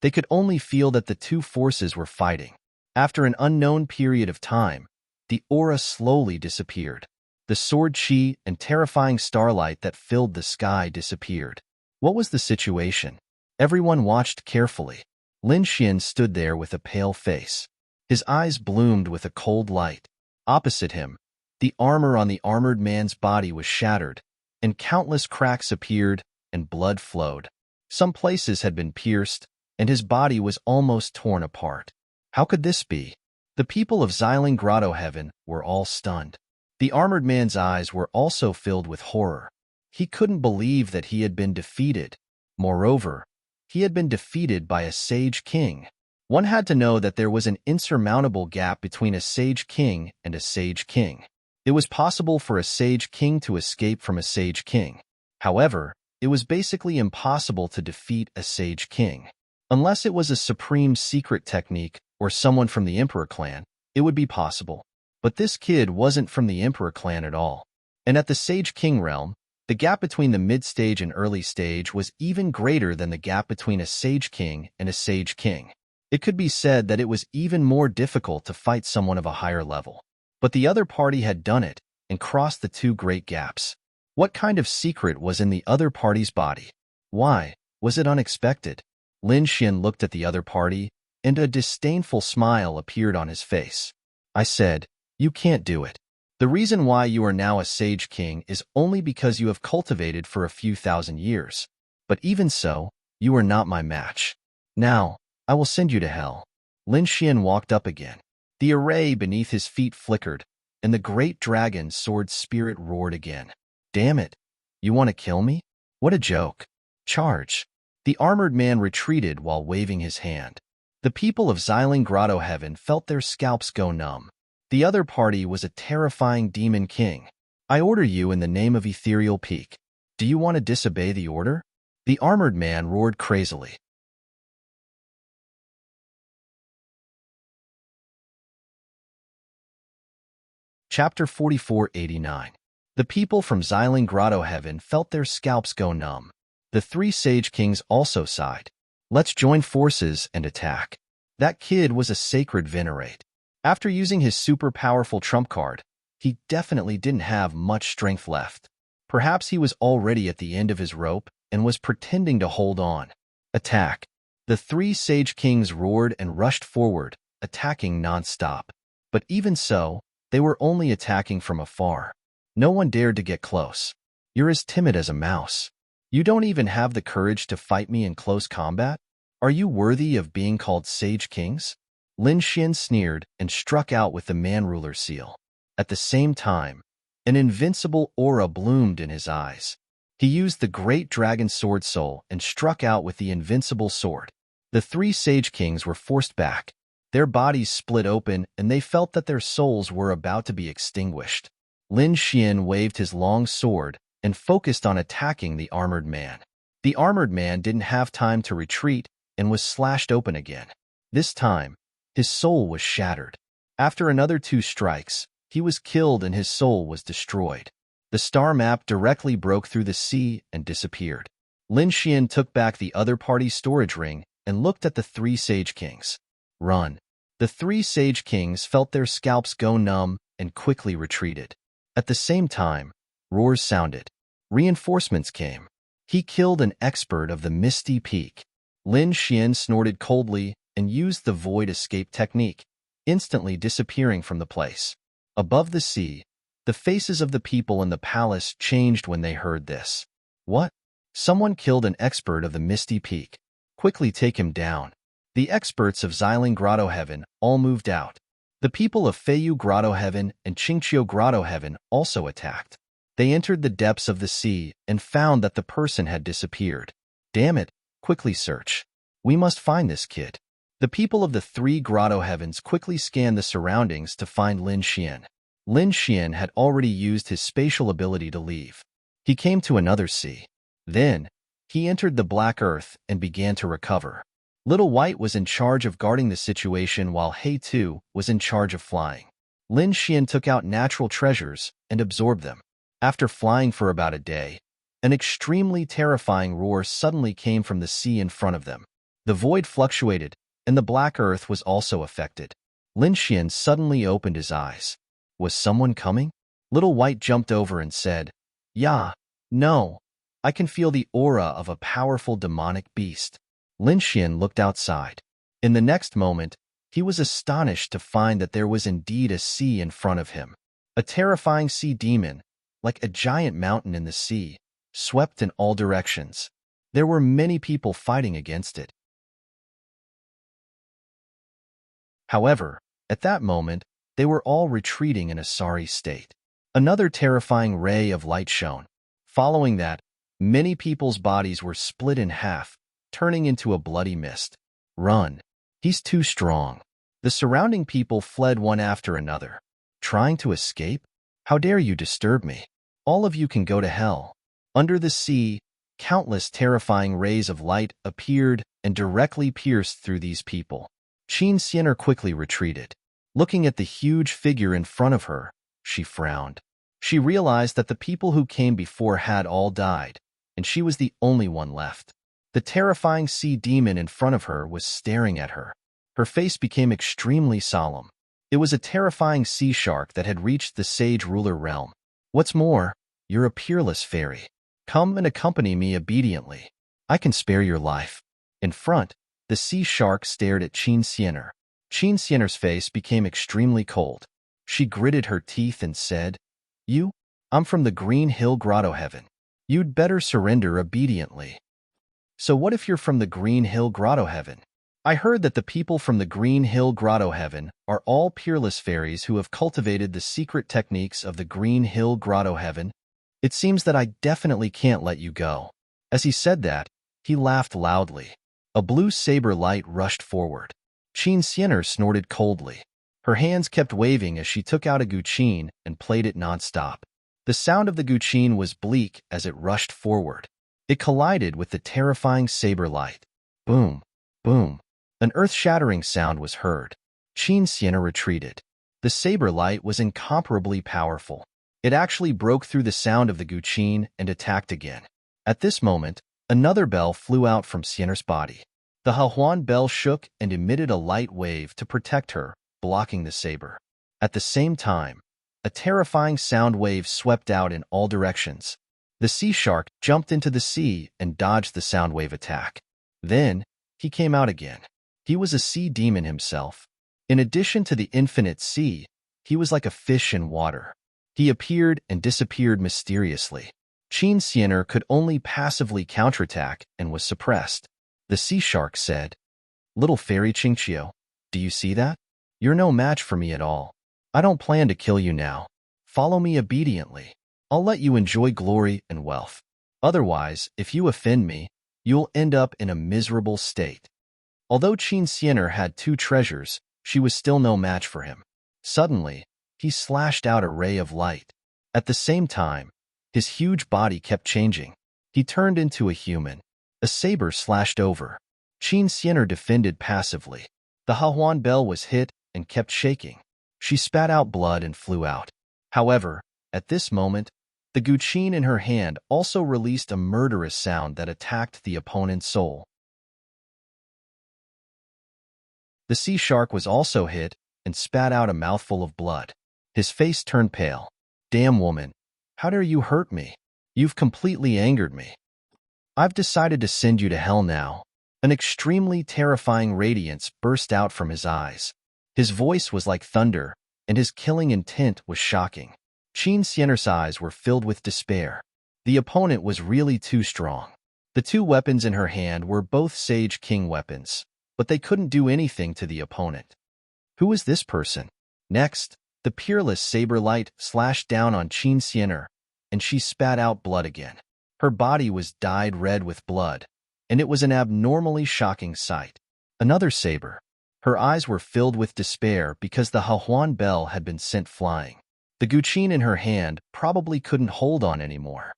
They could only feel that the 2 forces were fighting. After an unknown period of time, the aura slowly disappeared. The sword chi and terrifying starlight that filled the sky disappeared. What was the situation? Everyone watched carefully. Lin Xian stood there with a pale face. His eyes bloomed with a cold light. Opposite him, the armor on the armored man's body was shattered, and countless cracks appeared, and blood flowed. Some places had been pierced, and his body was almost torn apart. How could this be? The people of Xiling Grotto Heaven were all stunned. The armored man's eyes were also filled with horror. He couldn't believe that he had been defeated. Moreover, he had been defeated by a sage king. One had to know that there was an insurmountable gap between a sage king and a sage king. It was possible for a sage king to escape from a sage king. However, it was basically impossible to defeat a sage king. Unless it was a supreme secret technique or someone from the Emperor clan, it would be possible. But this kid wasn't from the Emperor clan at all. And at the Sage King realm, the gap between the mid-stage and early stage was even greater than the gap between a Sage King and a Sage King. It could be said that it was even more difficult to fight someone of a higher level. But the other party had done it and crossed the 2 great gaps. What kind of secret was in the other party's body? Why? Was it unexpected? Lin Xian looked at the other party, and a disdainful smile appeared on his face. I said, "You can't do it. The reason why you are now a Sage King is only because you have cultivated for a few thousand years. But even so, you are not my match. Now, I will send you to hell." Lin Xian walked up again. The array beneath his feet flickered, and the great dragon sword spirit roared again. Damn it! You want to kill me? What a joke. Charge. The armored man retreated while waving his hand. The people of Xiling Grotto Heaven felt their scalps go numb. The other party was a terrifying demon king. I order you in the name of Ethereal Peak. Do you want to disobey the order? The armored man roared crazily. Chapter 4489. The people from Xiling Grotto Heaven felt their scalps go numb. The three Sage Kings also sighed. Let's join forces and attack. That kid was a sacred venerate. After using his super powerful trump card, he definitely didn't have much strength left. Perhaps he was already at the end of his rope and was pretending to hold on. Attack. The three Sage Kings roared and rushed forward, attacking non-stop. But even so, they were only attacking from afar. No one dared to get close. You're as timid as a mouse. You don't even have the courage to fight me in close combat? Are you worthy of being called Sage Kings? Lin Xian sneered and struck out with the Man-Ruler seal. At the same time, an invincible aura bloomed in his eyes. He used the Great Dragon Sword Soul and struck out with the invincible sword. The three Sage Kings were forced back. Their bodies split open and they felt that their souls were about to be extinguished. Lin Xian waved his long sword and focused on attacking the armored man. The armored man didn't have time to retreat and was slashed open again. This time, his soul was shattered. After another 2 strikes, he was killed and his soul was destroyed. The star map directly broke through the sea and disappeared. Lin Xian took back the other party's storage ring and looked at the three Sage Kings. Run. The three Sage Kings felt their scalps go numb and quickly retreated. At the same time, roars sounded. Reinforcements came. He killed an expert of the Misty Peak. Lin Xian snorted coldly and used the void escape technique, instantly disappearing from the place. Above the sea, the faces of the people in the palace changed when they heard this. What? Someone killed an expert of the Misty Peak. Quickly take him down. The experts of Xiling Grotto Heaven all moved out. The people of Feiyu Grotto Heaven and Qingqiu Grotto Heaven also attacked. They entered the depths of the sea and found that the person had disappeared. Damn it, quickly search. We must find this kid. The people of the 3 Grotto Heavens quickly scanned the surroundings to find Lin Xian. Lin Xian had already used his spatial ability to leave. He came to another sea. Then, he entered the Black Earth and began to recover. Little White was in charge of guarding the situation while He Tu was in charge of flying. Lin Xian took out natural treasures and absorbed them. After flying for about a day, an extremely terrifying roar suddenly came from the sea in front of them. The void fluctuated, and the Black Earth was also affected. Lin Xian suddenly opened his eyes. Was someone coming? Little White jumped over and said, "Yeah, no. I can feel the aura of a powerful demonic beast." Lin Xian looked outside. In the next moment, he was astonished to find that there was indeed a sea in front of him. A terrifying sea demon, like a giant mountain in the sea, swept in all directions. There were many people fighting against it. However, at that moment, they were all retreating in a sorry state. Another terrifying ray of light shone. Following that, many people's bodies were split in half, turning into a bloody mist. Run. He's too strong. The surrounding people fled one after another. Trying to escape? How dare you disturb me? All of you can go to hell. Under the sea, countless terrifying rays of light appeared and directly pierced through these people. Qin Xianer quickly retreated. Looking at the huge figure in front of her, she frowned. She realized that the people who came before had all died, and she was the only one left. The terrifying sea demon in front of her was staring at her. Her face became extremely solemn. It was a terrifying sea shark that had reached the Sage Ruler realm. What's more, you're a peerless fairy. Come and accompany me obediently. I can spare your life. In front, the sea shark stared at Qin Xianer. Qin Xianer's face became extremely cold. She gritted her teeth and said, "You? I'm from the Green Hill Grotto Heaven. You'd better surrender obediently." "So what if you're from the Green Hill Grotto Heaven? I heard that the people from the Green Hill Grotto Heaven are all peerless fairies who have cultivated the secret techniques of the Green Hill Grotto Heaven. It seems that I definitely can't let you go." As he said that, he laughed loudly. A blue saber light rushed forward. Qin Xianer snorted coldly. Her hands kept waving as she took out a guqin and played it nonstop. The sound of the guqin was bleak as it rushed forward. It collided with the terrifying saber light. Boom, boom. An earth-shattering sound was heard. Qin Sienna retreated. The saber light was incomparably powerful. It actually broke through the sound of the guqin and attacked again. At this moment, another bell flew out from Sienna's body. The Hahuan bell shook and emitted a light wave to protect her, blocking the saber. At the same time, a terrifying sound wave swept out in all directions. The sea shark jumped into the sea and dodged the sound wave attack. Then, he came out again. He was a sea demon himself. In addition to the infinite sea, he was like a fish in water. He appeared and disappeared mysteriously. Qin Sienna could only passively counterattack and was suppressed. The sea shark said, "Little fairy Qingqiu, do you see that? You're no match for me at all. I don't plan to kill you now. Follow me obediently. I'll let you enjoy glory and wealth. Otherwise, if you offend me, you'll end up in a miserable state." Although Qin Sienna had 2 treasures, she was still no match for him. Suddenly, he slashed out a ray of light. At the same time, his huge body kept changing. He turned into a human. A saber slashed over. Qin Sienna defended passively. The Hahuan bell was hit and kept shaking. She spat out blood and flew out. However, at this moment, the guqin in her hand also released a murderous sound that attacked the opponent's soul. The sea shark was also hit and spat out a mouthful of blood. His face turned pale. "Damn woman, how dare you hurt me? You've completely angered me. I've decided to send you to hell now." An extremely terrifying radiance burst out from his eyes. His voice was like thunder, and his killing intent was shocking. Qin Sienna's eyes were filled with despair. The opponent was really too strong. The 2 weapons in her hand were both Sage King weapons, but they couldn't do anything to the opponent. Who was this person? Next, the peerless saber light slashed down on Qin Sienna, and she spat out blood again. Her body was dyed red with blood, and it was an abnormally shocking sight. Another saber. Her eyes were filled with despair because the Hahuan bell had been sent flying. The guqin in her hand probably couldn't hold on anymore.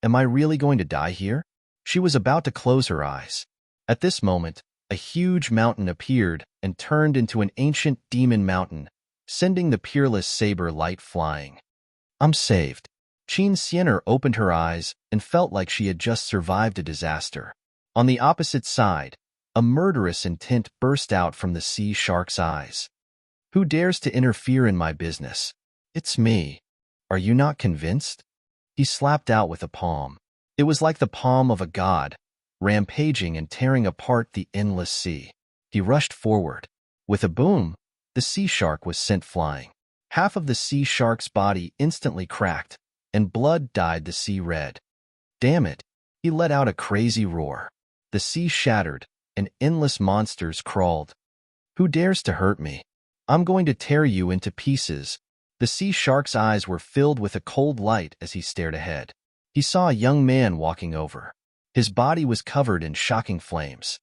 Am I really going to die here? She was about to close her eyes. At this moment, a huge mountain appeared and turned into an ancient demon mountain, sending the peerless saber light flying. I'm saved. Qin Sienna opened her eyes and felt like she had just survived a disaster. On the opposite side, a murderous intent burst out from the sea shark's eyes. Who dares to interfere in my business? It's me. Are you not convinced? He slapped out with a palm. It was like the palm of a god, rampaging and tearing apart the endless sea. He rushed forward. With a boom, the sea shark was sent flying. Half of the sea shark's body instantly cracked, and blood dyed the sea red. Damn it! He let out a crazy roar. The sea shattered, and endless monsters crawled. Who dares to hurt me? I'm going to tear you into pieces. The sea shark's eyes were filled with a cold light as he stared ahead. He saw a young man walking over. His body was covered in shocking flames.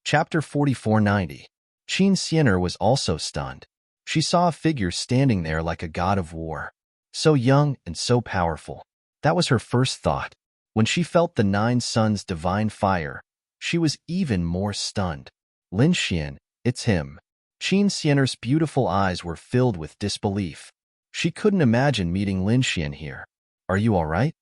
Chapter 4490. Qin Sienna was also stunned. She saw a figure standing there like a god of war. So young and so powerful. That was her first thought. When she felt the 9 suns' divine fire, she was even more stunned. Lin Xian, it's him. Qin Sienna's beautiful eyes were filled with disbelief. She couldn't imagine meeting Lin Xian here. Are you all right?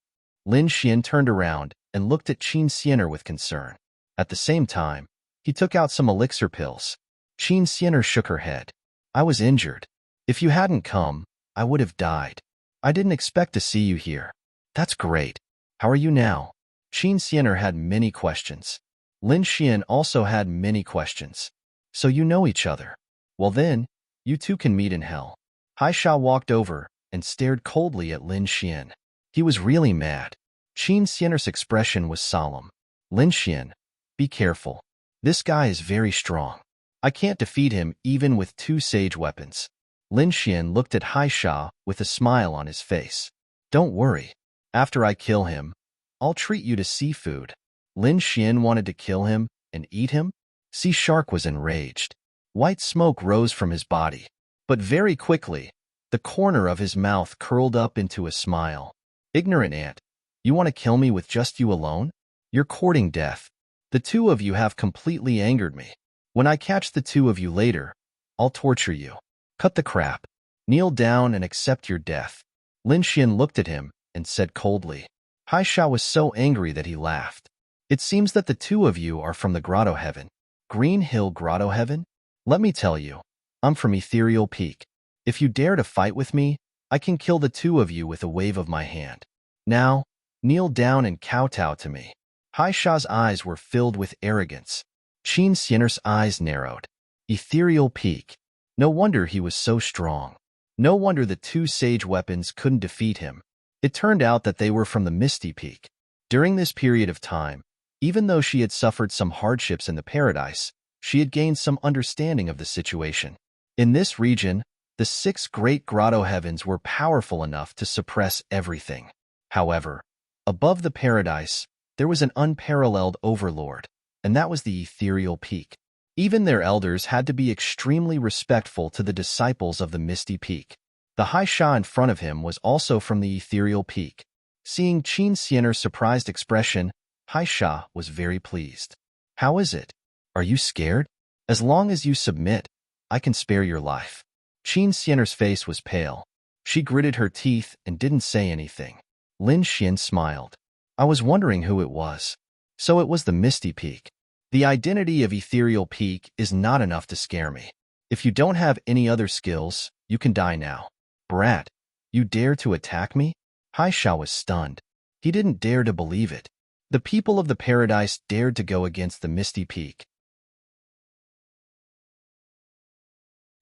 Lin Xian turned around and looked at Qin Sienna with concern. At the same time, he took out some elixir pills. Qin Sienna shook her head. I was injured. If you hadn't come, I would have died. I didn't expect to see you here. That's great. How are you now? Qin Sienna had many questions. Lin Xian also had many questions. So you know each other. Well then, you two can meet in hell. Haisha walked over and stared coldly at Lin Xian. He was really mad. Qin Sienna's expression was solemn. Lin Xian, be careful. This guy is very strong. I can't defeat him even with 2 sage weapons. Lin Xian looked at Haisha with a smile on his face. Don't worry. After I kill him, I'll treat you to seafood. Lin Xian wanted to kill him and eat him? Sea Shark was enraged. White smoke rose from his body. But very quickly, the corner of his mouth curled up into a smile. Ignorant ant, you want to kill me with just you alone? You're courting death. The two of you have completely angered me. When I catch the two of you later, I'll torture you. Cut the crap. Kneel down and accept your death. Lin Xian looked at him and said coldly. Haisha was so angry that he laughed. It seems that the two of you are from the Grotto Heaven. Green Hill Grotto Heaven? Let me tell you, I'm from Ethereal Peak. If you dare to fight with me, I can kill the two of you with a wave of my hand. Now, kneel down and kowtow to me. Haisha's eyes were filled with arrogance. Qin Xianer's eyes narrowed. Ethereal Peak. No wonder he was so strong. No wonder the two sage weapons couldn't defeat him. It turned out that they were from the Misty Peak. During this period of time, even though she had suffered some hardships in the paradise, she had gained some understanding of the situation. In this region, the 6 great grotto heavens were powerful enough to suppress everything. However, above the paradise, there was an unparalleled overlord, and that was the Ethereal Peak. Even their elders had to be extremely respectful to the disciples of the Misty Peak. The Haisha in front of him was also from the Ethereal Peak. Seeing Qin Xianer's surprised expression, Haisha was very pleased. How is it? Are you scared? As long as you submit, I can spare your life. Qin Xianer's face was pale. She gritted her teeth and didn't say anything. Lin Xian smiled. I was wondering who it was. So it was the Misty Peak. The identity of Ethereal Peak is not enough to scare me. If you don't have any other skills, you can die now. Brat, you dare to attack me? Haisha was stunned. He didn't dare to believe it. The people of the paradise dared to go against the Misty Peak.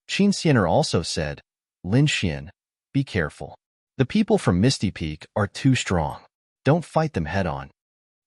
Qin Xianer also said, Lin Xian, be careful. The people from Misty Peak are too strong. Don't fight them head-on.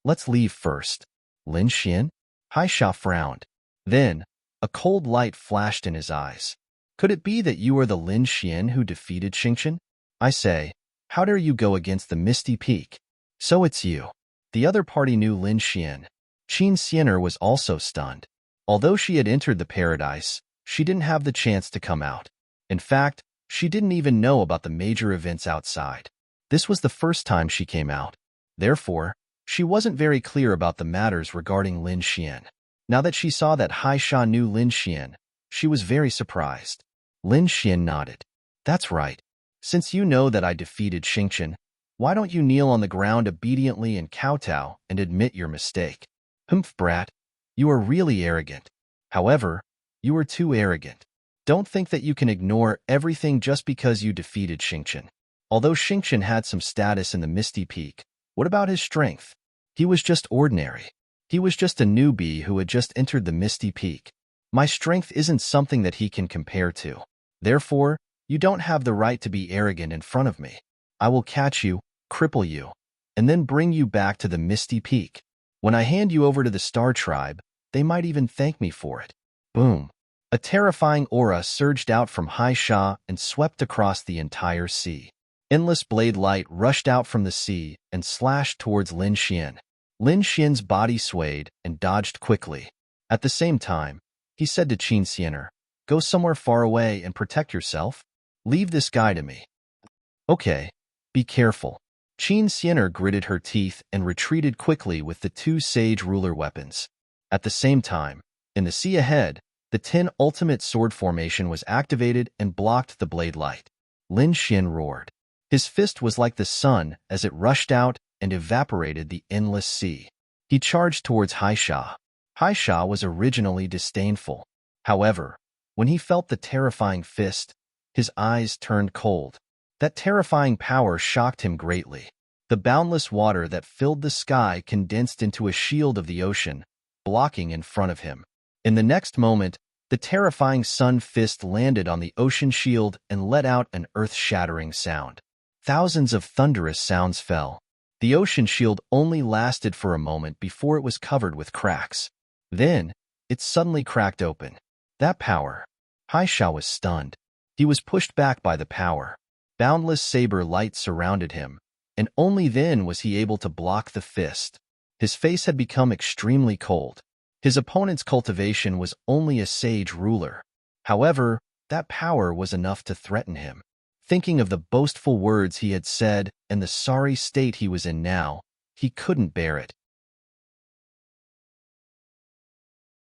Let's leave first. Lin Xian? Haisha frowned. Then, a cold light flashed in his eyes. Could it be that you are the Lin Xian who defeated Xingqian? I say, how dare you go against the Misty Peak? So it's you. The other party knew Lin Xian. Qin Xianer was also stunned. Although she had entered the paradise, she didn't have the chance to come out. In fact, she didn't even know about the major events outside. This was the first time she came out. Therefore, she wasn't very clear about the matters regarding Lin Xian. Now that she saw that Haisha knew Lin Xian, she was very surprised. Lin Xian nodded. That's right. Since you know that I defeated Xingqian, why don't you kneel on the ground obediently and kowtow and admit your mistake? Humph, brat. You are really arrogant. However, you are too arrogant. Don't think that you can ignore everything just because you defeated Xingqian. Although Xingqian had some status in the Misty Peak, what about his strength? He was just ordinary. He was just a newbie who had just entered the Misty Peak. My strength isn't something that he can compare to. Therefore, you don't have the right to be arrogant in front of me. I will catch you, cripple you, and then bring you back to the Misty Peak. When I hand you over to the Star Tribe, they might even thank me for it. Boom. A terrifying aura surged out from Haisha and swept across the entire sea. Endless blade light rushed out from the sea and slashed towards Lin Xian. Lin Xian's body swayed and dodged quickly. At the same time, he said to Qin Xianer, go somewhere far away and protect yourself. Leave this guy to me. Okay, be careful. Qin Xianer gritted her teeth and retreated quickly with the 2 sage ruler weapons. At the same time, in the sea ahead, the 10 ultimate sword formation was activated and blocked the blade light. Lin Xian roared. His fist was like the sun as it rushed out and evaporated the endless sea. He charged towards Haisha. Haisha was originally disdainful. However, when he felt the terrifying fist, his eyes turned cold. That terrifying power shocked him greatly. The boundless water that filled the sky condensed into a shield of the ocean, blocking in front of him. In the next moment, the terrifying sun fist landed on the ocean shield and let out an earth-shattering sound. Thousands of thunderous sounds fell. The ocean shield only lasted for a moment before it was covered with cracks. Then, it suddenly cracked open. That power. Haisha was stunned. He was pushed back by the power. Boundless saber light surrounded him, and only then was he able to block the fist. His face had become extremely cold. His opponent's cultivation was only a sage ruler. However, that power was enough to threaten him. Thinking of the boastful words he had said and the sorry state he was in now, he couldn't bear it.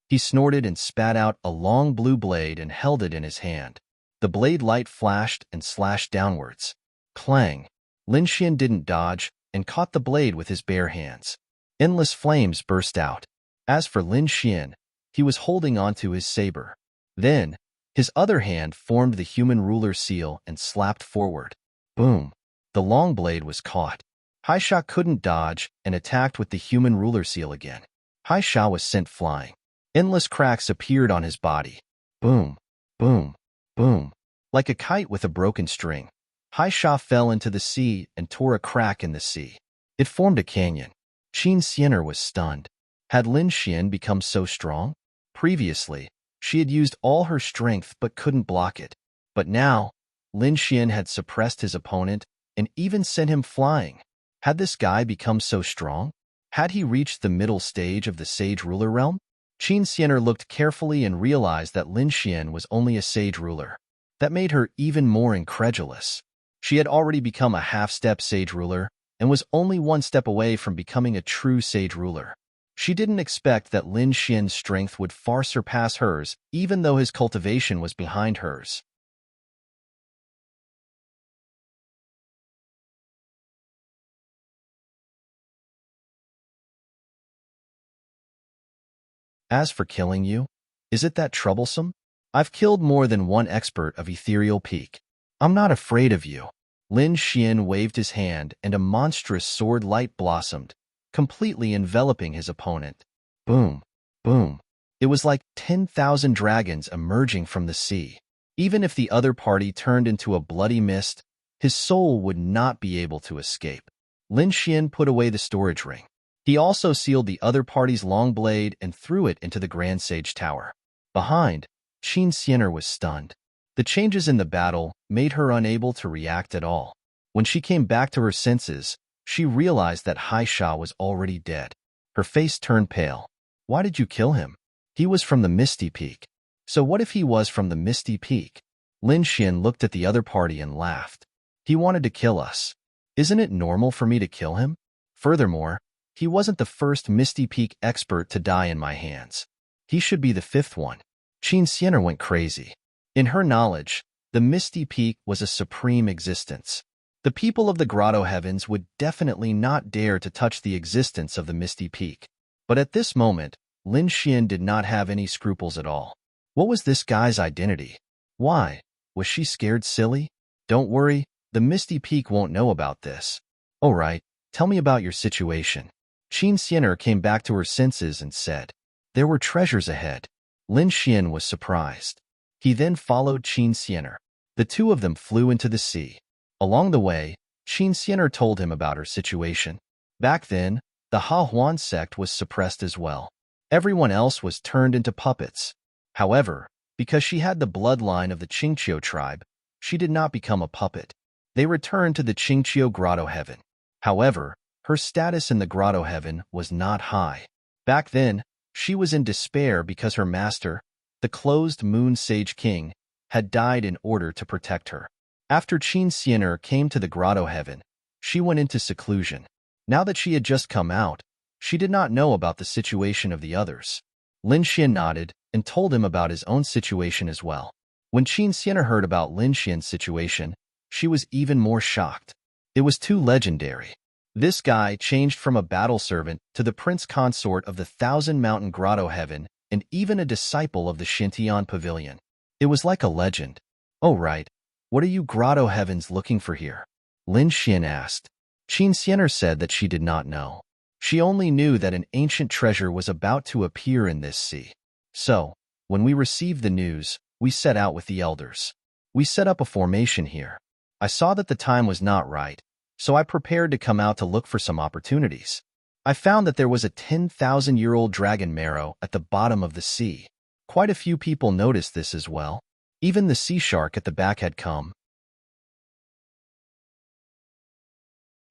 He snorted and spat out a long blue blade and held it in his hand. The blade light flashed and slashed downwards. Clang! Lin Xian didn't dodge and caught the blade with his bare hands. Endless flames burst out. As for Lin Xian, he was holding onto his saber. Then, his other hand formed the human ruler seal and slapped forward. Boom! The long blade was caught. Haisha couldn't dodge and attacked with the human ruler seal again. Haisha was sent flying. Endless cracks appeared on his body. Boom! Boom! Boom! Like a kite with a broken string, Haisha fell into the sea and tore a crack in the sea. It formed a canyon. Qin Xianer was stunned. Had Lin Xian become so strong? Previously, she had used all her strength but couldn't block it. But now, Lin Xian had suppressed his opponent and even sent him flying. Had this guy become so strong? Had he reached the middle stage of the Sage Ruler realm? Qin Xianer looked carefully and realized that Lin Xian was only a Sage Ruler. That made her even more incredulous. She had already become a half-step Sage Ruler and was only one step away from becoming a true Sage Ruler. She didn't expect that Lin Xian's strength would far surpass hers, even though his cultivation was behind hers. As for killing you, is it that troublesome? I've killed more than one expert of Ethereal Peak. I'm not afraid of you. Lin Xian waved his hand and a monstrous sword light blossomed, completely enveloping his opponent. Boom! Boom! It was like 10,000 dragons emerging from the sea. Even if the other party turned into a bloody mist, his soul would not be able to escape. Lin Xian put away the storage ring. He also sealed the other party's long blade and threw it into the Grand Sage Tower. Behind, Qin Xianer was stunned. The changes in the battle made her unable to react at all. When she came back to her senses, she realized that Haisha was already dead. Her face turned pale. Why did you kill him? He was from the Misty Peak. So what if he was from the Misty Peak? Lin Xian looked at the other party and laughed. He wanted to kill us. Isn't it normal for me to kill him? Furthermore, he wasn't the first Misty Peak expert to die in my hands. He should be the fifth one. Qin Xianer went crazy. In her knowledge, the Misty Peak was a supreme existence. The people of the Grotto Heavens would definitely not dare to touch the existence of the Misty Peak. But at this moment, Lin Xian did not have any scruples at all. What was this guy's identity? Why? Was she scared silly? Don't worry, the Misty Peak won't know about this. All right, tell me about your situation. Qin Xianer came back to her senses and said, there were treasures ahead. Lin Xian was surprised. He then followed Qin Xianer. The two of them flew into the sea. Along the way, Qin Xianer told him about her situation. Back then, the Ha Huan sect was suppressed as well. Everyone else was turned into puppets. However, because she had the bloodline of the Qingqiu tribe, she did not become a puppet. They returned to the Qingqiu Grotto Heaven. However, her status in the Grotto Heaven was not high. Back then, she was in despair because her master, the closed Moon Sage King, had died in order to protect her. After Qin Xianer came to the Grotto Heaven, she went into seclusion. Now that she had just come out, she did not know about the situation of the others. Lin Xian nodded and told him about his own situation as well. When Qin Xianer heard about Lin Xian's situation, she was even more shocked. It was too legendary. This guy changed from a battle servant to the prince consort of the Thousand Mountain Grotto Heaven and even a disciple of the Shintian Pavilion. It was like a legend. Oh right, what are you Grotto Heavens looking for here? Lin Xian asked. Qin Xianer said that she did not know. She only knew that an ancient treasure was about to appear in this sea. So, when we received the news, we set out with the elders. We set up a formation here. I saw that the time was not right, so I prepared to come out to look for some opportunities. I found that there was a 10,000-year-old dragon marrow at the bottom of the sea. Quite a few people noticed this as well. Even the sea shark at the back had come.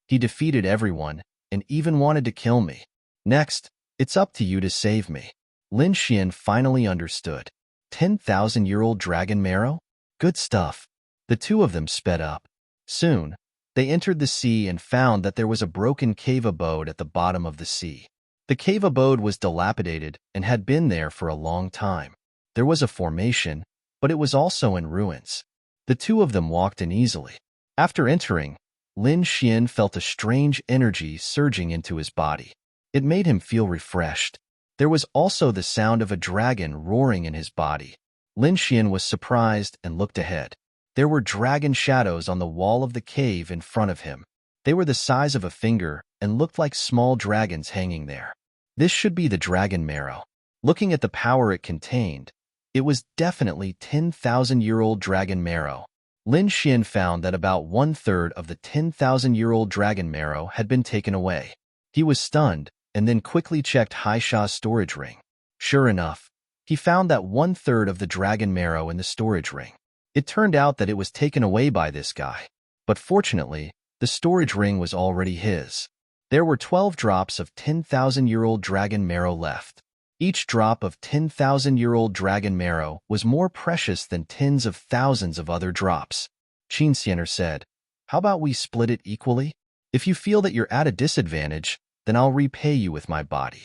He defeated everyone and even wanted to kill me. Next, it's up to you to save me. Lin Xian finally understood. 10,000-year-old dragon marrow? Good stuff. The two of them sped up. Soon, they entered the sea and found that there was a broken cave abode at the bottom of the sea. The cave abode was dilapidated and had been there for a long time. There was a formation, but it was also in ruins. The two of them walked in easily. After entering, Lin Xian felt a strange energy surging into his body. It made him feel refreshed. There was also the sound of a dragon roaring in his body. Lin Xian was surprised and looked ahead. There were dragon shadows on the wall of the cave in front of him. They were the size of a finger and looked like small dragons hanging there. This should be the dragon marrow. Looking at the power it contained, it was definitely 10,000-year-old dragon marrow. Lin Xian found that about 1/3 of the 10,000-year-old dragon marrow had been taken away. He was stunned and then quickly checked Haisha's storage ring. Sure enough, he found that 1/3 of the dragon marrow in the storage ring. It turned out that it was taken away by this guy. But fortunately, the storage ring was already his. There were 12 drops of 10,000-year-old dragon marrow left. Each drop of 10,000-year-old dragon marrow was more precious than tens of thousands of other drops. Qin Xianer said, "How about we split it equally? If you feel that you're at a disadvantage, then I'll repay you with my body."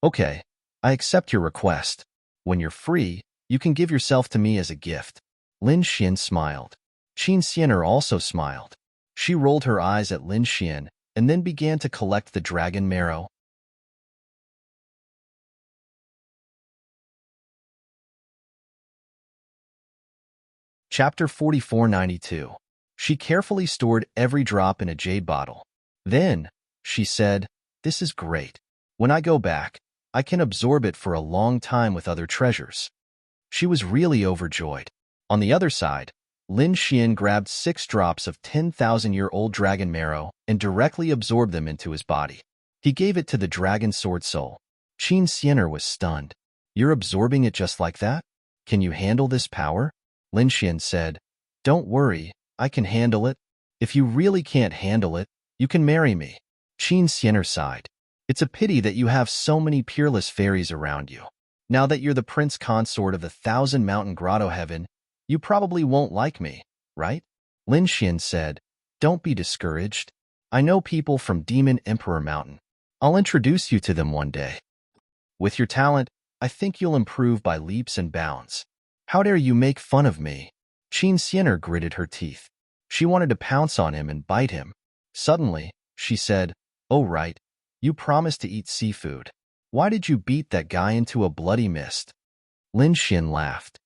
"Okay, I accept your request. When you're free, you can give yourself to me as a gift." Lin Xian smiled. Qin Xianer also smiled. She rolled her eyes at Lin Xian and then began to collect the dragon marrow. Chapter 4492. She carefully stored every drop in a jade bottle. Then, she said, "This is great. When I go back, I can absorb it for a long time with other treasures." She was really overjoyed. On the other side, Lin Xian grabbed 6 drops of 10,000-year-old dragon marrow and directly absorbed them into his body. He gave it to the dragon sword soul. Qin Xianer was stunned. "You're absorbing it just like that? Can you handle this power?" Lin Xian said, "Don't worry, I can handle it. If you really can't handle it, you can marry me." Qin Xianer sighed. "It's a pity that you have so many peerless fairies around you. Now that you're the prince consort of the 1,000-mountain grotto heaven, you probably won't like me, right?" Lin Xian said, "Don't be discouraged. I know people from Demon Emperor Mountain. I'll introduce you to them one day. With your talent, I think you'll improve by leaps and bounds." "How dare you make fun of me?" Qin Xianer gritted her teeth. She wanted to pounce on him and bite him. Suddenly, she said, "Oh right, you promised to eat seafood. Why did you beat that guy into a bloody mist?" Lin Xian laughed.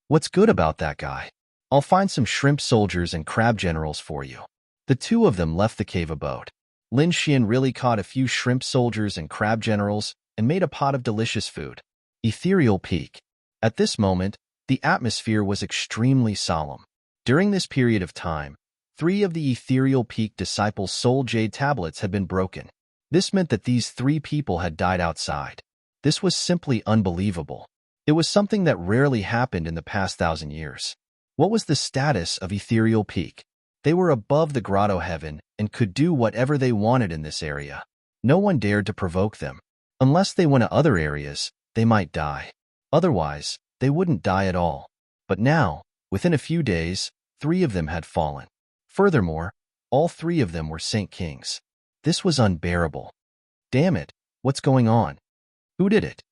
"What's good about that guy? I'll find some shrimp soldiers and crab generals for you." The two of them left the cave abode. Lin Xian really caught a few shrimp soldiers and crab generals and made a pot of delicious food. Ethereal Peak. At this moment, the atmosphere was extremely solemn. During this period of time, 3 of the Ethereal Peak disciples' soul jade tablets had been broken. This meant that these 3 people had died outside. This was simply unbelievable. It was something that rarely happened in the past 1,000 years. What was the status of Ethereal Peak? They were above the grotto heaven and could do whatever they wanted in this area. No one dared to provoke them. Unless they went to other areas, they might die. Otherwise, they wouldn't die at all. But now, within a few days, 3 of them had fallen. Furthermore, all 3 of them were Saint Kings. This was unbearable. Damn it, what's going on? Who did it?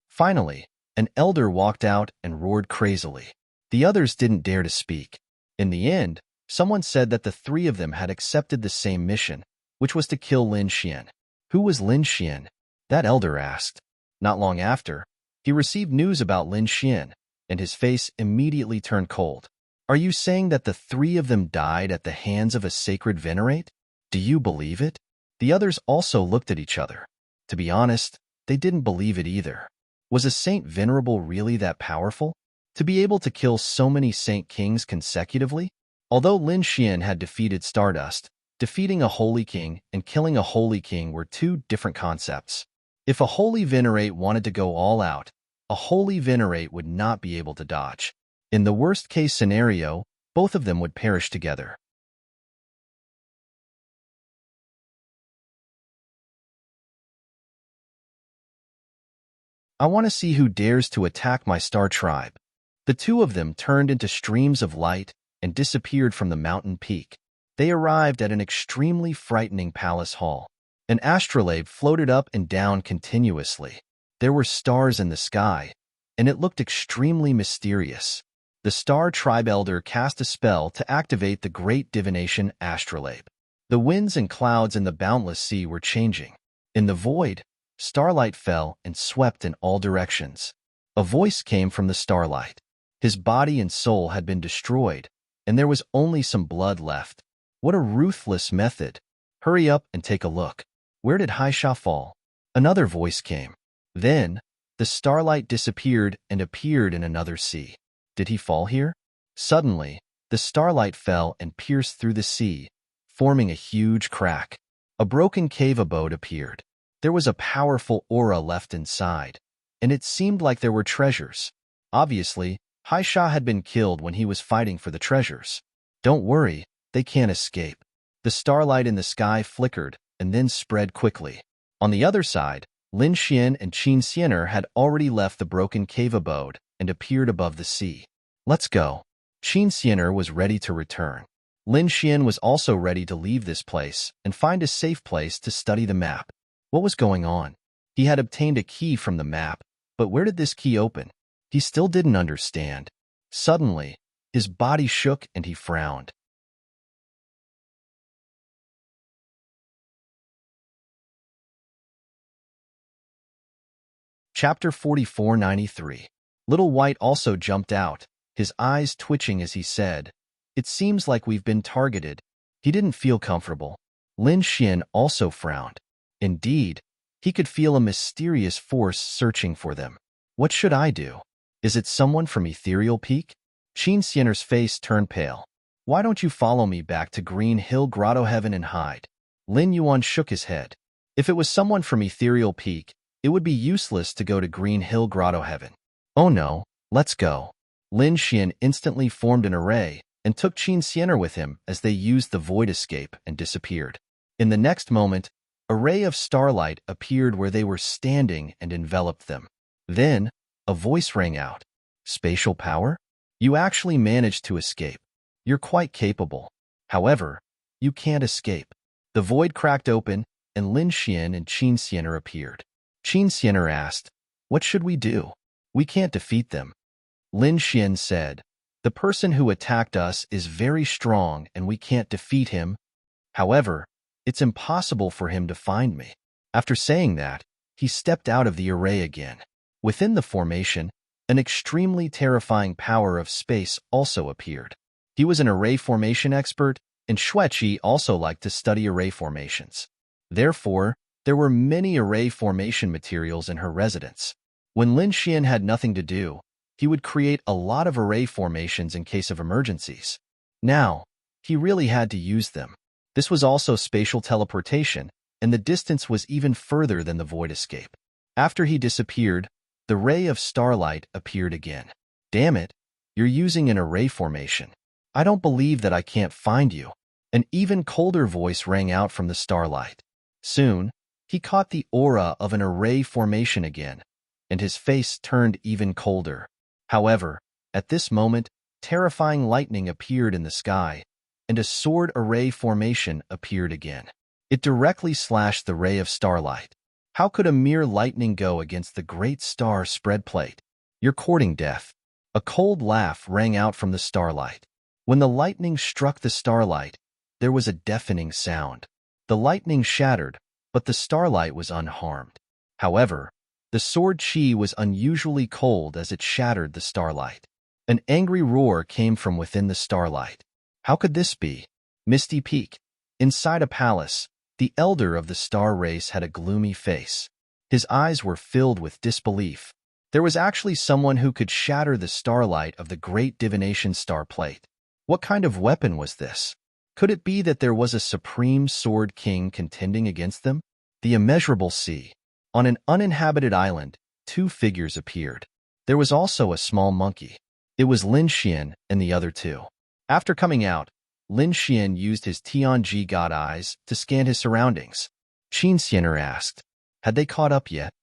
Finally, an elder walked out and roared crazily. The others didn't dare to speak. In the end, someone said that the 3 of them had accepted the same mission, which was to kill Lin Xian. Who was Lin Xian? That elder asked. Not long after, he received news about Lin Xian, and his face immediately turned cold. "Are you saying that the 3 of them died at the hands of a sacred venerate? Do you believe it?" The others also looked at each other. To be honest, they didn't believe it either. Was a saint venerable really that powerful? To be able to kill so many saint kings consecutively? Although Lin Xian had defeated Stardust, defeating a holy king and killing a holy king were 2 different concepts. If a holy venerate wanted to go all out, a holy venerate would not be able to dodge. In the worst-case scenario, both of them would perish together. I want to see who dares to attack my star tribe." The two of them turned into streams of light and disappeared from the mountain peak. They arrived at an extremely frightening palace hall. An astrolabe floated up and down continuously. There were stars in the sky, and it looked extremely mysterious. The Star Tribe Elder cast a spell to activate the great divination astrolabe. The winds and clouds in the boundless sea were changing. In the void, starlight fell and swept in all directions. A voice came from the starlight. His body and soul had been destroyed, and there was only some blood left. What a ruthless method! Hurry up and take a look. Where did Haisha fall? Another voice came. Then, the starlight disappeared and appeared in another sea. Did he fall here? Suddenly, the starlight fell and pierced through the sea, forming a huge crack. A broken cave abode appeared. There was a powerful aura left inside, and it seemed like there were treasures. Obviously, Haisha had been killed when he was fighting for the treasures. Don't worry, they can't escape. The starlight in the sky flickered and then spread quickly. On the other side, Lin Xian and Qin Xianer had already left the broken cave abode and appeared above the sea. Let's go. Qin Xianer was ready to return. Lin Xian was also ready to leave this place and find a safe place to study the map. What was going on? He had obtained a key from the map, but where did this key open? He still didn't understand. Suddenly, his body shook and he frowned. Chapter 4493. Little White also jumped out, his eyes twitching as he said, "It seems like we've been targeted." He didn't feel comfortable. Lin Xian also frowned. Indeed, he could feel a mysterious force searching for them. What should I do? Is it someone from Ethereal Peak? Qin Xianer's face turned pale. Why don't you follow me back to Green Hill Grotto Heaven and hide? Lin Yuan shook his head. If it was someone from Ethereal Peak, it would be useless to go to Green Hill Grotto Heaven. Oh no, let's go. Lin Xian instantly formed an array and took Qin Xianer with him as they used the void escape and disappeared. In the next moment, a ray of starlight appeared where they were standing and enveloped them. Then, a voice rang out. Spatial power? You actually managed to escape. You're quite capable. However, you can't escape. The void cracked open, and Lin Xian and Qin Xianer appeared. Qin Xianer asked, "What should we do? We can't defeat them." Lin Xian said, "The person who attacked us is very strong and we can't defeat him. However, it's impossible for him to find me." After saying that, he stepped out of the array again. Within the formation, an extremely terrifying power of space also appeared. He was an array formation expert, and Xueqi also liked to study array formations. Therefore, there were many array formation materials in her residence. When Lin Xian had nothing to do, he would create a lot of array formations in case of emergencies. Now, he really had to use them. This was also spatial teleportation, and the distance was even further than the void escape. After he disappeared, the ray of starlight appeared again. Damn it, you're using an array formation. I don't believe that I can't find you. An even colder voice rang out from the starlight. Soon, he caught the aura of an array formation again, and his face turned even colder. However, at this moment, terrifying lightning appeared in the sky, and a sword array formation appeared again. It directly slashed the ray of starlight. How could a mere lightning go against the great star spread plate? You're courting death. A cold laugh rang out from the starlight. When the lightning struck the starlight, there was a deafening sound. The lightning shattered, but the starlight was unharmed. However, the sword chi was unusually cold as it shattered the starlight. An angry roar came from within the starlight. How could this be? Misty Peak. Inside a palace, the elder of the star race had a gloomy face. His eyes were filled with disbelief. There was actually someone who could shatter the starlight of the great divination star plate. What kind of weapon was this? Could it be that there was a supreme sword king contending against them? The immeasurable sea. On an uninhabited island, two figures appeared. There was also a small monkey. It was Lin Xian and the other two. After coming out, Lin Xian used his Tianji God eyes to scan his surroundings. Qin Xianer asked, had they caught up yet?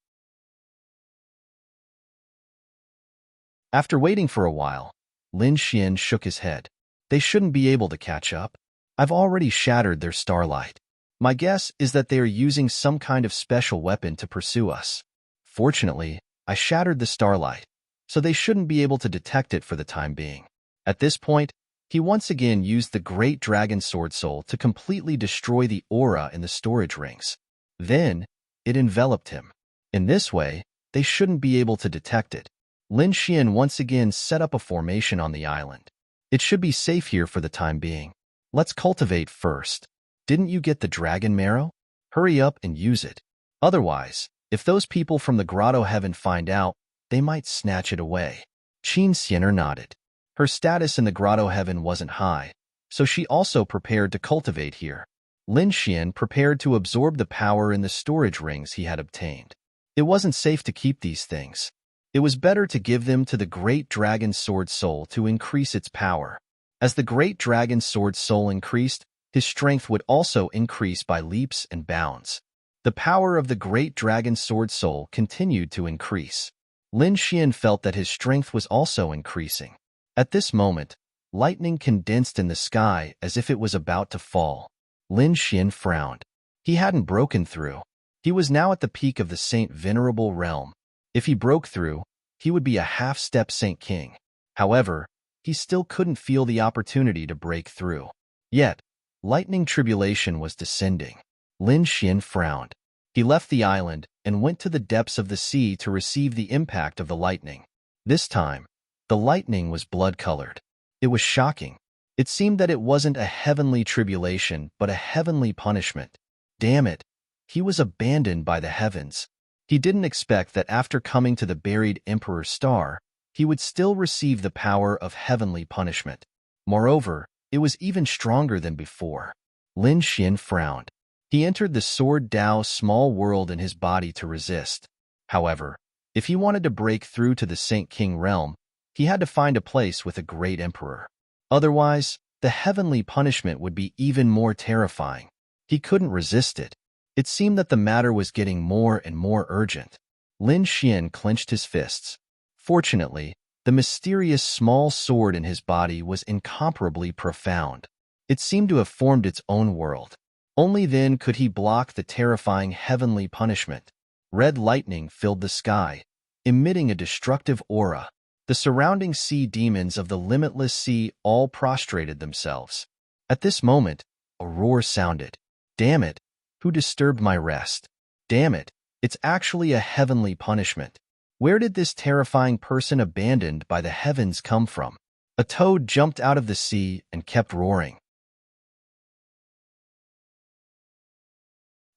After waiting for a while, Lin Xian shook his head. They shouldn't be able to catch up. I've already shattered their starlight. My guess is that they are using some kind of special weapon to pursue us. Fortunately, I shattered the starlight, so they shouldn't be able to detect it for the time being. At this point, he once again used the Great Dragon Sword Soul to completely destroy the aura in the storage rings. Then, it enveloped him. In this way, they shouldn't be able to detect it. Lin Xian once again set up a formation on the island. It should be safe here for the time being. Let's cultivate first. Didn't you get the dragon marrow? Hurry up and use it. Otherwise, if those people from the Grotto Heaven find out, they might snatch it away. Qin Xianer nodded. Her status in the Grotto Heaven wasn't high, so she also prepared to cultivate here. Lin Xian prepared to absorb the power in the storage rings he had obtained. It wasn't safe to keep these things. It was better to give them to the Great Dragon Sword Soul to increase its power. As the Great Dragon Sword Soul increased, his strength would also increase by leaps and bounds. The power of the Great Dragon Sword Soul continued to increase. Lin Xian felt that his strength was also increasing. At this moment, lightning condensed in the sky as if it was about to fall. Lin Xian frowned. He hadn't broken through. He was now at the peak of the Saint Venerable realm. If he broke through, he would be a half-step Saint King. However, he still couldn't feel the opportunity to break through. Yet, lightning tribulation was descending. Lin Xian frowned. He left the island and went to the depths of the sea to receive the impact of the lightning. This time, the lightning was blood-colored. It was shocking. It seemed that it wasn't a heavenly tribulation, but a heavenly punishment. Damn it! He was abandoned by the heavens. He didn't expect that after coming to the buried Emperor's star, he would still receive the power of heavenly punishment. Moreover, it was even stronger than before. Lin Xian frowned. He entered the Sword Dao small world in his body to resist. However, if he wanted to break through to the Saint King realm, he had to find a place with a great emperor. Otherwise, the heavenly punishment would be even more terrifying. He couldn't resist it. It seemed that the matter was getting more and more urgent. Lin Xian clenched his fists. Fortunately, the mysterious small sword in his body was incomparably profound. It seemed to have formed its own world. Only then could he block the terrifying heavenly punishment. Red lightning filled the sky, emitting a destructive aura. The surrounding sea demons of the limitless sea all prostrated themselves. At this moment, a roar sounded. Damn it! Who disturbed my rest? Damn it! It's actually a heavenly punishment. Where did this terrifying person abandoned by the heavens come from? A toad jumped out of the sea and kept roaring.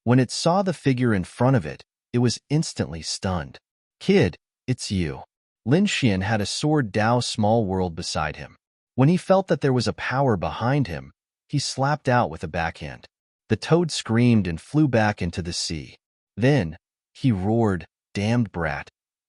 When it saw the figure in front of it, it was instantly stunned. Kid, it's you. Lin Xian had a Sword Dao small world beside him. When he felt that there was a power behind him, he slapped out with a backhand. The toad screamed and flew back into the sea. Then, he roared, "Damned brat!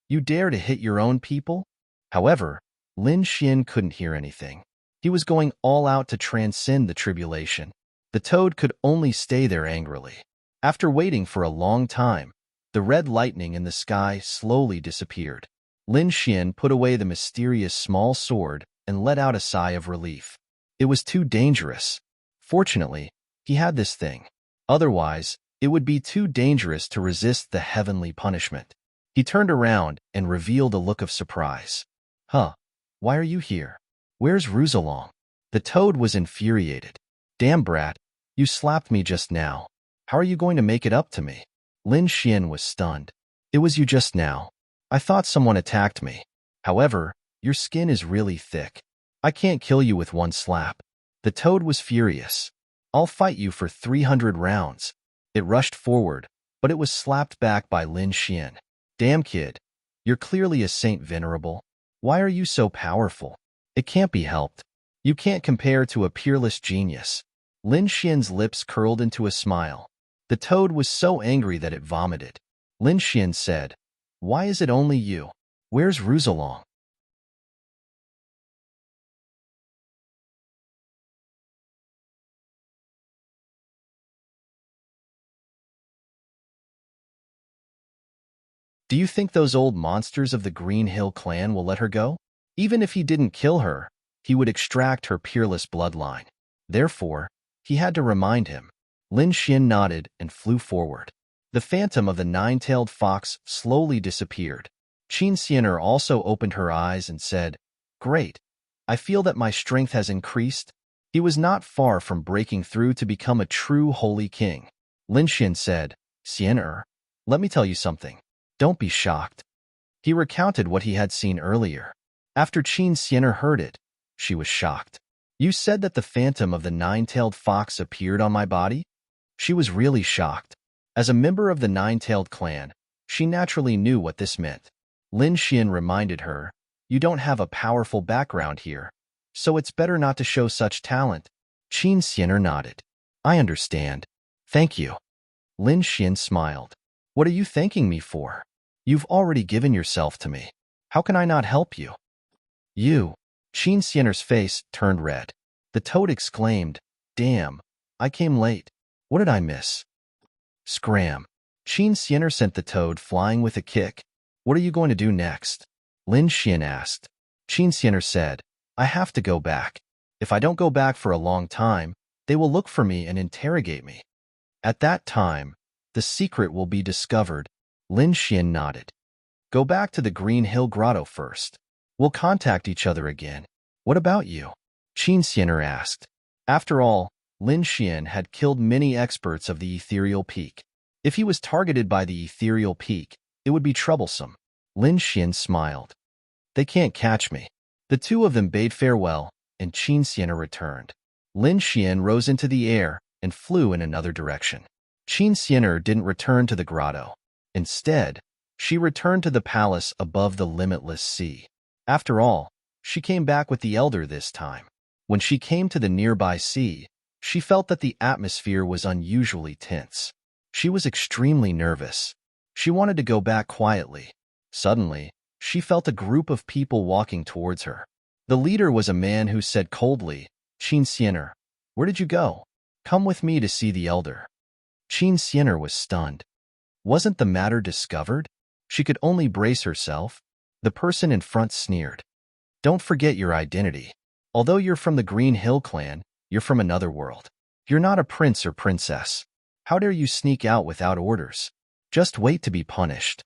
You dare to hit your own people?" However, Lin Xian couldn't hear anything. He was going all out to transcend the tribulation. The toad could only stay there angrily. After waiting for a long time, the red lightning in the sky slowly disappeared. Lin Xian put away the mysterious small sword and let out a sigh of relief. It was too dangerous. Fortunately, he had this thing. Otherwise, it would be too dangerous to resist the heavenly punishment. He turned around and revealed a look of surprise. Huh, why are you here? Where's Ruzalong? The toad was infuriated. Damn brat, you slapped me just now. How are you going to make it up to me? Lin Xian was stunned. It was you just now. I thought someone attacked me. However, your skin is really thick. I can't kill you with one slap. The toad was furious. I'll fight you for 300 rounds. It rushed forward, but it was slapped back by Lin Xian. Damn kid, you're clearly a Saint Venerable. Why are you so powerful? It can't be helped. You can't compare to a peerless genius. Lin Xian's lips curled into a smile. The toad was so angry that it vomited. Lin Xian said, "Why is it only you? Where's Ruzalong?" Do you think those old monsters of the Green Hill clan will let her go? Even if he didn't kill her, he would extract her peerless bloodline. Therefore, he had to remind him. Lin Xian nodded and flew forward. The phantom of the nine-tailed fox slowly disappeared. Qin Xianer also opened her eyes and said, "Great. I feel that my strength has increased." He was not far from breaking through to become a true holy king. Lin Xian said, "Xianer, let me tell you something. Don't be shocked." He recounted what he had seen earlier. After Qin Xianer heard it, she was shocked. "You said that the phantom of the nine-tailed fox appeared on my body?" She was really shocked. As a member of the nine-tailed clan, she naturally knew what this meant. Lin Xian reminded her, "You don't have a powerful background here, so it's better not to show such talent." Qin Xianer nodded. "I understand. Thank you." Lin Xian smiled. "What are you thanking me for? You've already given yourself to me. How can I not help you?" "You." Qin Xianer's face turned red. The toad exclaimed, "Damn, I came late. What did I miss?" Scram. Qin Xianer sent the toad flying with a kick. "What are you going to do next?" Lin Xian asked. Qin Xianer said, "I have to go back. If I don't go back for a long time, they will look for me and interrogate me. At that time, the secret will be discovered." Lin Xian nodded. "Go back to the Green Hill Grotto first. We'll contact each other again." "What about you?" Qin Xianer asked. After all, Lin Xian had killed many experts of the Ethereal Peak. If he was targeted by the Ethereal Peak, it would be troublesome. Lin Xian smiled. "They can't catch me." The two of them bade farewell, and Qin Xianer returned. Lin Xian rose into the air and flew in another direction. Qin Xianer didn't return to the grotto. Instead, she returned to the palace above the limitless sea. After all, she came back with the elder this time. When she came to the nearby sea, she felt that the atmosphere was unusually tense. She was extremely nervous. She wanted to go back quietly. Suddenly, she felt a group of people walking towards her. The leader was a man who said coldly, "Qin Xianer, where did you go?" "Come with me to see the elder." Qin Xianer was stunned. Wasn't the matter discovered? She could only brace herself. The person in front sneered. "Don't forget your identity. Although you're from the Green Hill clan, you're from another world. You're not a prince or princess. How dare you sneak out without orders? Just wait to be punished."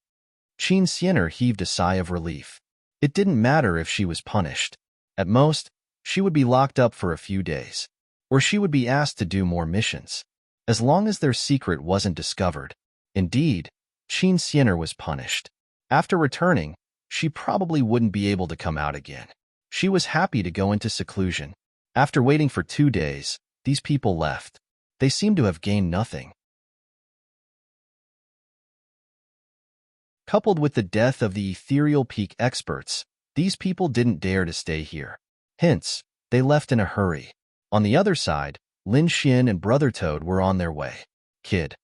Qin Xianer heaved a sigh of relief. It didn't matter if she was punished. At most, she would be locked up for a few days. Or she would be asked to do more missions. As long as their secret wasn't discovered. Indeed, Qin Xianer was punished. After returning, she probably wouldn't be able to come out again. She was happy to go into seclusion. After waiting for 2 days, these people left. They seemed to have gained nothing. Coupled with the death of the Ethereal Peak experts, these people didn't dare to stay here. Hence, they left in a hurry. On the other side, Lin Xian and Brother Toad were on their way. "Kid,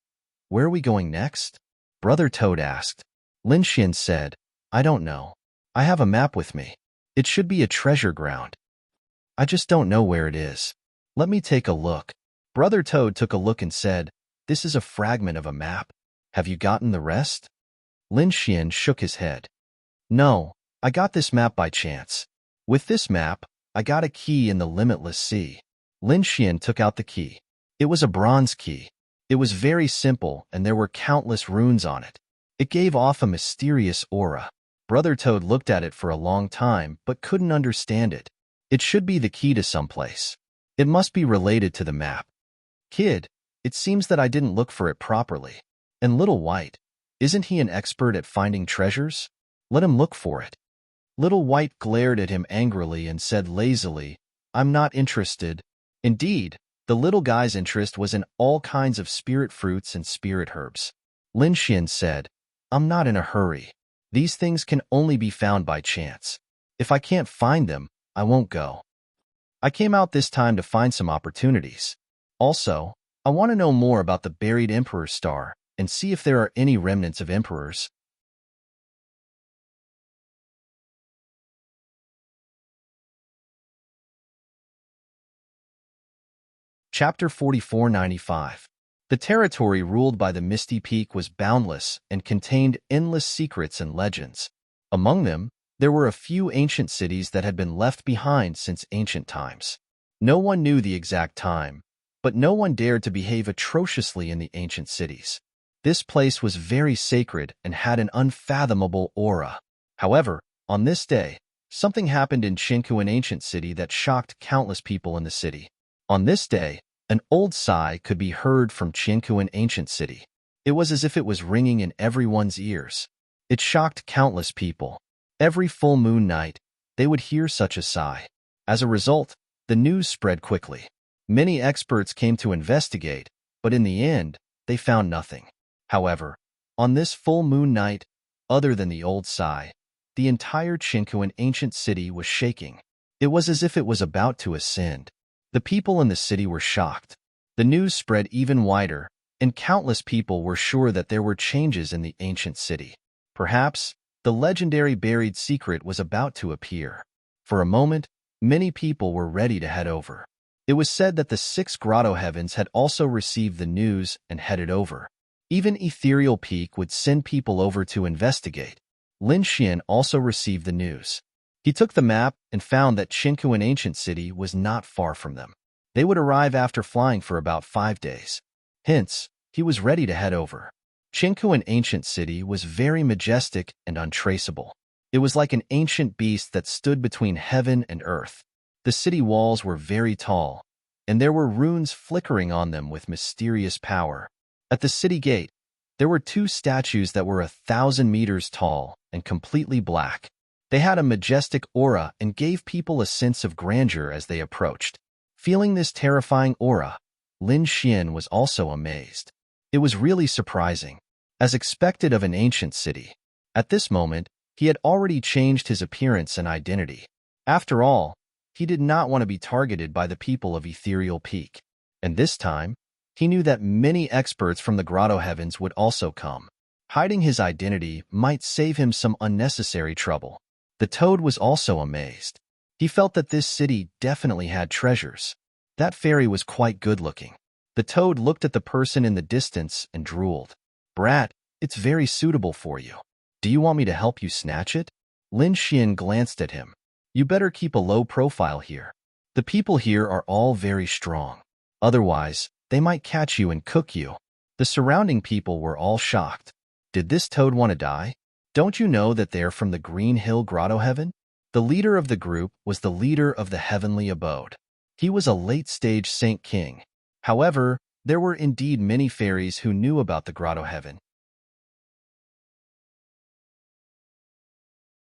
where are we going next?" Brother Toad asked. Lin Xian said, "I don't know. I have a map with me. It should be a treasure ground. I just don't know where it is. Let me take a look." Brother Toad took a look and said, "This is a fragment of a map. Have you gotten the rest?" Lin Xian shook his head. "No, I got this map by chance. With this map, I got a key in the limitless sea." Lin Xian took out the key. It was a bronze key. It was very simple and there were countless runes on it. It gave off a mysterious aura. Brother Toad looked at it for a long time but couldn't understand it. It should be the key to someplace. It must be related to the map. "Kid, it seems that I didn't look for it properly. And Little White, isn't he an expert at finding treasures? Let him look for it." Little White glared at him angrily and said lazily, "I'm not interested." Indeed, the little guy's interest was in all kinds of spirit fruits and spirit herbs. Lin Xian said, "I'm not in a hurry. These things can only be found by chance. If I can't find them, I won't go. I came out this time to find some opportunities. Also, I want to know more about the buried Emperor Star and see if there are any remnants of emperors." Chapter 4495. The territory ruled by the Misty Peak was boundless and contained endless secrets and legends. Among them, There were a few ancient cities that had been left behind since ancient times. No one knew the exact time, but no one dared to behave atrociously in the ancient cities. This place was very sacred and had an unfathomable aura. However, on this day, something happened in Chinku, an ancient city, that shocked countless people in the city. On this day, an old sigh could be heard from Chinku, an ancient city. It was as if it was ringing in everyone's ears. It shocked countless people. Every full moon night, they would hear such a sigh. As a result, the news spread quickly. Many experts came to investigate, but in the end, they found nothing. However, on this full moon night, other than the old sigh, the entire Chinku, an ancient city, was shaking. It was as if it was about to ascend. The people in the city were shocked. The news spread even wider, and countless people were sure that there were changes in the ancient city. Perhaps, the legendary buried secret was about to appear. For a moment, many people were ready to head over. It was said that the 6 grotto heavens had also received the news and headed over. Even Ethereal Peak would send people over to investigate. Lin Xian also received the news. He took the map and found that Chinku, an ancient city, was not far from them. They would arrive after flying for about 5 days. Hence, he was ready to head over. Chinku, an ancient city, was very majestic and untraceable. It was like an ancient beast that stood between heaven and earth. The city walls were very tall, and there were runes flickering on them with mysterious power. At the city gate, there were 2 statues that were 1,000 meters tall and completely black. They had a majestic aura and gave people a sense of grandeur as they approached. Feeling this terrifying aura, Lin Xian was also amazed. It was really surprising, as expected of an ancient city. At this moment, he had already changed his appearance and identity. After all, he did not want to be targeted by the people of Ethereal Peak. And this time, he knew that many experts from the Grotto Heavens would also come. Hiding his identity might save him some unnecessary trouble. The Toad was also amazed. He felt that this city definitely had treasures. That fairy was quite good-looking. The Toad looked at the person in the distance and drooled. "Brat, it's very suitable for you. Do you want me to help you snatch it?" Lin Xian glanced at him. "You better keep a low profile here. The people here are all very strong. Otherwise, they might catch you and cook you." The surrounding people were all shocked. Did this Toad want to die? Don't you know that they're from the Green Hill Grotto Heaven? The leader of the group was the leader of the heavenly abode. He was a late-stage Saint King. However, there were indeed many fairies who knew about the Grotto Heaven.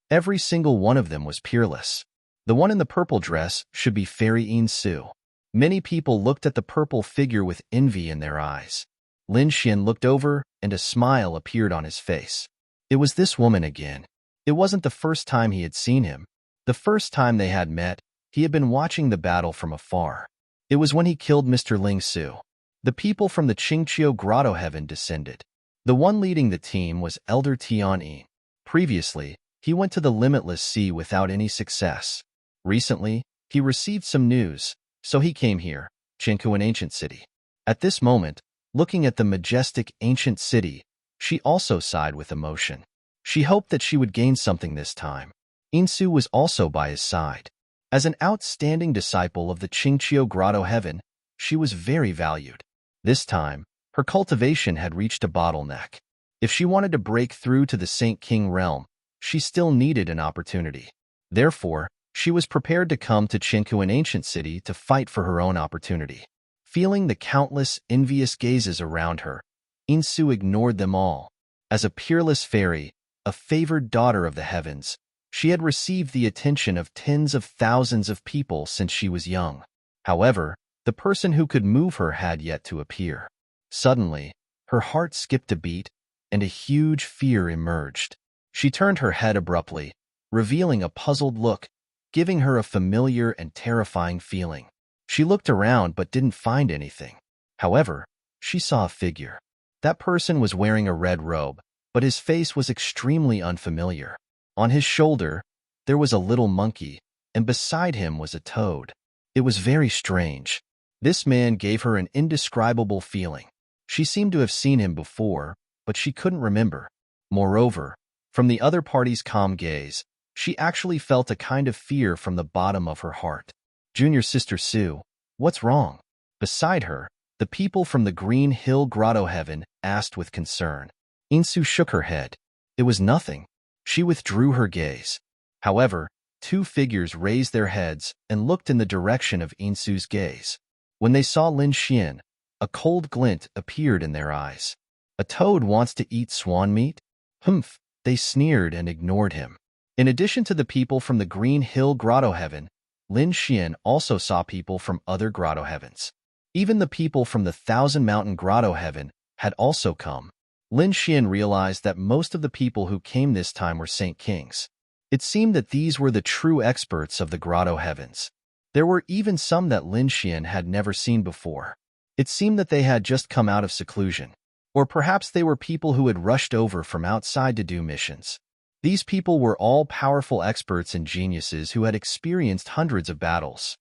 Every single one of them was peerless. The one in the purple dress should be Fairy Su. Many people looked at the purple figure with envy in their eyes. Lin Xian looked over, and a smile appeared on his face. It was this woman again. It wasn't the first time he had seen him. The first time they had met, he had been watching the battle from afar. It was when he killed Mr. Ling Su. The people from the Qingqiu Grotto Heaven descended. The one leading the team was Elder Tian Yin. Previously, he went to the Limitless Sea without any success. Recently, he received some news, so he came here, Chinku, an ancient city. At this moment, looking at the majestic ancient city, she also sighed with emotion. She hoped that she would gain something this time. Insu was also by his side. As an outstanding disciple of the Qingqiu Grotto Heaven, she was very valued. This time, her cultivation had reached a bottleneck. If she wanted to break through to the Saint King realm, she still needed an opportunity. Therefore, she was prepared to come to Chinku, an ancient city, to fight for her own opportunity. Feeling the countless, envious gazes around her, Insu ignored them all. As a peerless fairy, a favored daughter of the heavens, she had received the attention of tens of thousands of people since she was young. However, the person who could move her had yet to appear. Suddenly, her heart skipped a beat, and a huge fear emerged. She turned her head abruptly, revealing a puzzled look, giving her a familiar and terrifying feeling. She looked around but didn't find anything. However, she saw a figure. That person was wearing a red robe, but his face was extremely unfamiliar. On his shoulder, there was a little monkey, and beside him was a toad. It was very strange. This man gave her an indescribable feeling. She seemed to have seen him before, but she couldn't remember. Moreover, from the other party's calm gaze, She actually felt a kind of fear from the bottom of her heart. Junior sister Sue, what's wrong? Beside her, the people from the Green Hill Grotto Heaven asked with concern. Insu shook her head. It was nothing. She withdrew her gaze. However, two figures raised their heads and looked in the direction of Insu's gaze. When they saw Lin Xian, a cold glint appeared in their eyes. A toad wants to eat swan meat? Humph, they sneered and ignored him. In addition to the people from the Green Hill Grotto Heaven, Lin Xian also saw people from other grotto heavens. Even the people from the Thousand Mountain Grotto Heaven had also come. Lin Xian realized that most of the people who came this time were Saint Kings. It seemed that these were the true experts of the grotto heavens. There were even some that Lin Xian had never seen before. It seemed that they had just come out of seclusion. Or perhaps they were people who had rushed over from outside to do missions. These people were all powerful experts and geniuses who had experienced hundreds of battles.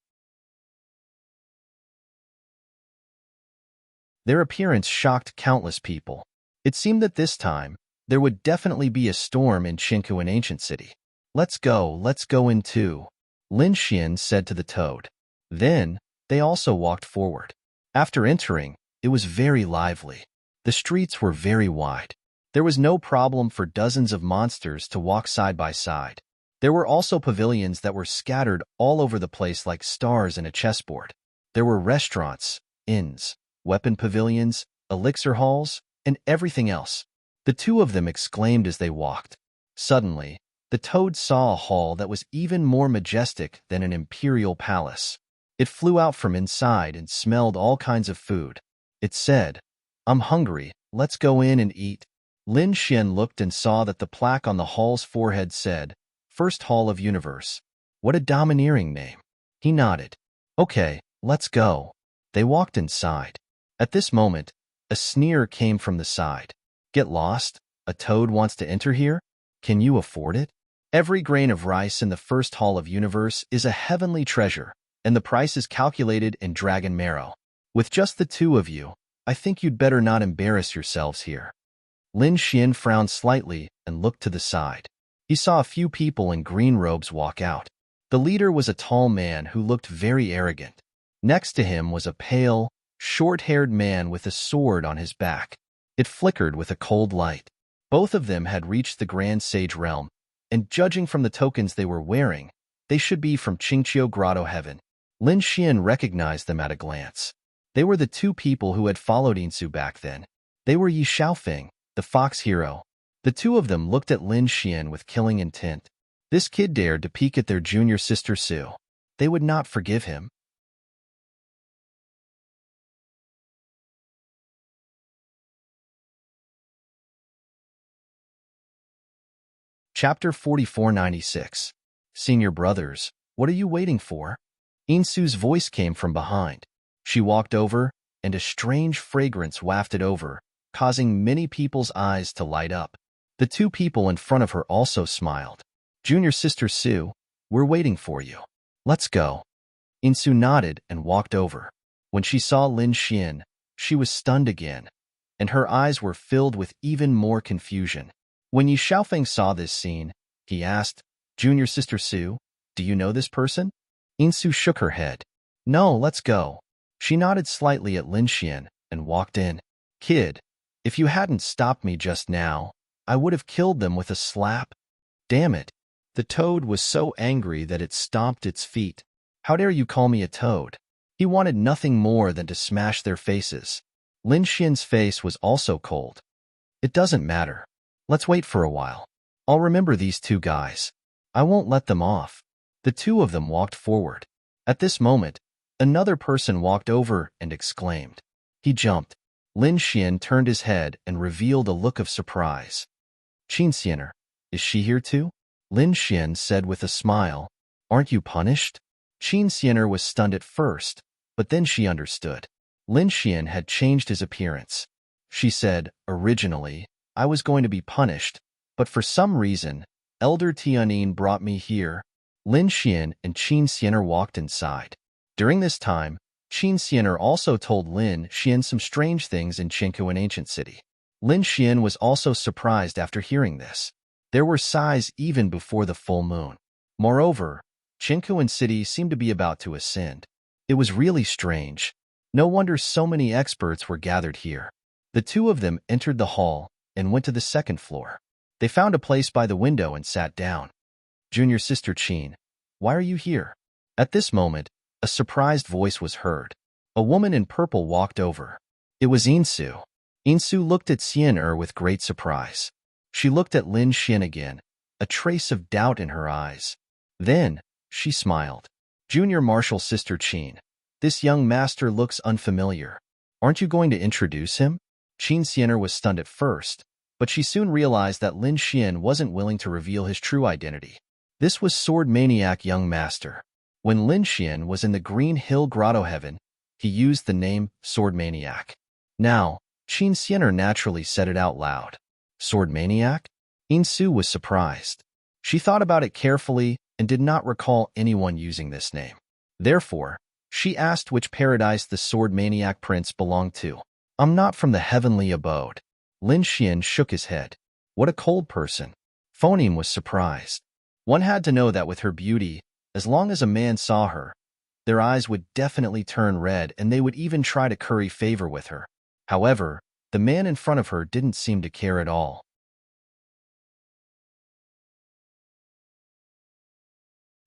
Their appearance shocked countless people. It seemed that this time, there would definitely be a storm in Qingkuan Ancient City. Let's go in too, Lin Xian said to the toad. Then, they also walked forward. After entering, it was very lively. The streets were very wide. There was no problem for dozens of monsters to walk side by side. There were also pavilions that were scattered all over the place like stars in a chessboard. There were restaurants, inns, weapon pavilions, elixir halls, and everything else. The two of them exclaimed as they walked. Suddenly, the toad saw a hall that was even more majestic than an imperial palace. It flew out from inside and smelled all kinds of food. It said, "I'm hungry, let's go in and eat." Lin Xian looked and saw that the plaque on the hall's forehead said, "First Hall of Universe." What a domineering name. He nodded. "Okay, let's go." They walked inside. At this moment, a sneer came from the side. "Get lost? A toad wants to enter here? Can you afford it? Every grain of rice in the First Hall of Universe is a heavenly treasure, and the price is calculated in dragon marrow. With just the two of you, I think you'd better not embarrass yourselves here." Lin Xian frowned slightly and looked to the side. He saw a few people in green robes walk out. The leader was a tall man who looked very arrogant. Next to him was a pale, short-haired man with a sword on his back. It flickered with a cold light. Both of them had reached the Grand Sage realm, and judging from the tokens they were wearing, they should be from Qingqiu Grotto Heaven. Lin Xian recognized them at a glance. They were the two people who had followed Insu back then. They were Yi Xiaofeng, the fox hero. The two of them looked at Lin Xian with killing intent. This kid dared to peek at their junior sister Sue. They would not forgive him. Chapter 4496. Senior brothers, what are you waiting for? Insu's voice came from behind. She walked over, and a strange fragrance wafted over, causing many people's eyes to light up. The two people in front of her also smiled. "Junior sister Sue, we're waiting for you. Let's go." Insu nodded and walked over. When she saw Lin Xian, she was stunned again, and her eyes were filled with even more confusion. When Yi Xiaofeng saw this scene, he asked, "Junior sister Sue, do you know this person?" Insu shook her head. "No, let's go." She nodded slightly at Lin Xian and walked in. "Kid, if you hadn't stopped me just now, I would have killed them with a slap." "Damn it." The toad was so angry that it stomped its feet. "How dare you call me a toad?" He wanted nothing more than to smash their faces. Lin Xian's face was also cold. "It doesn't matter. Let's wait for a while. I'll remember these two guys. I won't let them off." The two of them walked forward. At this moment, another person walked over and exclaimed. He jumped. Lin Xian turned his head and revealed a look of surprise. "Qin Xianer, is she here too?" Lin Xian said with a smile. "Aren't you punished?" Qin Xianer was stunned at first, but then she understood. Lin Xian had changed his appearance. She said, "Originally, I was going to be punished, but for some reason, Elder Tianin brought me here." Lin Xian and Qin Xianer walked inside. During this time, Qin Xianer also told Lin Xian some strange things in Qingkuan Ancient City. Lin Xian was also surprised after hearing this. There were sighs even before the full moon. Moreover, Chinkuan City seemed to be about to ascend. It was really strange. No wonder so many experts were gathered here. The two of them entered the hall and went to the second floor. They found a place by the window and sat down. Junior Sister Chin, why are you here? At this moment, a surprised voice was heard. A woman in purple walked over. It was Insu. Insu looked at Xian with great surprise. She looked at Lin Xian again, a trace of doubt in her eyes. Then, she smiled. Junior Martial Sister Chin, this young master looks unfamiliar. Aren't you going to introduce him? Qin Xian was stunned at first, but she soon realized that Lin Xian wasn't willing to reveal his true identity. This was Sword Maniac Young Master. When Lin Xian was in the Green Hill Grotto Heaven, he used the name Sword Maniac. Now, Qin Xian naturally said it out loud. Sword Maniac? Insu was surprised. She thought about it carefully and did not recall anyone using this name. Therefore, she asked which paradise the Sword Maniac Prince belonged to. I'm not from the heavenly abode. Lin Xian shook his head. What a cold person. Phoneme was surprised. One had to know that with her beauty, as long as a man saw her, their eyes would definitely turn red and they would even try to curry favor with her. However, the man in front of her didn't seem to care at all.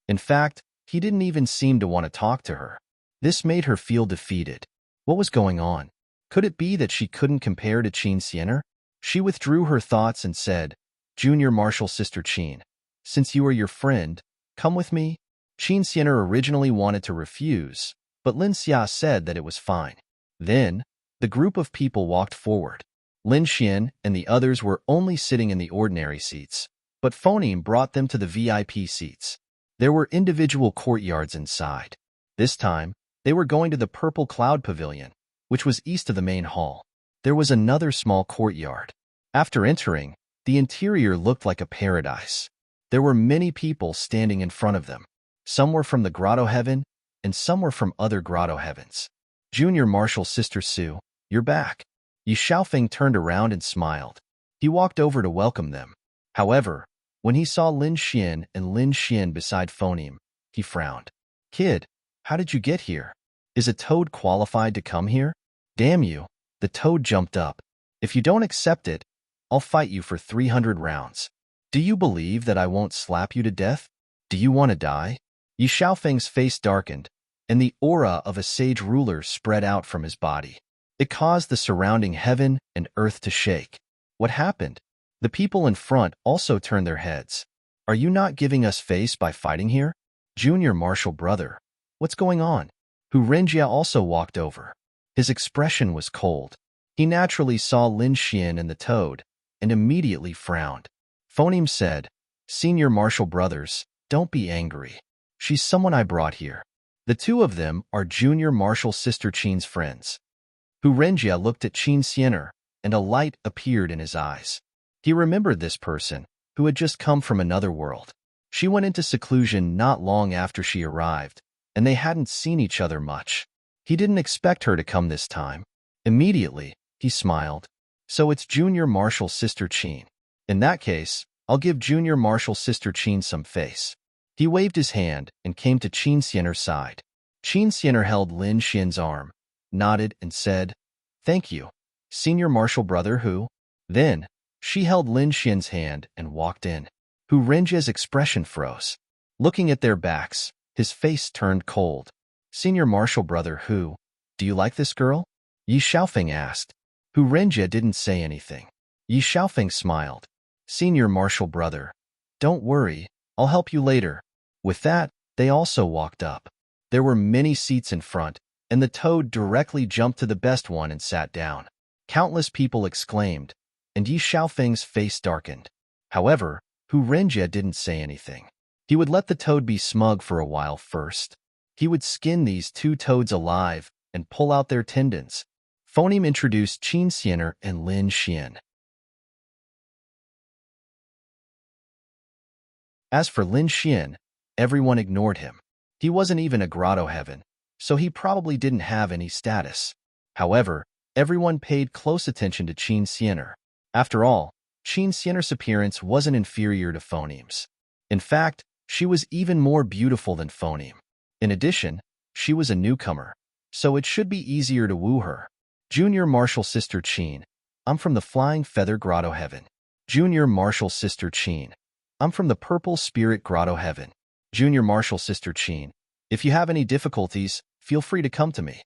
In fact, he didn't even seem to want to talk to her. This made her feel defeated. What was going on? Could it be that she couldn't compare to Qin Xian? She withdrew her thoughts and said, Junior Martial Sister Qin, since you are your friend, come with me. Qin Xian originally wanted to refuse, but Lin Xia said that it was fine. Then, the group of people walked forward. Lin Xian and the others were only sitting in the ordinary seats, but Phoneme brought them to the VIP seats. There were individual courtyards inside. This time, they were going to the Purple Cloud Pavilion, which was east of the main hall. There was another small courtyard. After entering, the interior looked like a paradise. There were many people standing in front of them. Some were from the Grotto Heaven, and some were from other Grotto Heavens. Junior Martial Sister Su, you're back. Yi Xiaofeng turned around and smiled. He walked over to welcome them. However, when he saw Lin Xian and Lin Xian beside Phoneme, he frowned. Kid, how did you get here? Is a toad qualified to come here? Damn you, the toad jumped up. If you don't accept it, I'll fight you for 300 rounds. Do you believe that I won't slap you to death? Do you want to die? Yi Xiaofeng's face darkened, and the aura of a sage ruler spread out from his body. It caused the surrounding heaven and earth to shake. What happened? The people in front also turned their heads. Are you not giving us face by fighting here? Junior Martial Brother, what's going on? Hu Renjia also walked over. His expression was cold. He naturally saw Lin Xian and the toad, and immediately frowned. Phoneme said, Senior Martial Brothers, don't be angry. She's someone I brought here. The two of them are Junior Martial Sister Qin's friends. Hu Renjia looked at Qin Xian, and a light appeared in his eyes. He remembered this person, who had just come from another world. She went into seclusion not long after she arrived, and they hadn't seen each other much. He didn't expect her to come this time. Immediately, he smiled. So it's Junior Martial Sister Qin. In that case, I'll give Junior Martial Sister Qin some face. He waved his hand and came to Qin Xian's side. Qin Xian held Lin Xian's arm, nodded and said, Thank you, Senior Martial Brother Hu. Then, she held Lin Xian's hand and walked in. Hu Renjia's expression froze. Looking at their backs, his face turned cold. Senior Martial Brother Hu, do you like this girl? Yi Xiaofeng asked. Hu Renjia didn't say anything. Yi Xiaofeng smiled. Senior Martial Brother, don't worry, I'll help you later. With that, they also walked up. There were many seats in front, and the toad directly jumped to the best one and sat down. Countless people exclaimed, and Yi Xiaofeng's face darkened. However, Hu Renjia didn't say anything. He would let the toad be smug for a while first. He would skin these two toads alive and pull out their tendons. Phoneme introduced Qin Xian and Lin Xian. As for Lin Xian, everyone ignored him. He wasn't even a Grotto Heaven, so he probably didn't have any status. However, everyone paid close attention to Qin Xian. After all, Qin Xian'er's appearance wasn't inferior to phonemes. In fact, she was even more beautiful than phoneme. In addition, she was a newcomer, so it should be easier to woo her. Junior Martial Sister Qin, I'm from the Flying Feather Grotto Heaven. Junior Martial Sister Qin, I'm from the Purple Spirit Grotto Heaven. Junior Martial Sister Qin, if you have any difficulties, feel free to come to me.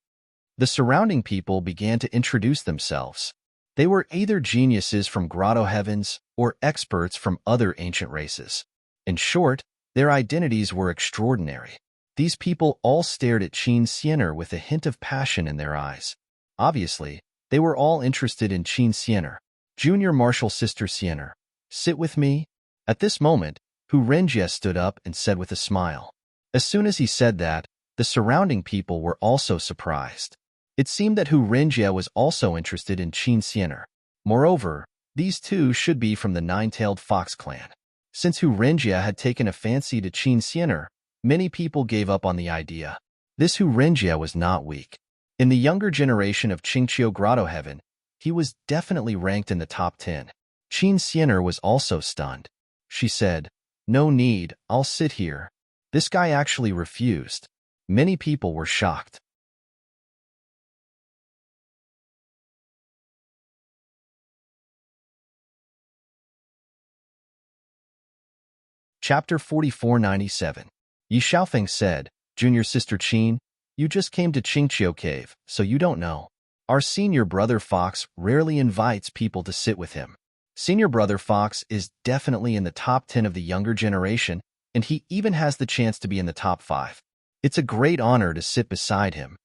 The surrounding people began to introduce themselves. They were either geniuses from Grotto Heavens or experts from other ancient races. In short, their identities were extraordinary. These people all stared at Qin Xian'er with a hint of passion in their eyes. Obviously, they were all interested in Qin Xian'er. Junior Martial Sister Xian'er, sit with me. At this moment, Hu Renjie stood up and said with a smile. As soon as he said that, the surrounding people were also surprised. It seemed that Hu Renjie was also interested in Qin Xian'er. Moreover, these two should be from the Nine-Tailed Fox clan. Since Hu Renjie had taken a fancy to Qin Xian'er, many people gave up on the idea. This Hu Renjie was not weak. In the younger generation of Qingqiu Grotto Heaven, he was definitely ranked in the top 10. Qin Xian'er was also stunned. She said, "No need, I'll sit here." This guy actually refused. Many people were shocked. Chapter 4497. Yi Xiaofeng said, Junior Sister Qin, you just came to Qingqiu Cave, so you don't know. Our senior brother Fox rarely invites people to sit with him. Senior brother Fox is definitely in the top 10 of the younger generation, and he even has the chance to be in the top 5. It's a great honor to sit beside him.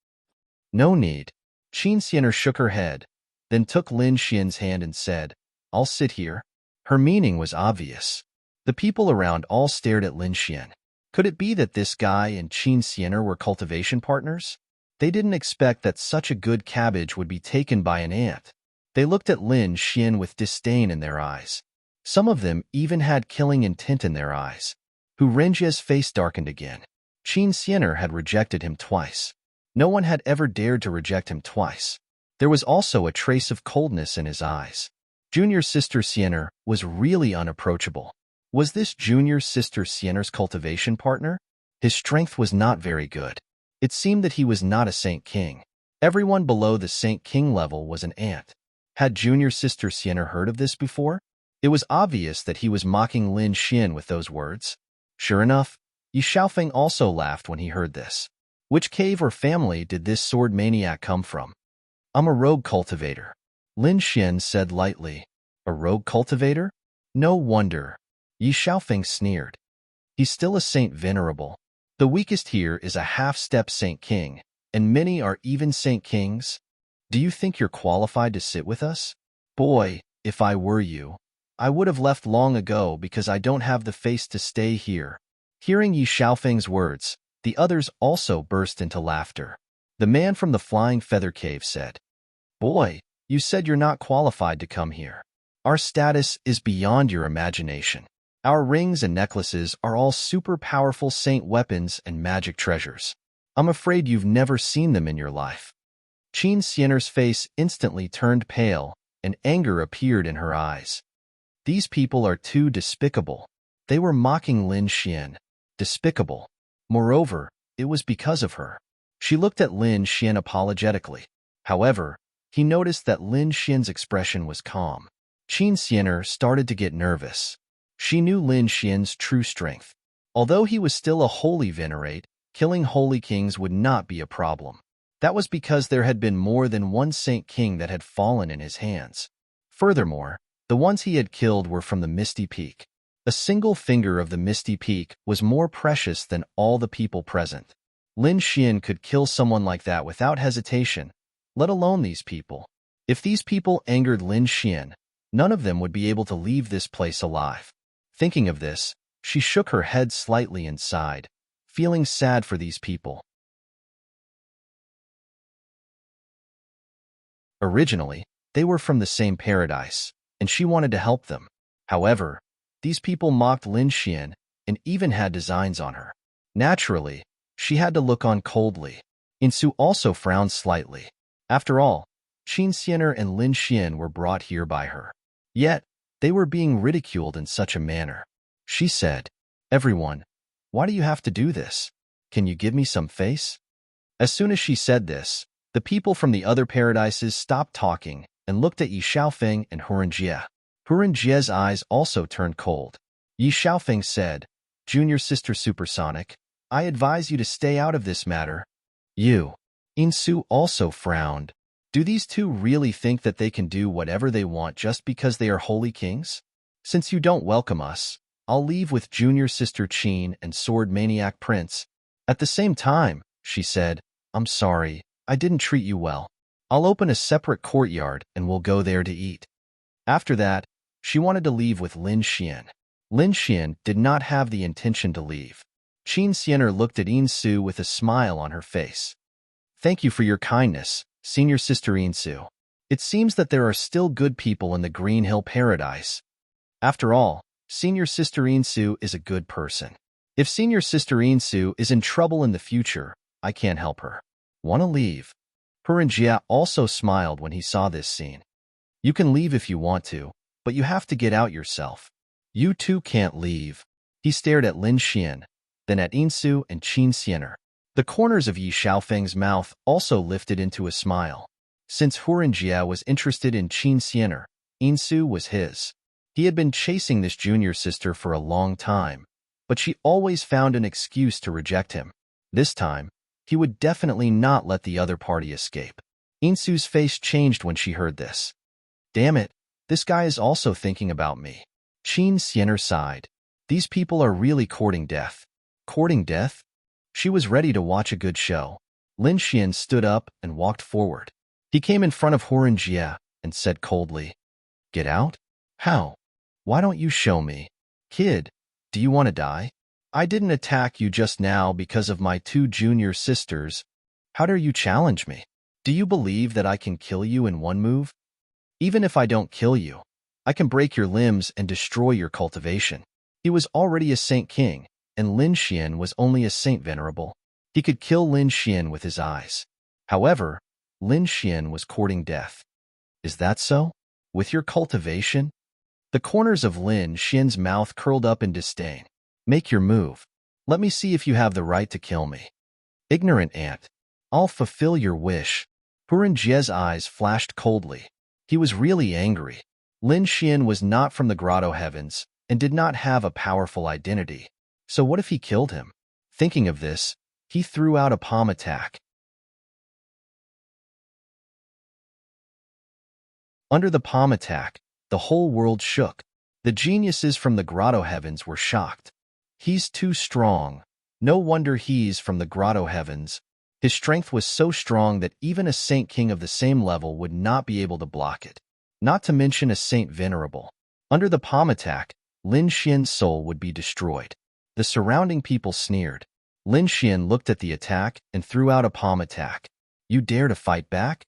No need. Qin Xian'er shook her head, then took Lin Xian's hand and said, I'll sit here. Her meaning was obvious. The people around all stared at Lin Xian. Could it be that this guy and Qin Xian'er were cultivation partners? They didn't expect that such a good cabbage would be taken by an ant. They looked at Lin Xian with disdain in their eyes. Some of them even had killing intent in their eyes. Hu Renjie's face darkened again. Qin Xian'er had rejected him twice. No one had ever dared to reject him twice. There was also a trace of coldness in his eyes. Junior Sister Xian'er was really unapproachable. Was this Junior Sister Xian'er's cultivation partner? His strength was not very good. It seemed that he was not a Saint King. Everyone below the Saint King level was an ant. Had Junior Sister Xian'er heard of this before? It was obvious that he was mocking Lin Xian with those words. Sure enough, Yi Xiaofeng also laughed when he heard this. Which cave or family did this sword maniac come from? I'm a rogue cultivator. Lin Xian said lightly. A rogue cultivator? No wonder. Yi Xiaofeng sneered. He's still a Saint Venerable. The weakest here is a half-step Saint King, and many are even Saint Kings. Do you think you're qualified to sit with us? Boy, if I were you, I would have left long ago because I don't have the face to stay here. Hearing Yi Xiaofeng's words, the others also burst into laughter. The man from the Flying Feather Cave said, Boy, you said you're not qualified to come here. Our status is beyond your imagination. Our rings and necklaces are all super powerful saint weapons and magic treasures. I'm afraid you've never seen them in your life. Qin Xian'er's face instantly turned pale, and anger appeared in her eyes. These people are too despicable. They were mocking Lin Xian. Despicable. Moreover, it was because of her. She looked at Lin Xian apologetically. However, he noticed that Lin Xian's expression was calm. Qin Xian'er started to get nervous. She knew Lin Xian's true strength. Although he was still a holy venerate, killing holy kings would not be a problem. That was because there had been more than one Saint King that had fallen in his hands. Furthermore, the ones he had killed were from the Misty Peak. A single finger of the Misty Peak was more precious than all the people present. Lin Xian could kill someone like that without hesitation, let alone these people. If these people angered Lin Xian, none of them would be able to leave this place alive. Thinking of this, she shook her head slightly and sighed, feeling sad for these people. Originally, they were from the same paradise, and she wanted to help them. However, these people mocked Lin Xian and even had designs on her. Naturally, she had to look on coldly. Insu also frowned slightly. After all, Qin Xian'er and Lin Xian were brought here by her. Yet, They were being ridiculed in such a manner. She said, "Everyone, why do you have to do this? Can you give me some face?" As soon as she said this, the people from the other paradises stopped talking and looked at Yi Xiaofeng and Hurenjie. Hurenjie's eyes also turned cold. Yi Xiaofeng said, "Junior sister Supersonic, I advise you to stay out of this matter." You. Insu also frowned. Do these two really think that they can do whatever they want just because they are holy kings? Since you don't welcome us, I'll leave with junior sister Qin and sword maniac prince. At the same time, she said, "I'm sorry, I didn't treat you well. I'll open a separate courtyard and we'll go there to eat." After that, she wanted to leave with Lin Xian. Lin Xian did not have the intention to leave. Qin Xiener looked at Insu with a smile on her face. "Thank you for your kindness, senior sister Insu. It seems that there are still good people in the Green Hill Paradise. After all, senior sister Insu is a good person. If senior sister Insu is in trouble in the future, I can't help her. Wanna leave?" Hurenjie also smiled when he saw this scene. "You can leave if you want to, but you have to get out yourself. You too can't leave." He stared at Lin Xian, then at Insu and Qin Xiener. The corners of Yi Xiaofeng's mouth also lifted into a smile. Since Hurenjie was interested in Qin Xiener, Insu was his. He had been chasing this junior sister for a long time, but she always found an excuse to reject him. This time, he would definitely not let the other party escape. Insu's face changed when she heard this. "Damn it, this guy is also thinking about me." Qin Xiener sighed. These people are really courting death. Courting death? She was ready to watch a good show. Lin Xian stood up and walked forward. He came in front of Hurenjie and said coldly, "Get out? How? Why don't you show me? Kid, do you want to die? I didn't attack you just now because of my two junior sisters. How dare you challenge me? Do you believe that I can kill you in one move? Even if I don't kill you, I can break your limbs and destroy your cultivation." He was already a Saint King, and Lin Xian was only a Saint Venerable. He could kill Lin Xian with his eyes. However, Lin Xian was courting death. "Is that so? With your cultivation?" The corners of Lin Xian's mouth curled up in disdain. "Make your move. Let me see if you have the right to kill me." "Ignorant ant. I'll fulfill your wish." Hurenjie's eyes flashed coldly. He was really angry. Lin Xian was not from the Grotto Heavens and did not have a powerful identity. So what if he killed him? Thinking of this, he threw out a palm attack. Under the palm attack, the whole world shook. The geniuses from the Grotto Heavens were shocked. He's too strong. No wonder he's from the Grotto Heavens. His strength was so strong that even a Saint King of the same level would not be able to block it. Not to mention a Saint Venerable. Under the palm attack, Lin Xian's soul would be destroyed. The surrounding people sneered. Lin Xian looked at the attack and threw out a palm attack. "You dare to fight back?"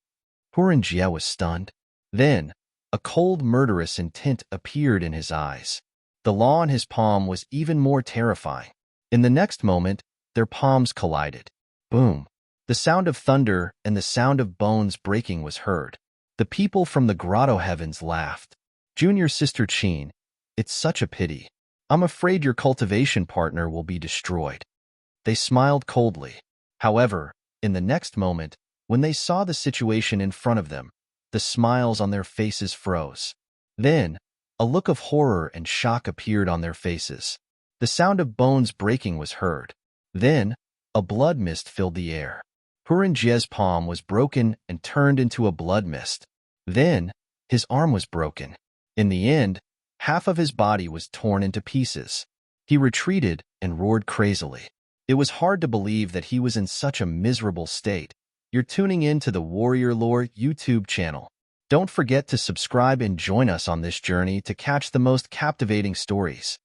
Hurenjie was stunned. Then, a cold, murderous intent appeared in his eyes. The law on his palm was even more terrifying. In the next moment, their palms collided. Boom! The sound of thunder and the sound of bones breaking was heard. The people from the Grotto Heavens laughed. "Junior sister Qin, it's such a pity. I'm afraid your cultivation partner will be destroyed." They smiled coldly. However, in the next moment, when they saw the situation in front of them, the smiles on their faces froze. Then, a look of horror and shock appeared on their faces. The sound of bones breaking was heard. Then, a blood mist filled the air. Hurenjie's palm was broken and turned into a blood mist. Then, his arm was broken. In the end, half of his body was torn into pieces. He retreated and roared crazily. It was hard to believe that he was in such a miserable state. You're tuning in to the Warrior Lore YouTube channel. Don't forget to subscribe and join us on this journey to catch the most captivating stories.